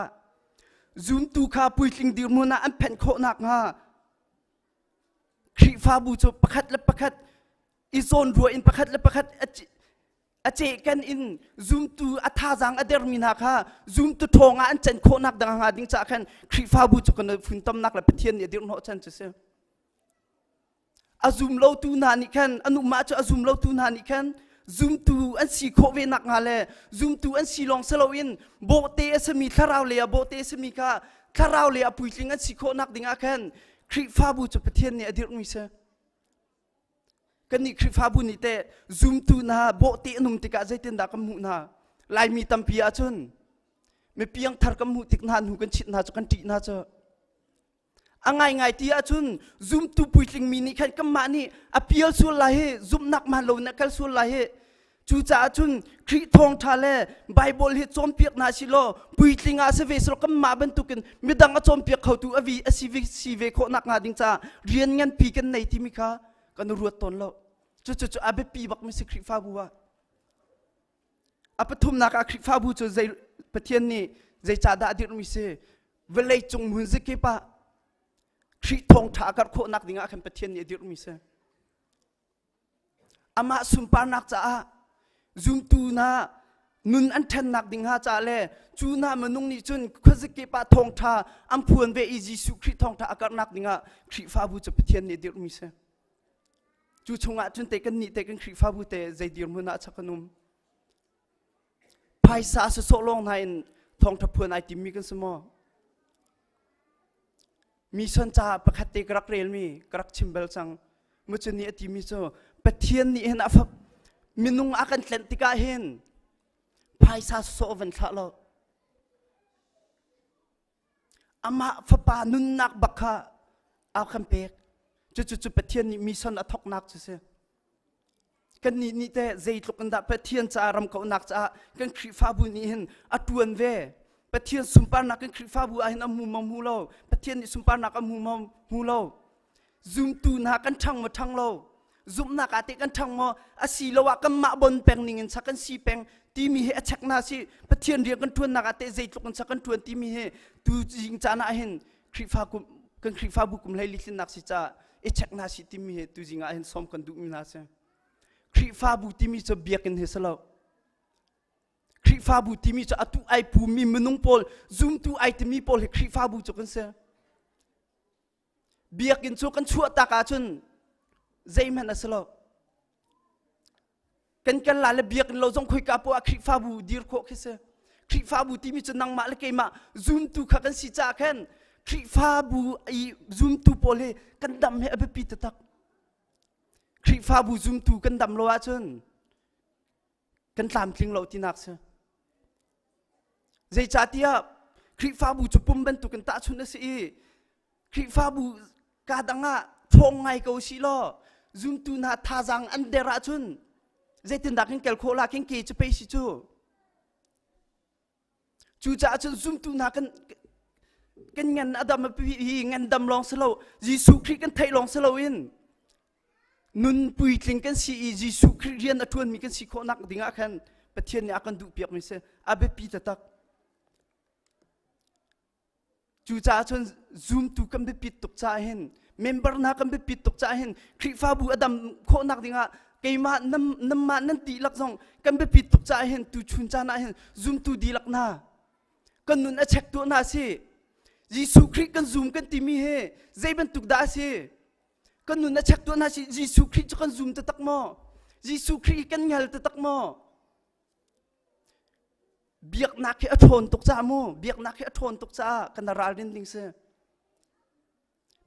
จุนตูข้าปุยลิงดิมุนาอันเพนโคนักงาคริฟ้าบูจะประคัดและประคัดอิโซนรัวอินประคัดและประคัดอาเจกันอินซุมตูอัฐาจังอเดอร์มินักฮะซุมตูทองอันเจนโคนักดังหาดิ้งจากกันคริฟ้าบูจะกันฝุ่นตำนักและประเทศนี้เดี๋ยวโน้ตฉันจะเสียอาซุมเราตูนานิกันอนุมาจะอาซุมเราตูนานิกันซุมตูอันสีโคเวนักงาเลซุมตูอันสีลองสโลวินโบเตสมีคาราวเลียโบเตสมีกาคาราวเลียปุยลิงอันสีโคนักดิ้งอากันคริฟ้าบูจะประเทศนี้เดี๋ยวมีเสีย กันนี่คริฟ้าบุญนี่เตะซุ่มตูนาโบตีนุ่มติกาใจเต็นดากำหูนาลายมีตัมปีอาจนไม่เพียงทาร์กำหูติกนานหูกันชิดนาจะกันตีนาจะอังไงไงที่อาจนซุ่มตูปุยลิงมีนี่แค่กำมานี่อภิเษกสุดละเฮซุ่มนักมาโลนักกัลสุดละเฮจูจ่าจุนคริทองทาเลไบเบิลเฮจอมเปียกนาชิโลปุยลิงอาเซเวสโลกำมาบรรทุกันไม่ดังอาจอมเปียกเขาตูอวีอสิวิสิเวโคนักงาดิงจ้าเรียนงานปีกันในที่มิคะกันรัวตนเราจู่อาเบปีบักไม่สิคริฟ้าบัวอาปทุมนักคริฟ้าบัวจู่ใจปะเทียนนี่ใจจ่าดาดิรมิเซเวลัยจงมุนซิกปะคริทองทากัดโคนักดิงอาคันปะเทียนนี่ดิรมิเซอามาสุมปานักจ้าซุมตูนานุนอันเทนนักดิงหาจ่าเลจูนามนุงนี่จุนควซิกปะทองทาอัมพวนเวอีจิสุคริทองทากัดนักดิงอาคริฟ้าบัวจะปะเทียนนี่ดิรมิเซจูชงอาจุนเตกันนี่เตกันคริฟ้าบุเตใจเดียร์มุนาชักนุมภายสาสโซลงในทองทับพวนไอติมีกันสมอมีสันจ่าประคัตเตกรักเรลมีกรักชิมเบลจังเมื่อจุนี้อติมีโซปะเทียนนี่เห็นอาฟับมินุงอากันเซนติกาเห็นภายสาสโซวันทะเลอามาฟปานุนนักบักขะอาคัมเปกจู่ปะเทียนนี่มีสันอทกนักเสียกันนี่แต่ใจตกกันดาปะเทียนจะรำเขานักจะกันคริฟ้าบุนี่เห็นอตวนเวปะเทียนสุมปานักกันคริฟ้าบุอาเห็นอมูมัมฮูโลปะเทียนนี่สุมปานักอมูมัมฮูโลซุมตูนักกันช่างมาช่างโลซุมนักอาติกันช่างมาอาศิโลวะกันมาบนแปงนิ่งสักกันสีแปงที่มีเหตุชักนาสิปะเทียนเรียกกันทวนนักอาติใจตกกันสักกันทวนที่มีเหตุตูจิงจานาเห็นคริฟ้ากุมกันคริฟ้าบุกุมเลยลิขิตนักสิจ้าเอชักนาสิที่มีเหตุตูจิงอาเห็นสมกันดูมีนาเซคริฟ้าบุที่มีจะเบียกันเฮสลาวคริฟ้าบุที่มีจะอตุไอภูมิมนุงพอลซุมตุไอที่มีพอลคริฟ้าบุจะกันเสียเบียกันโจกันชั่วตากาจนใจมันสลาวกันลาเลเบียกันเราจงคุยกับพวกคริฟ้าบุดีร์โคกเสียคริฟ้าบุที่มีจะนั่งมาเลกมาซุมตุขักันสิจ้าแค่คริฟ้าบุไอซุมตุพอลกันดำให้อเบปีตตักคริฟ้าบุซุมตูกันดำโลอาจนกันตามทิ้งเราที่นักเสียใจจัดที่คริฟ้าบุจุปุ่มเป็นตุกันตาชุนสิคริฟ้าบุกาดังอ่ะทงไงกูสิล้อซุมตูนาทาจังอันเดราชุนใจตินดักกันเกลโคลากันเกจไปสิจูจ่าจนซุมตูนากันเงินอดัมปีเงินดำลองสโลยิสุคริกันไทยลองสโลอินนุนปุยลิงกันสีจิสุคริเรียนอทวนมีกันสีโคนักดิ่งอาคันปะเทียนเนี่ยอากันดูเปียกไม่เสียอาเบปีตตักจูจ่าจนซูมตูกันเบปีตกใจเห็นเมมเบอร์นักกันเบปีตกใจเห็นคริฟ้าบูอดัมโคนักดิ่งอาเกยมาน้ำมันนั่นตีลักซองกันเบปีตกใจเห็นตูชุนจานาเห็นซูมตูดีลักนากันนุนอาเช็คตัวนาสิจิสุคริกันซูมกันตีมีเฮใจเป็นตุกดาสิกันนุนนะเช็คตัวน่าสิยิสุคริสต์กันซูมตะตักมอยิสุคริสต์กันเงลตะตักมอเบียกนักให้อทนตกจ้าโมเบียกนักให้อทนตกจ้ากันนาราลินลิงเส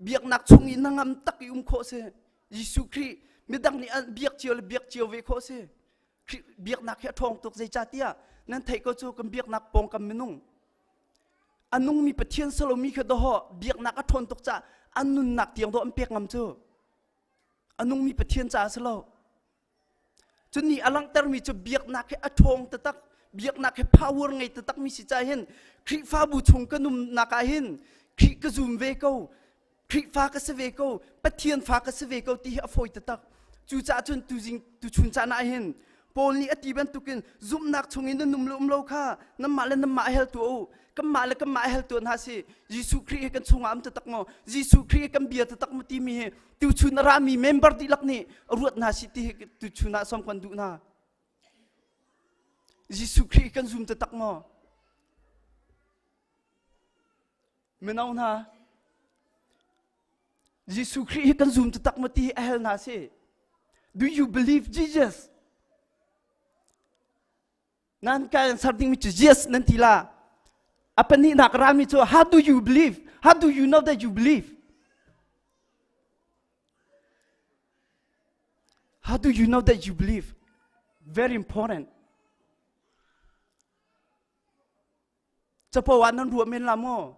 เบียกนักชงอินงำตักยุมโคเสยิสุคริสต์ไม่ดังนี่เบียกเจียวเวโคเสเบียกนักให้อทนตกใจจ้าเตียนั่นไทยก็จูกันเบียกนักปองกันมินุงอันนุ่งมีปะเทียนสโลมีคือดอเบียกนักอทนตกจ้าอันนุ่นนักเตียงโดอันเปียกงำจูอันนุ่งมีปะเทียนจ่าสโลจนนี่อลังเตอร์มีจะเบียกนักให้อทงตะตักเบียกนักให้ power ไงตะตักมีสิใจเห็นคริฟ้าบูชงกันนุ่มนักเห็นคริกระซุมเวโก้คริฟ้าก็เสเวโก้ปะเทียนฟ้าก็เสเวโก้ที่อฟอยตะตักจูจ่าจนตูจิงตูชุนจานาเห็นปอลนี่อติบันตุกินซุมนักชงอินนุ่มลุ่มโลค่าน้ำมาและน้ำมาเฮลตัวกัมมาและกัมมาเฮลตัวน่าสิยิสุคริสต์กันชงอามตะตักมอยิสุคริสต์กันเบียตะตักมุติมีตูชุนรามีเมมเบอร์ที่ลักนี่รวดน่าสิที่ตูชุนน่าสมกันดูน่ายิสุคริสต์กันซุมตะตักมอเมื่อน้องน่ายิสุคริสต์กันซุมตะตักมุติเฮลน่าสิ Do you believe Jesus นั่นการสัตย์มิจฉานั่นทีละapa ni nak rami tu how do you believe how do you know that you believe How do you know that you believe? Very important. Chapawan nan ruwa men lamo.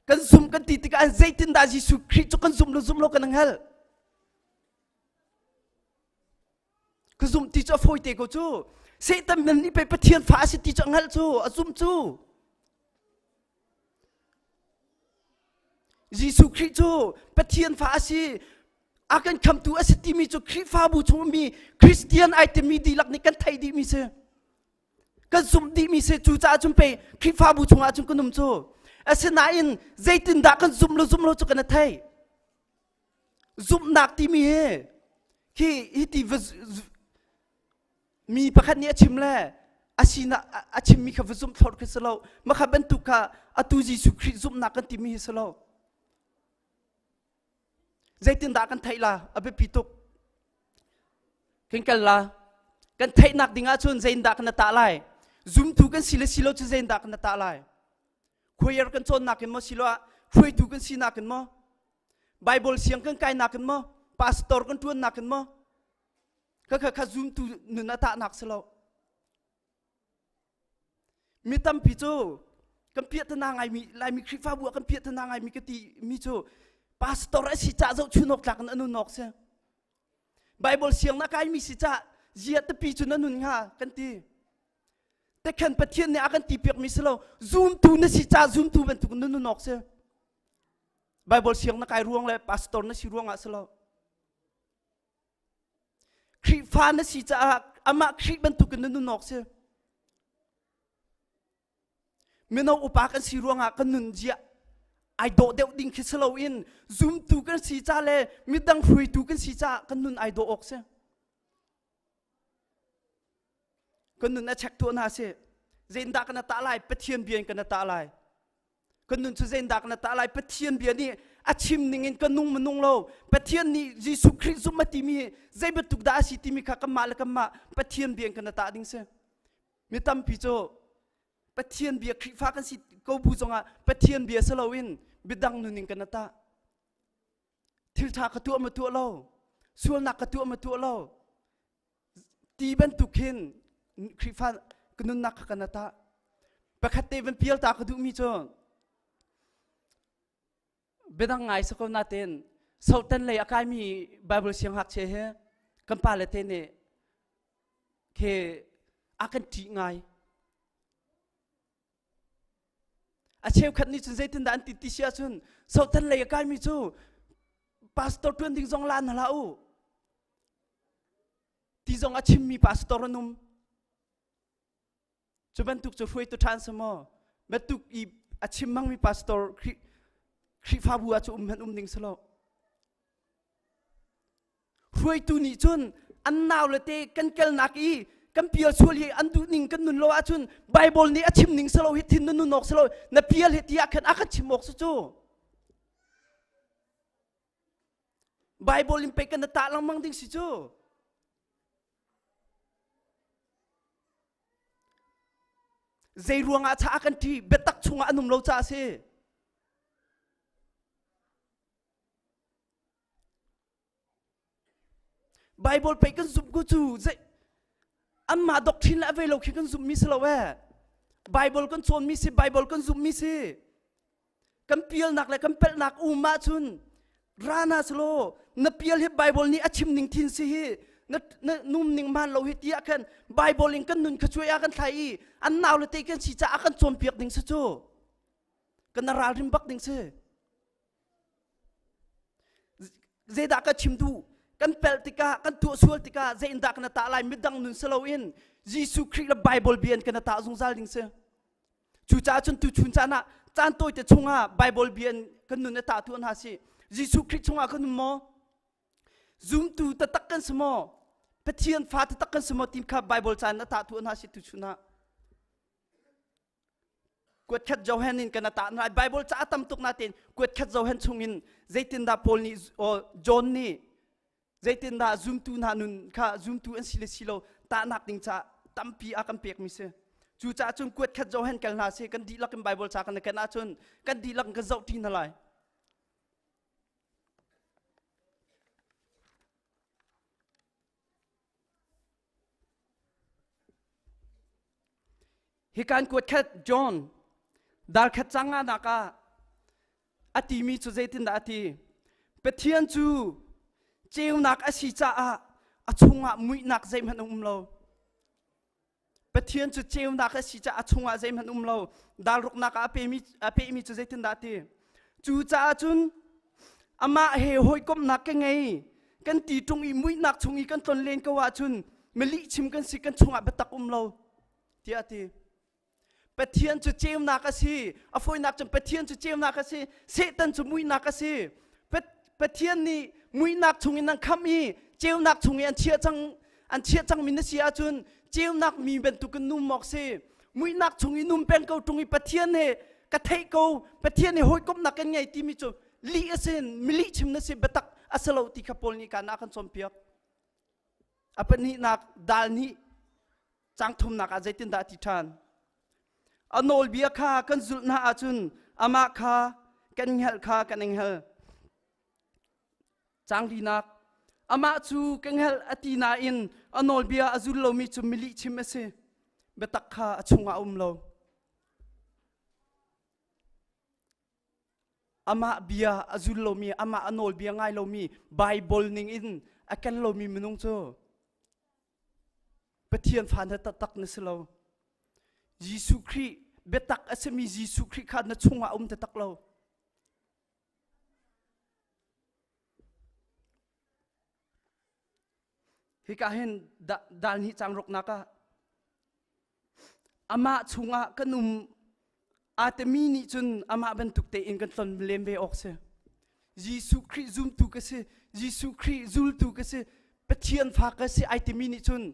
Kan zoom kan titika an zaitin da Yesu Christ kan zoom lo kan hal. Kan zoom ti cho foi te ko chu. Sei tam nan ni pe pathian fa si ti cho hal chu, azum chu. Yesu Christ chu pathian fa si akan kam tu asiti mi chu Christ fa bu chu mi Christian item mi di lak ni kan thai di mi se. Kan zoom di mi se chu cha chum pe Christ fa bu chu a chu kanum chu. Asinain zaitin da kan zoom lo chu kan thai. Zoom nak ti mi he. Ki hiti mi pakhat ni achim le. Asina achim mi kha zoom thor ke salo. Ma kha ben tu ka atu Yesu Christ zoom nak kan ti mi salo. Zaitin da kan thai la abe pituk. Ken kal la kan thai nak dinga chun zain da kan ta lai. Zoom tu kan silo chu zain da kan ta lai. Khoyer kan chon nak mo silo khoi tu kan si nak mo. Bible siang kan kai nak mo. Pastor kan tuan nak mo. Ka zoom tu nuna ta nak selo. Mi tam pi chu kan piat ta ngai mi lai mi khrifa bu kan piat ta ngai mi ka ti mi chu. Pastor si cha zo chunok lak anu nok se. Bible siang na kai mi si cha zia te pi chu na nun nga kan ti. Te kan pathian ne akan ti piak mi selo. Zoom tu na si cha zoom tu ben tu nu nok se. Bible siang na kai ruang le pastor na si ruang a selo. Kri fa na si cha ama kri ben tu nu nok se. Meno upa kan si ruang a kan nun zia. I do deuh ding khi selo in zoom tu kan si cha le midang hrui tu kan si cha kan nun I do ok se kan nun a chak tu na se zain da kan ta lai pathian bian kan ta lai kan nun chu zain da kan ta lai pathian bian ni achim ningin kan nung manung lo pathian ni Jesu Christ zum mati mi zai betuk da si ti mi kha kam mal kam ma pathian bian kan ta ding se mi tam pi cho pathian bia khri fa kan si ko bu zonga pathian bia selo in bidang nuning kanata thil tha ka tu ma tu lo sul nak ka tu ma tu lo ti ben tu khin khri fa kunun nak kanata pakhat te ben pial ta ka du mi cho bidang ngai sa ko na ten sultan le akai mi bible siang hak che he kan pa le te ne ke akan ti ngai acheu khat ni chun zaitin da anti tisia chun sultan le kai mi chu pastor tuen ding jong lan hala u ti jong achim mi pastor num chuban tuk chu hui tu than samo betuk I achim mang mi pastor khri fa bu a chu han ding salo hui tu ni chun an naw le te kan kel nak I kan pial sul hi an du ning kan nun lo a chun Bible ni achim ning salo hi thin nun nok salo na pial hi tia khan akhat chimok su chu Bible in pe kan ta lang mang ding si chu zai ruanga cha kan thi betak chunga anum lo cha se Bible pe kan zup ku chu zai amma doctrine la ve lo khi kan zum mi selo we Bible kan chon mi si Bible kan zum mi si kan pial nak le kan pel nak uma chun rana slo na pial hi Bible ni achim ning thin si hi na num ning man lo hi tia kan Bible ing kan nun kha chuya kan thai an naw le te kan si cha kan chom piak ding sa chu kan ral rim bak ding se zeda ka chimdu kan pel tika kan tu sul tika zain da kan ta lai midang nun selo in Jesu Christ la Bible bian kan ta zung zal ding se chu cha chun tu chun cha na chan toi te chunga Bible bian kan nun ta tu an ha si Jesu Christ chunga kan mo zoom tu ta tak kan smo pathian fa ta tak kan smo tin kha Bible chan na ta tu an ha si tu chuna quét khát Johan in kan ta na Bible cha tam tuk na tin quét khát Johan chungin zaitin da Paul ni o John ni zaitin da zoom tu na nun kha zoom tu an silo ta nak ding cha tampi akan pek mi se chu cha chung quét khát Johan kal na se kan di lak in Bible cha kan na chun kan di lak ka zau ti na lai hi kan kuat khat John dal khat changa naka ati mi chu zaitin da ati pathian chu cheu nak asi cha a achunga mui nak zai man umlo pathian chu cheu nak asi cha achunga zai man umlo dal ruk nak ape mi chu zaitin da ati chu cha chun ama he hoi kom nak ke ngai kan ti tung i mui nak chung i kan ton len ka wa chun meli chim kan si kan chunga batak umlo ti ati pathian chu cheu nak asi afoi nak chum pathian chu cheu nak asi setan chu mui nak asi pathian ni mui nak chung in nang khami cheu nak chung an chia chang min sia chun cheu nak mi ben tu kan num mok se mui nak chung i num pen ko tung i pathian he ka thei ko pathian ni hoi kom nak kan ngai ti mi chu li asen mili chim na se batak asalo ti khapol ni kana kan chompiak apani nak dal ni chang thum nak a jaitin da ti than anol bia kha kan zul na achun ama kha kan hel kha kan hel chang di nak ama chu kan hel atina in anol bia azul lo mi chu mili chim ase betak kha achunga umlo ama bia azul lo mi ama anol bia ngai lo mi bible ning in akan lo mi menung chu pathian phan ta tak na selo Jisu Christ betak asemi Jisu Christ kha na chunga ta tak lo hi ka hen dal ni chang rok naka ama chunga kanum atemi ni chun ama ban tukte in kan ton lembe okse Jisu Christ zum tu ka se Jisu Christ zul tu ka se pathian pha ka se atemi ni chun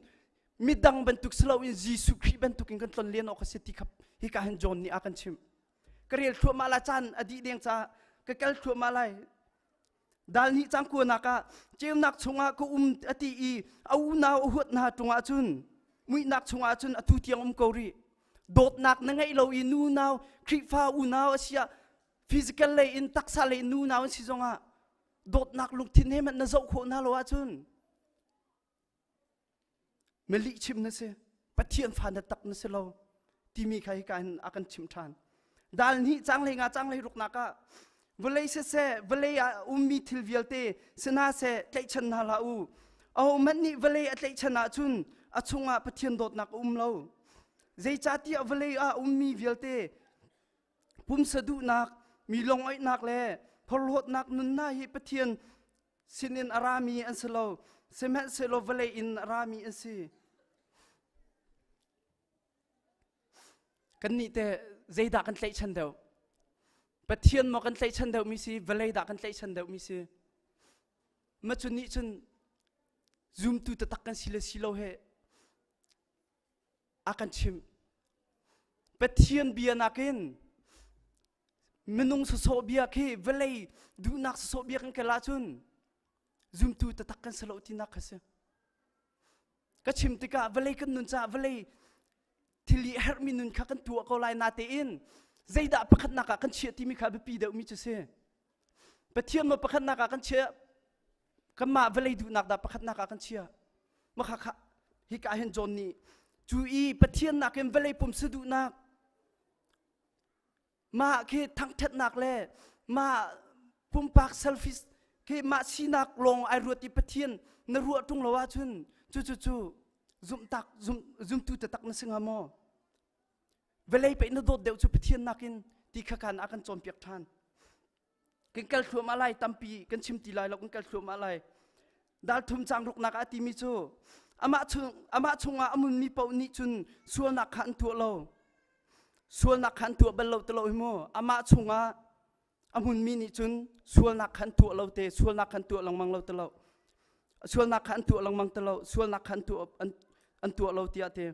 midang ban tuk slow in Jisu Christ ban tuk in kan ton len ok se ti khap hi ka hen John ni akan chim karel thu mala chan adi deng cha ka kal thu malai dal ni chang ko naka cheu nak chunga ko ati I au na hut na tunga chun mui nak chunga chun atu tiang ko ri dot nak na ngai lo I nu naw khri fa u naw asia physical le in taksa le nu naw si zonga dot nak luk thin he man na zo kho na lo a chun meli chim na se pathian phan na tak na se lo ti mi khai kan akan chim than dal ni chang le nga chang le ruk naka Valay se valay ummi til vialte sena se tlaichen na la u au man ni valay tlaichen na chun achunga pathian dot nak lo zai chati valay ummi vialte pum sadu nak mi long oi nak le phorhot nak nun na hi pathian sinin arami anselo semet selo valay in arami ansi kan ni te zai da kan tlaichen deu pathian mo kan tlai chan deu mi si valai da kan tlai chan deu mi si ma chun ni chun zoom tu ta tak kan silo he akan chim pathian bia nakin menung so bia ke valai du nak so bia kan kala chun zoom tu ta tak kan salo ti nak khase ka chim tika valai kan nun cha valai thili her minun kha kan tu ko lai na te in Zaida pakhat naka kan chia ti mi kha bi pi deu mi chase pathian ma pakhat naka kan chia kama valai du nak da pakhat naka kan chia ma kha hi ka hen John ni chu I pathian nak em valai pum su du nak ma ke thang that nak le ma pum pak selfish ke ma si nak long ai ruati pathian na ruat tung lawa chun chu zum tu ta tak na singa mo velai pe na dot deu chu pathian nakin ti kha kan akan chom piak than ken kal thu malai tampi kan chim ti lai lo kan kal thu malai dal thum chang ruk nak ati mi chu ama chunga amun mi pau ni chun sual nak khan tu bal lo tlo mo ama chunga amun mi ni chun sual nak khan tu lo te sual nak khan tu lang mang lo tlo sual nak khan tu lang mang tlo sual nak khan tu an tu lo ti ate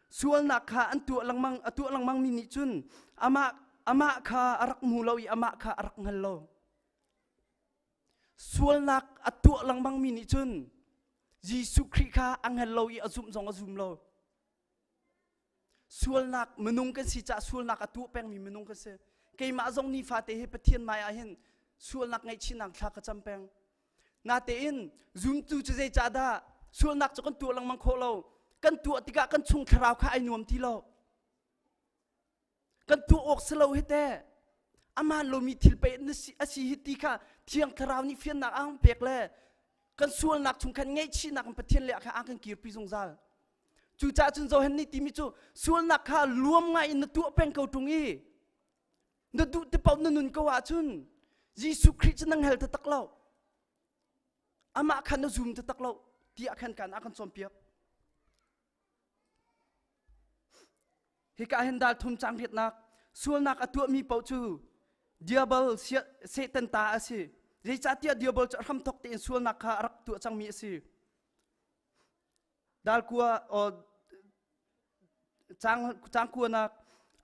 sual nak kha an tu lang mang mi ni chun ama kha arak mu lo I ama kha arak ngal lo sual nak atu lang mang mi ni chun Jisu Christ kha angal lo I azum lo sual nak menung kan si cha sual nak atu peng mi menung kan se kei ma zong ni fa te he pathian mai a hen sual nak ngai chinang thla ka champeng na te in zoom tu che zai cha da sual nak chon tu lang mang kho lo kan tu tika kan chung kharau kha ai nuam ti lo kan tu ok selo hete ama lo mi thil pe na si asi hiti kha thiang tharau ni fian nak ang pek le kan sual nak chung kan ngai chi nak pathian le kha ang kir pi jong zal chu cha chun zo hen ni ti mi chu sual nak kha luam ngai na tu peng ko tung i na du te pau na nun ko wa chun Jesus Christ nang hel ta tak lo ama khan na zoom ta tak lo ti akhan kan akan som piak hi ka hen dal thum chang riat nak sual nak atu mi pau chu diabol Satan ta asi re cha tia diabol cha ram thok te sual nak kha rak tu chang mi asi dal kwa o chang kwa nak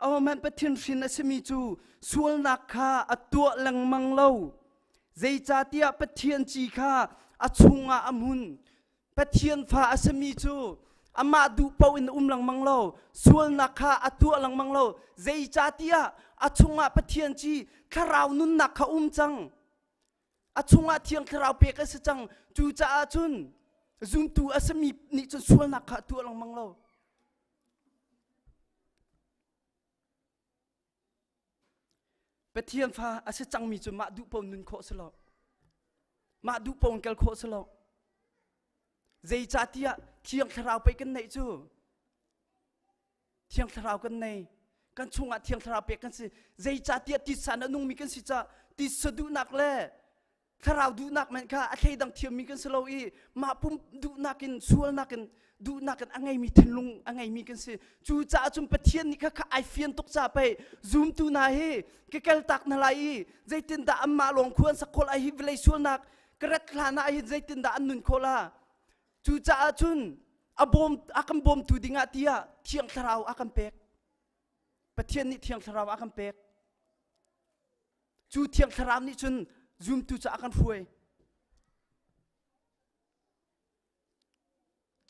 aw man pathin shin asmi chu sual nak kha atu lang mang lo zei cha tia pathian chi kha achunga amun pathian pha asmi chu ama du pau in lang mang lo sual nak kha atu lang mang lo zei cha tia achunga pathian chi kharau nun nak kha chang achunga thiang kharau pe ka se chang chu cha chun zum tu asmi ni chu sual nak kha atu lang mang lo pathian pha ase chang mi chu ma du pau nun kho selo ma du pau kel kho selo zei cha tia thiang kharau pe kan nei chu thiang kharau kan nei kan chunga thiang kharau pe kan si zei cha tia ti san anung mi kan si cha ti sadu nak le kharau du nak man kha a thei dang thiam mi kan selo i ma pum du nakin sual nakin du nakan angai mi thinlung angai mi kan si chu cha chum pathian ni kha kha ai fian tok cha pe zoom tu na hi ke kel tak na lai zeitin da amma long khuan sakhol ai hi velai sual nak kret khana ai zeitin da annun khola chu cha chun abom akam bom tu dinga tia thiang tharau akam pek pathian ni thiang tharau akam pek chu thiang tharau ni chun zoom tu cha akan fuai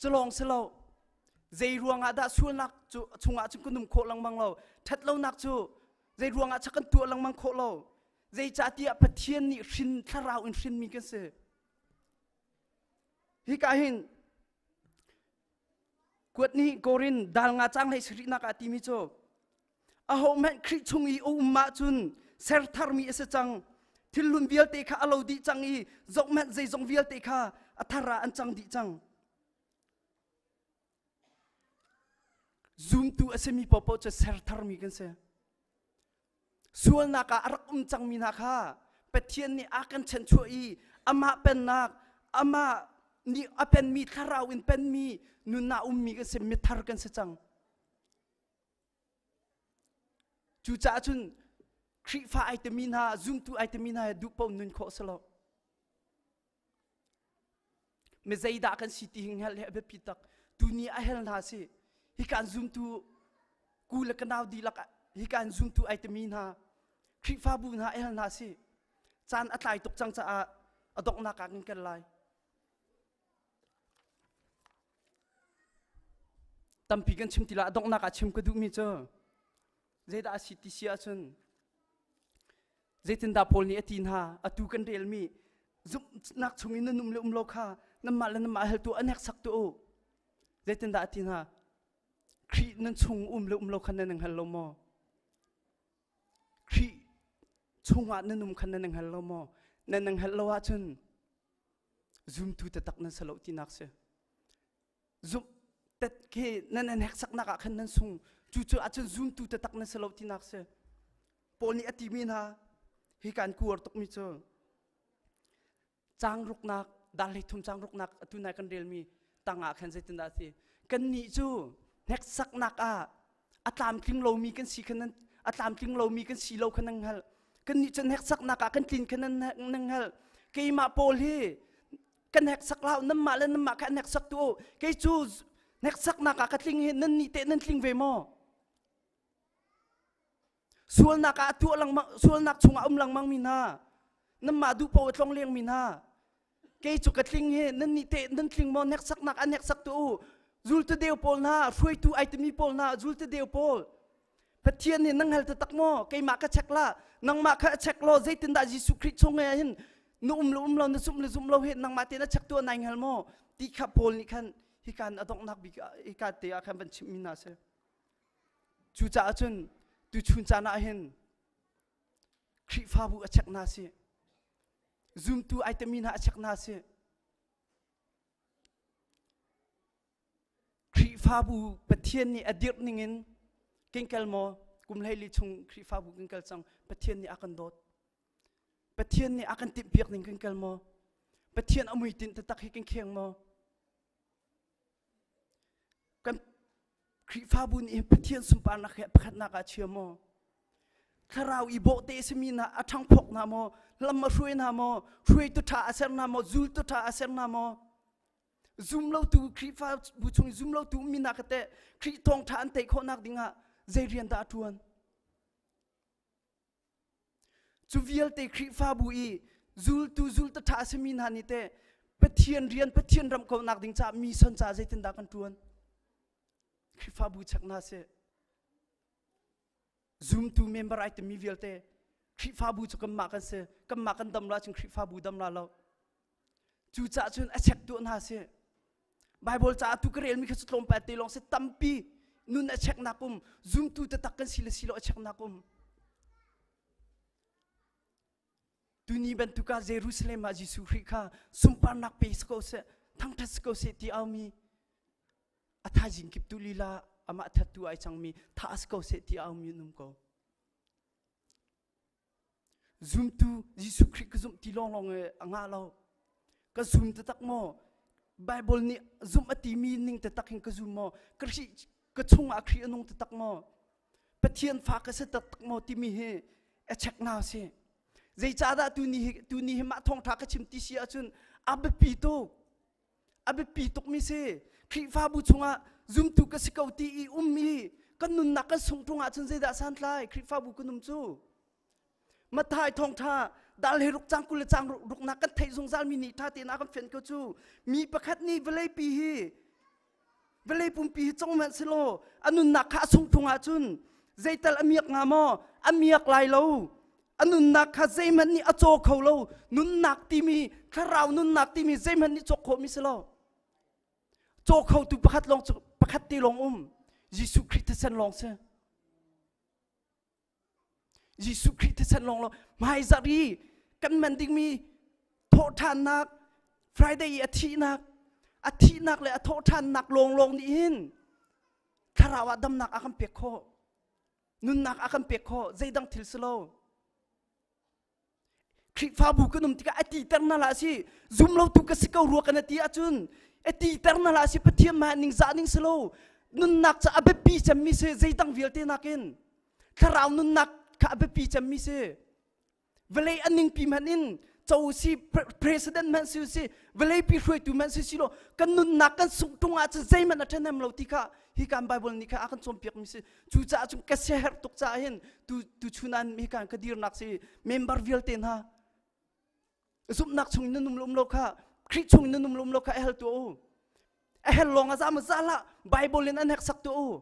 chalong selo zei ruanga da sul nak chu chunga chu kunum kho lang mang lo that lo nak chu zei ruanga chakan tu lang mang kho lo zei cha tia pathian ni rin tharau in rin mi kan se hi ka hin kwat ni korin dal nga chang lai sri nak ati mi cho a ho man khri chungi o ma chun ser thar mi ase chang thilun vial te kha alo di chang i zok man zei zong vial te kha athara an chang di chang zoom tu asemi popo cha ser thar mi kan se sual na ka arak chang mi na kha pathian ni akan chen chu i ama pen nak ama ni apen mi tharau in pen mi nu na mi kan se mi thar kan se chang chu cha chun khri fa itemin ha zoom tu itemin ha du pom nun kho selo me zaida kan city hing hel he be pitak tu ni a hel na si hi kan zoom tu ku la kanau di lak hi kan zoom tu itemin ha khri fa bu na hel na si chan atlai tok chang cha a adok na ka kan lai tampi kan chim tila adok na ka chim ka du mi cho zaida city sia chun zeitin da pol ni atin ha atu kan rel mi zum nak chungin na num le lo kha namma la namma hel tu anek sak tu zeitin da atin ha khri nan chung le lo khan nang hel lo mo khri chunga na num khan nang hel lo mo nang hel lo wa chun zum tu ta tak na salo ti nak se zum tet ke nan hek sak nak khan nan sung chu chu a chun zum tu ta tak na salo ti nak se pol ni ati min ha hi kan kur tok mi cho chang ruk nak dal hi thum chang ruk nak atu na kan rel mi tanga khan se tin da si kan ni chu nek sak nak a atlam kling lo mi kan si khan atlam kling lo mi kan si lo khan nang hal kan ni chen nek sak nak a kan tin khan nang hal ke ma pol hi kan nek sak lao nam ma la nam ma kan nek sak tu ke chu nek sak nak a ka tling hi nan ni te nan tling ve mo sual nak atu lang sual nak chunga lang mang min ha nam ma du po tlong leng min ha ke chu ka tling he nan ni te nan tling mo nek sak nak anek sak tu zul te deu pol na froi tu item mi pol na zul te deu pol pathian ni nang hal ta tak mo ke ma ka chek la nang ma ka chek lo zaitin da Jesus Christ chong he hin nu lo na zum lo he nang ma te na chek tu nang hal mo ti kha pol ni khan hi kan adok nak bi ka te a khan ban chim min na se chu cha chun tu chun chana hin khri fa bu achak na se zoom tu itemina achak na se khri fa bu pathian ni adir ningin kengkal mo kum lai li chung khri fa bu kengkal chang pathian ni akan dot pathian ni akan tip biak ning kengkal mo pathian amui tin tatak hi kengkheng mo kan khri fa bu ni pathian sumpa na khe phat na ka chia mo kharau i bo te semina athang phok na mo lamma hrui na mo hrui tu tha aser na mo zul tu tha aser na mo zoom lo tu khri fa bu chung zoom lo tu mina ka te khri thong tha an te kho nak dinga zerian da tuan chu vial te khri fa bu I zul ta tha semina ni te pathian ram ko nak ding cha mi son cha zaitin da kan tuan khri fa bu chak na se zoom tu member item mi vial te khri fa bu chu kam ma kan dam la chung khri fa bu dam la lo chu cha chun a check tu na se bible cha tu krel mi khasu tlom pa te long se tampi nun a check na kum zoom tu ta takkan silo a check na kum tuni ben tu ka Jerusalem ma Jesu Kha sumpar nak pe sko se thang thas ko se ti ami atha jing kip tu lila ama thatu ai chang mi thas ko se ti ami num ko zoom tu Jesu Kha ka zoom ti long anga lo ka zoom ta tak mo bible ni zoom ati mi ning ta tak hin ka zoom mo kri ka chung a khri anung ta tak mo pathian fa ka se tak mo ti mi he a check na se zai chada tu ni ma thong tha ka chim ti sia chun ab pi tok mi se khri fa bu chunga zoom tu ka sikau ti I ummi kan nun na ka sung thunga chun zai da san thlai khri fa bu kunum chu ma thai thong tha dal he ruk chang kul chang ruk na kan thai zung zal mi ni tha te na kan fen ko chu mi pakhat ni velai pi hi velai pum pi chong man selo anun na kha sung thunga chun zai tal amiak nga mo amiak lai lo anun nak kha zai man ni acho kho lo nun nak ti mi kharau nun nak ti mi zai man ni chok kho mi selo chok kho tu pakhat ti long Jesu Christ san long se Jesu Christ san long lo mai zari kan man ding mi tho than nak Friday athi nak le tho than nak long ni hin kharawa dam nak akam pek kho nun nak akam pek kho zai dang thil selo khri fa bu kunum tika ati terna la si zoom lo tu ka sikau ru kan ati achun ati terna la si pathiam ma ning za ning selo nun nak cha abe pi cham mi se zai dang vialte nakin kharau nun nak ka abe pi cham mi se vele aning pi manin chau si president man si vele pi hroi tu man si lo kan nun nak kan sung tunga cha zai man athanem lo tika hi kan bible ni kha akan chom piak mi se chu cha chung ka share tok cha hin tu chunan mi kan ka dir nak si member vialte na zum nak chung num lum lo kha khri chung num lum lo kha hel tu hel long azam zala bible in an hek sak tu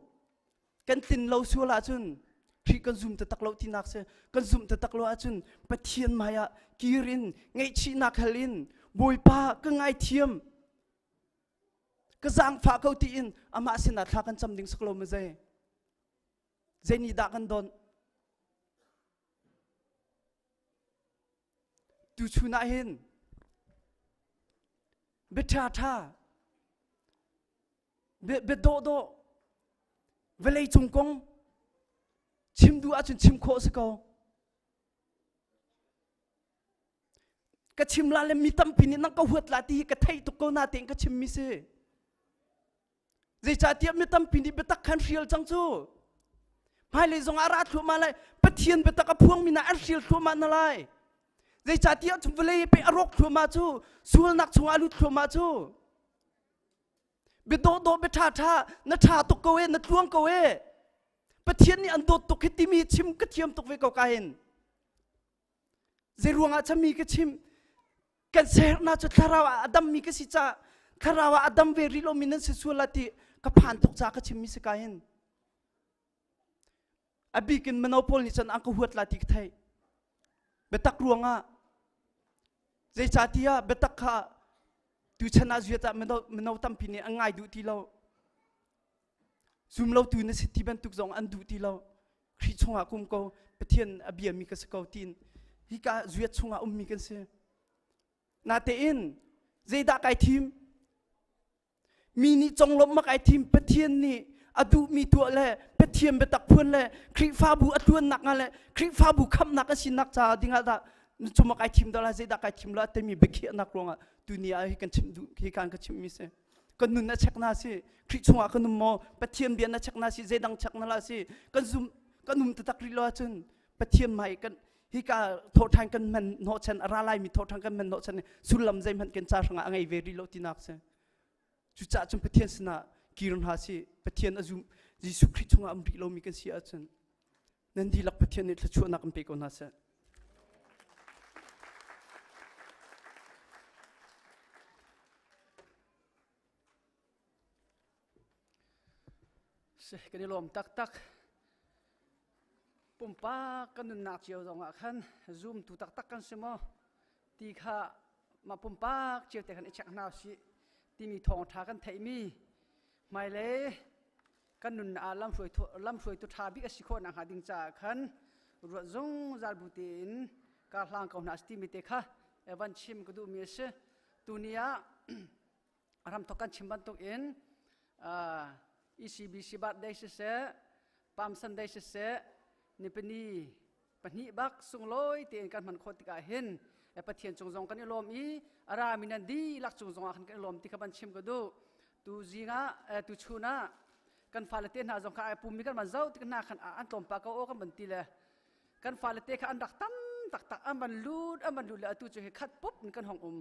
kan tin lo su la chun khri kan zum ta tak lo ti nak se kan zum ta tak lo a chun pathian maya kirin ngai chi nak halin boi pa ka ngai thiam ka zang pha ko ti in ama sina thla kan cham ding saklo ma zai ni da kan don tu chuna hin betha tha be do velei chung kong chim du a chun chim kho se ko ka chim la le mi tam pin nang ka huat la ti ka thai tu ko na teng ka chim mi se zai cha ti mi tam pin be tak khan rial chang chu mai le zong ara thu ma lai pathian be tak a phuang mi na ar rial thu ma na lai zai cha ti chum velei pe arok thu ma chu sul nak chung alu thu ma chu be do be tha na tha tu ko we na thuang ko we pathian ni an do tu khiti mi chim ka thiam tok ve ko ka hin zai ruanga chami ka chim kan ser na chu tharawa adam mi ka si cha tharawa adam ve rilo minan se sulati ka phan tok cha ka chim mi se ka hin abi kin monopol ni chan ang ko huat la ti thai betak ruanga zai cha tia betak kha tu chana zuata meno tam pini angai du ti lo zum lo tu na siti ben tuk zong an du ti lo คริชงอากุมก็ประเทียนอเบียมีกันสกาวตินฮิกาจุยชงอามีกันเสนาเตอินเจดาไกทีมมีนี่จงลบมาไกทีมประเทียนนี่อดูมีตัวแหละประเทียนไปตักพวนแหละคริฟ้าบุอดวนหนักอะไรคริฟ้าบุคำหนักก็สินักจ่าดิ่งอะไรชมมาไกทีมดอลลาร์เจดาไกทีมละแต่มีเบกี้นักลงอ่ะดุนยาฮิกันชิมดูฮิกันก็ชิมมิเสกันนุนนัชกนาสิคริชงอากันนุมโมประเทียนเบียนนัชกนาสิเจดังชักนาลาสิกันซุมกันนุมตะตักริโลจนประเทียนใหม่กันฮิกาโทษทางกันมันโนชันอะไรไลมีโทษทางกันมันโนชันสุลลัมใจมันกันจ่าสังอะไรเวรีโลตินักเสจุดจ่าจนประเทียนสนะกิรุณหาสิประเทียนอาจุยิสุคริสต์งามริโลมีกันเสียจนนั่นดีลักประเทียนนี่ทชวนนักเป็นคนน่าเสกันนี่ลมตักปุ่มป้ากันนุนนักเจียวตรงอ่ะขันซูมตุตักกันเสมอตีข้ามาปุ่มป้าเจียวแต่ขันไอชักนาสิที่มีทองทากันไทยมีไม่เลยกันนุนอาลำช่วยตุทาบิกสิโคนอาหารดิงจากขันรวดจงจาร์บุตินการหลังของนักสติมิเตค่ะวันชิมก็ดูมีเสตุนียรำตกันชิมบันตุอินECBC บัดได้เสปั๊มสันได้เสนี่เป็นนี่ปนิบักสุงลอยเตียนกันมันโคติกาเห็นประเทียนจงจงกันอารมณ์อีอารามินันดีลักจงจงกันอารมณ์ที่ขบันชิมก็ดูตูจีงะตูชูนะกันฟาเลเตนหาจงข้าปุ่มมีกันมันเจ้าที่กันหน้าขันอันตอมปากโอกันบันตีเลยกันฟาเลเตขันดักตั้มตักอันบันลูดเลยตูจะเห็นขัดปุ๊บกันห้อง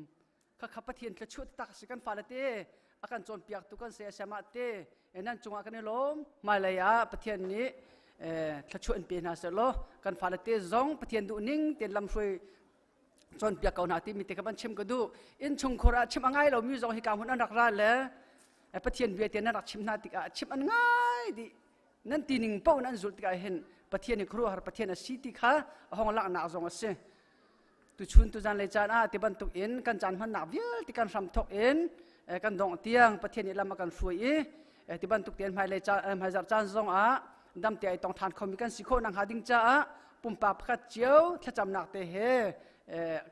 ข้าขับประเทียนกระชุดตักสิกันฟาเลเตอาการจนเปียกตุกันเสียสมาเตนั่นจงอากันลมมาเลยอะประเทศนี้ถ้าชวนเปลี่ยนหาเสร็จแล้วกันฟาเลเตซองประเทศดูนิ่งเตียนลำช่วยจนเปียกเก่าหน้าที่มีแต่กับบันชิมก็ดูอินชงโคราชิมง่ายเรามีซองให้การหุ่นอันรักร้านเลยประเทศเวียดเตียนนั่นรักชิมนาติกาชิมอันง่ายดินั่นตีนิ่งเป้านั่นสุดที่กาเห็นประเทศนี้ครัวหรือประเทศนี้สิติค่ะห้องละหนาซองเสียตุชุนตุจันเลยจานที่บรรทุกอินกันจานมันหนาเวียที่กันทำทกอินกันดองเตียงประเทศนี้ละมากันช่วยที่บรรทุกเตียนหมายเลยจานหมายจัดจานซองดำเตียไอตองทานเขามีกันสิโคนังหาดิ้งจ้าปุ่มปากขัดเจียวถ้าจำหนักเตะเฮ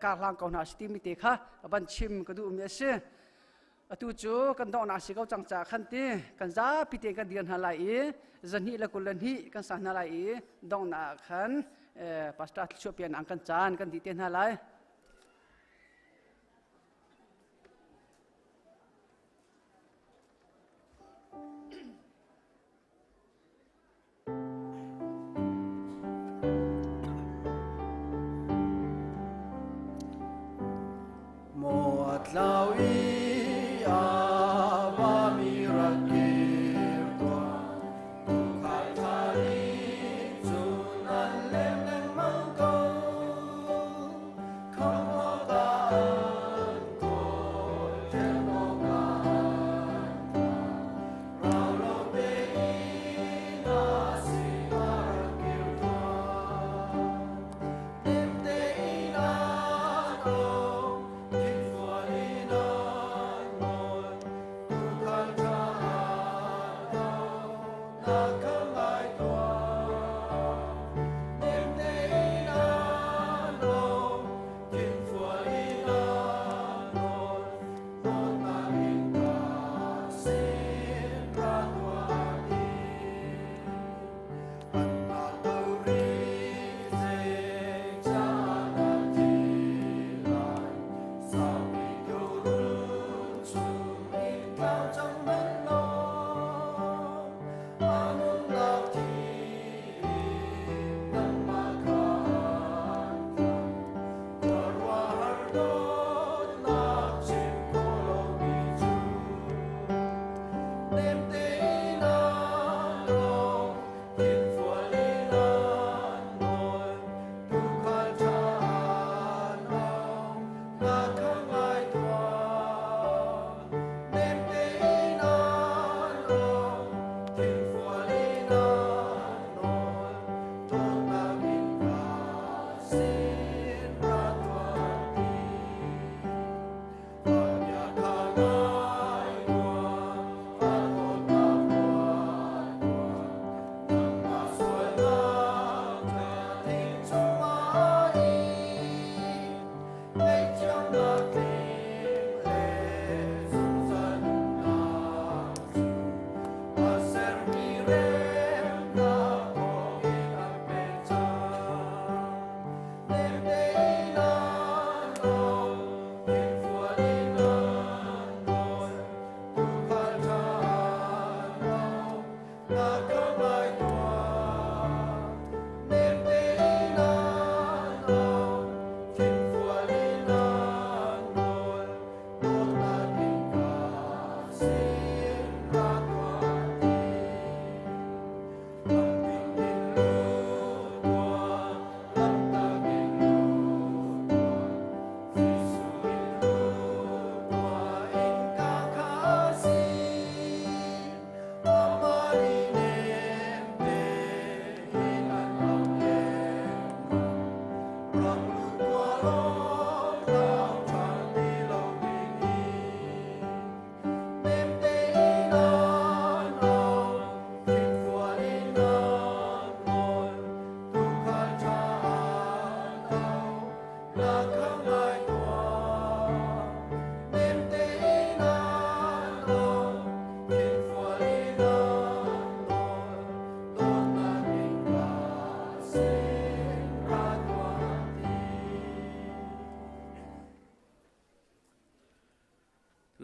การล้างกองนาสติมิเตค่ะบันชิมก็ดูมีเสตูจูกันดองนาสิเขาจังจากขันตีกันจ้าพิเตกันเดียนหาลายจันฮีละกุลันฮีกันสานหาลายดองนาขันปัสตาช่วยเปลี่ยนอังกันจานกันดีเตียนหาลายลาวีอาบามิรักกิรตัวตุขัดทารีจุนันเลมนังมังโกข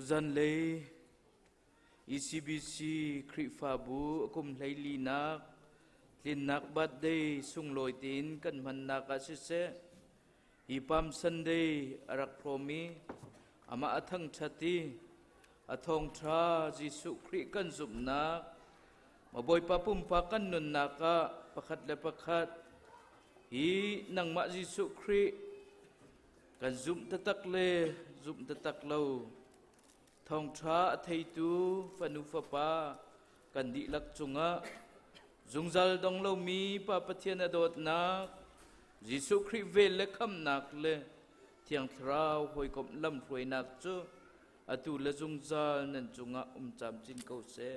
Dân lê ECBC khri pha bu kum lấy li nak tin nak bat day sung loi tin kan man nak asise ipam Sunday arak promi ama athang chati athong tra Jisu khri kan zum nak maboy pa pum pa kan nun naka pakhat le pakhat hi nang ma Jisu khri kan zum tatak le zum tatak lo thong tra thầy tu phanu pha pa kan di lak chunga zungzal dong lo mi pa pathian adot nak Jisu Christ ve le kham nak le thiang thrau hoi kom lam roi nak chu atu le zungzal nan chunga cham chin ko se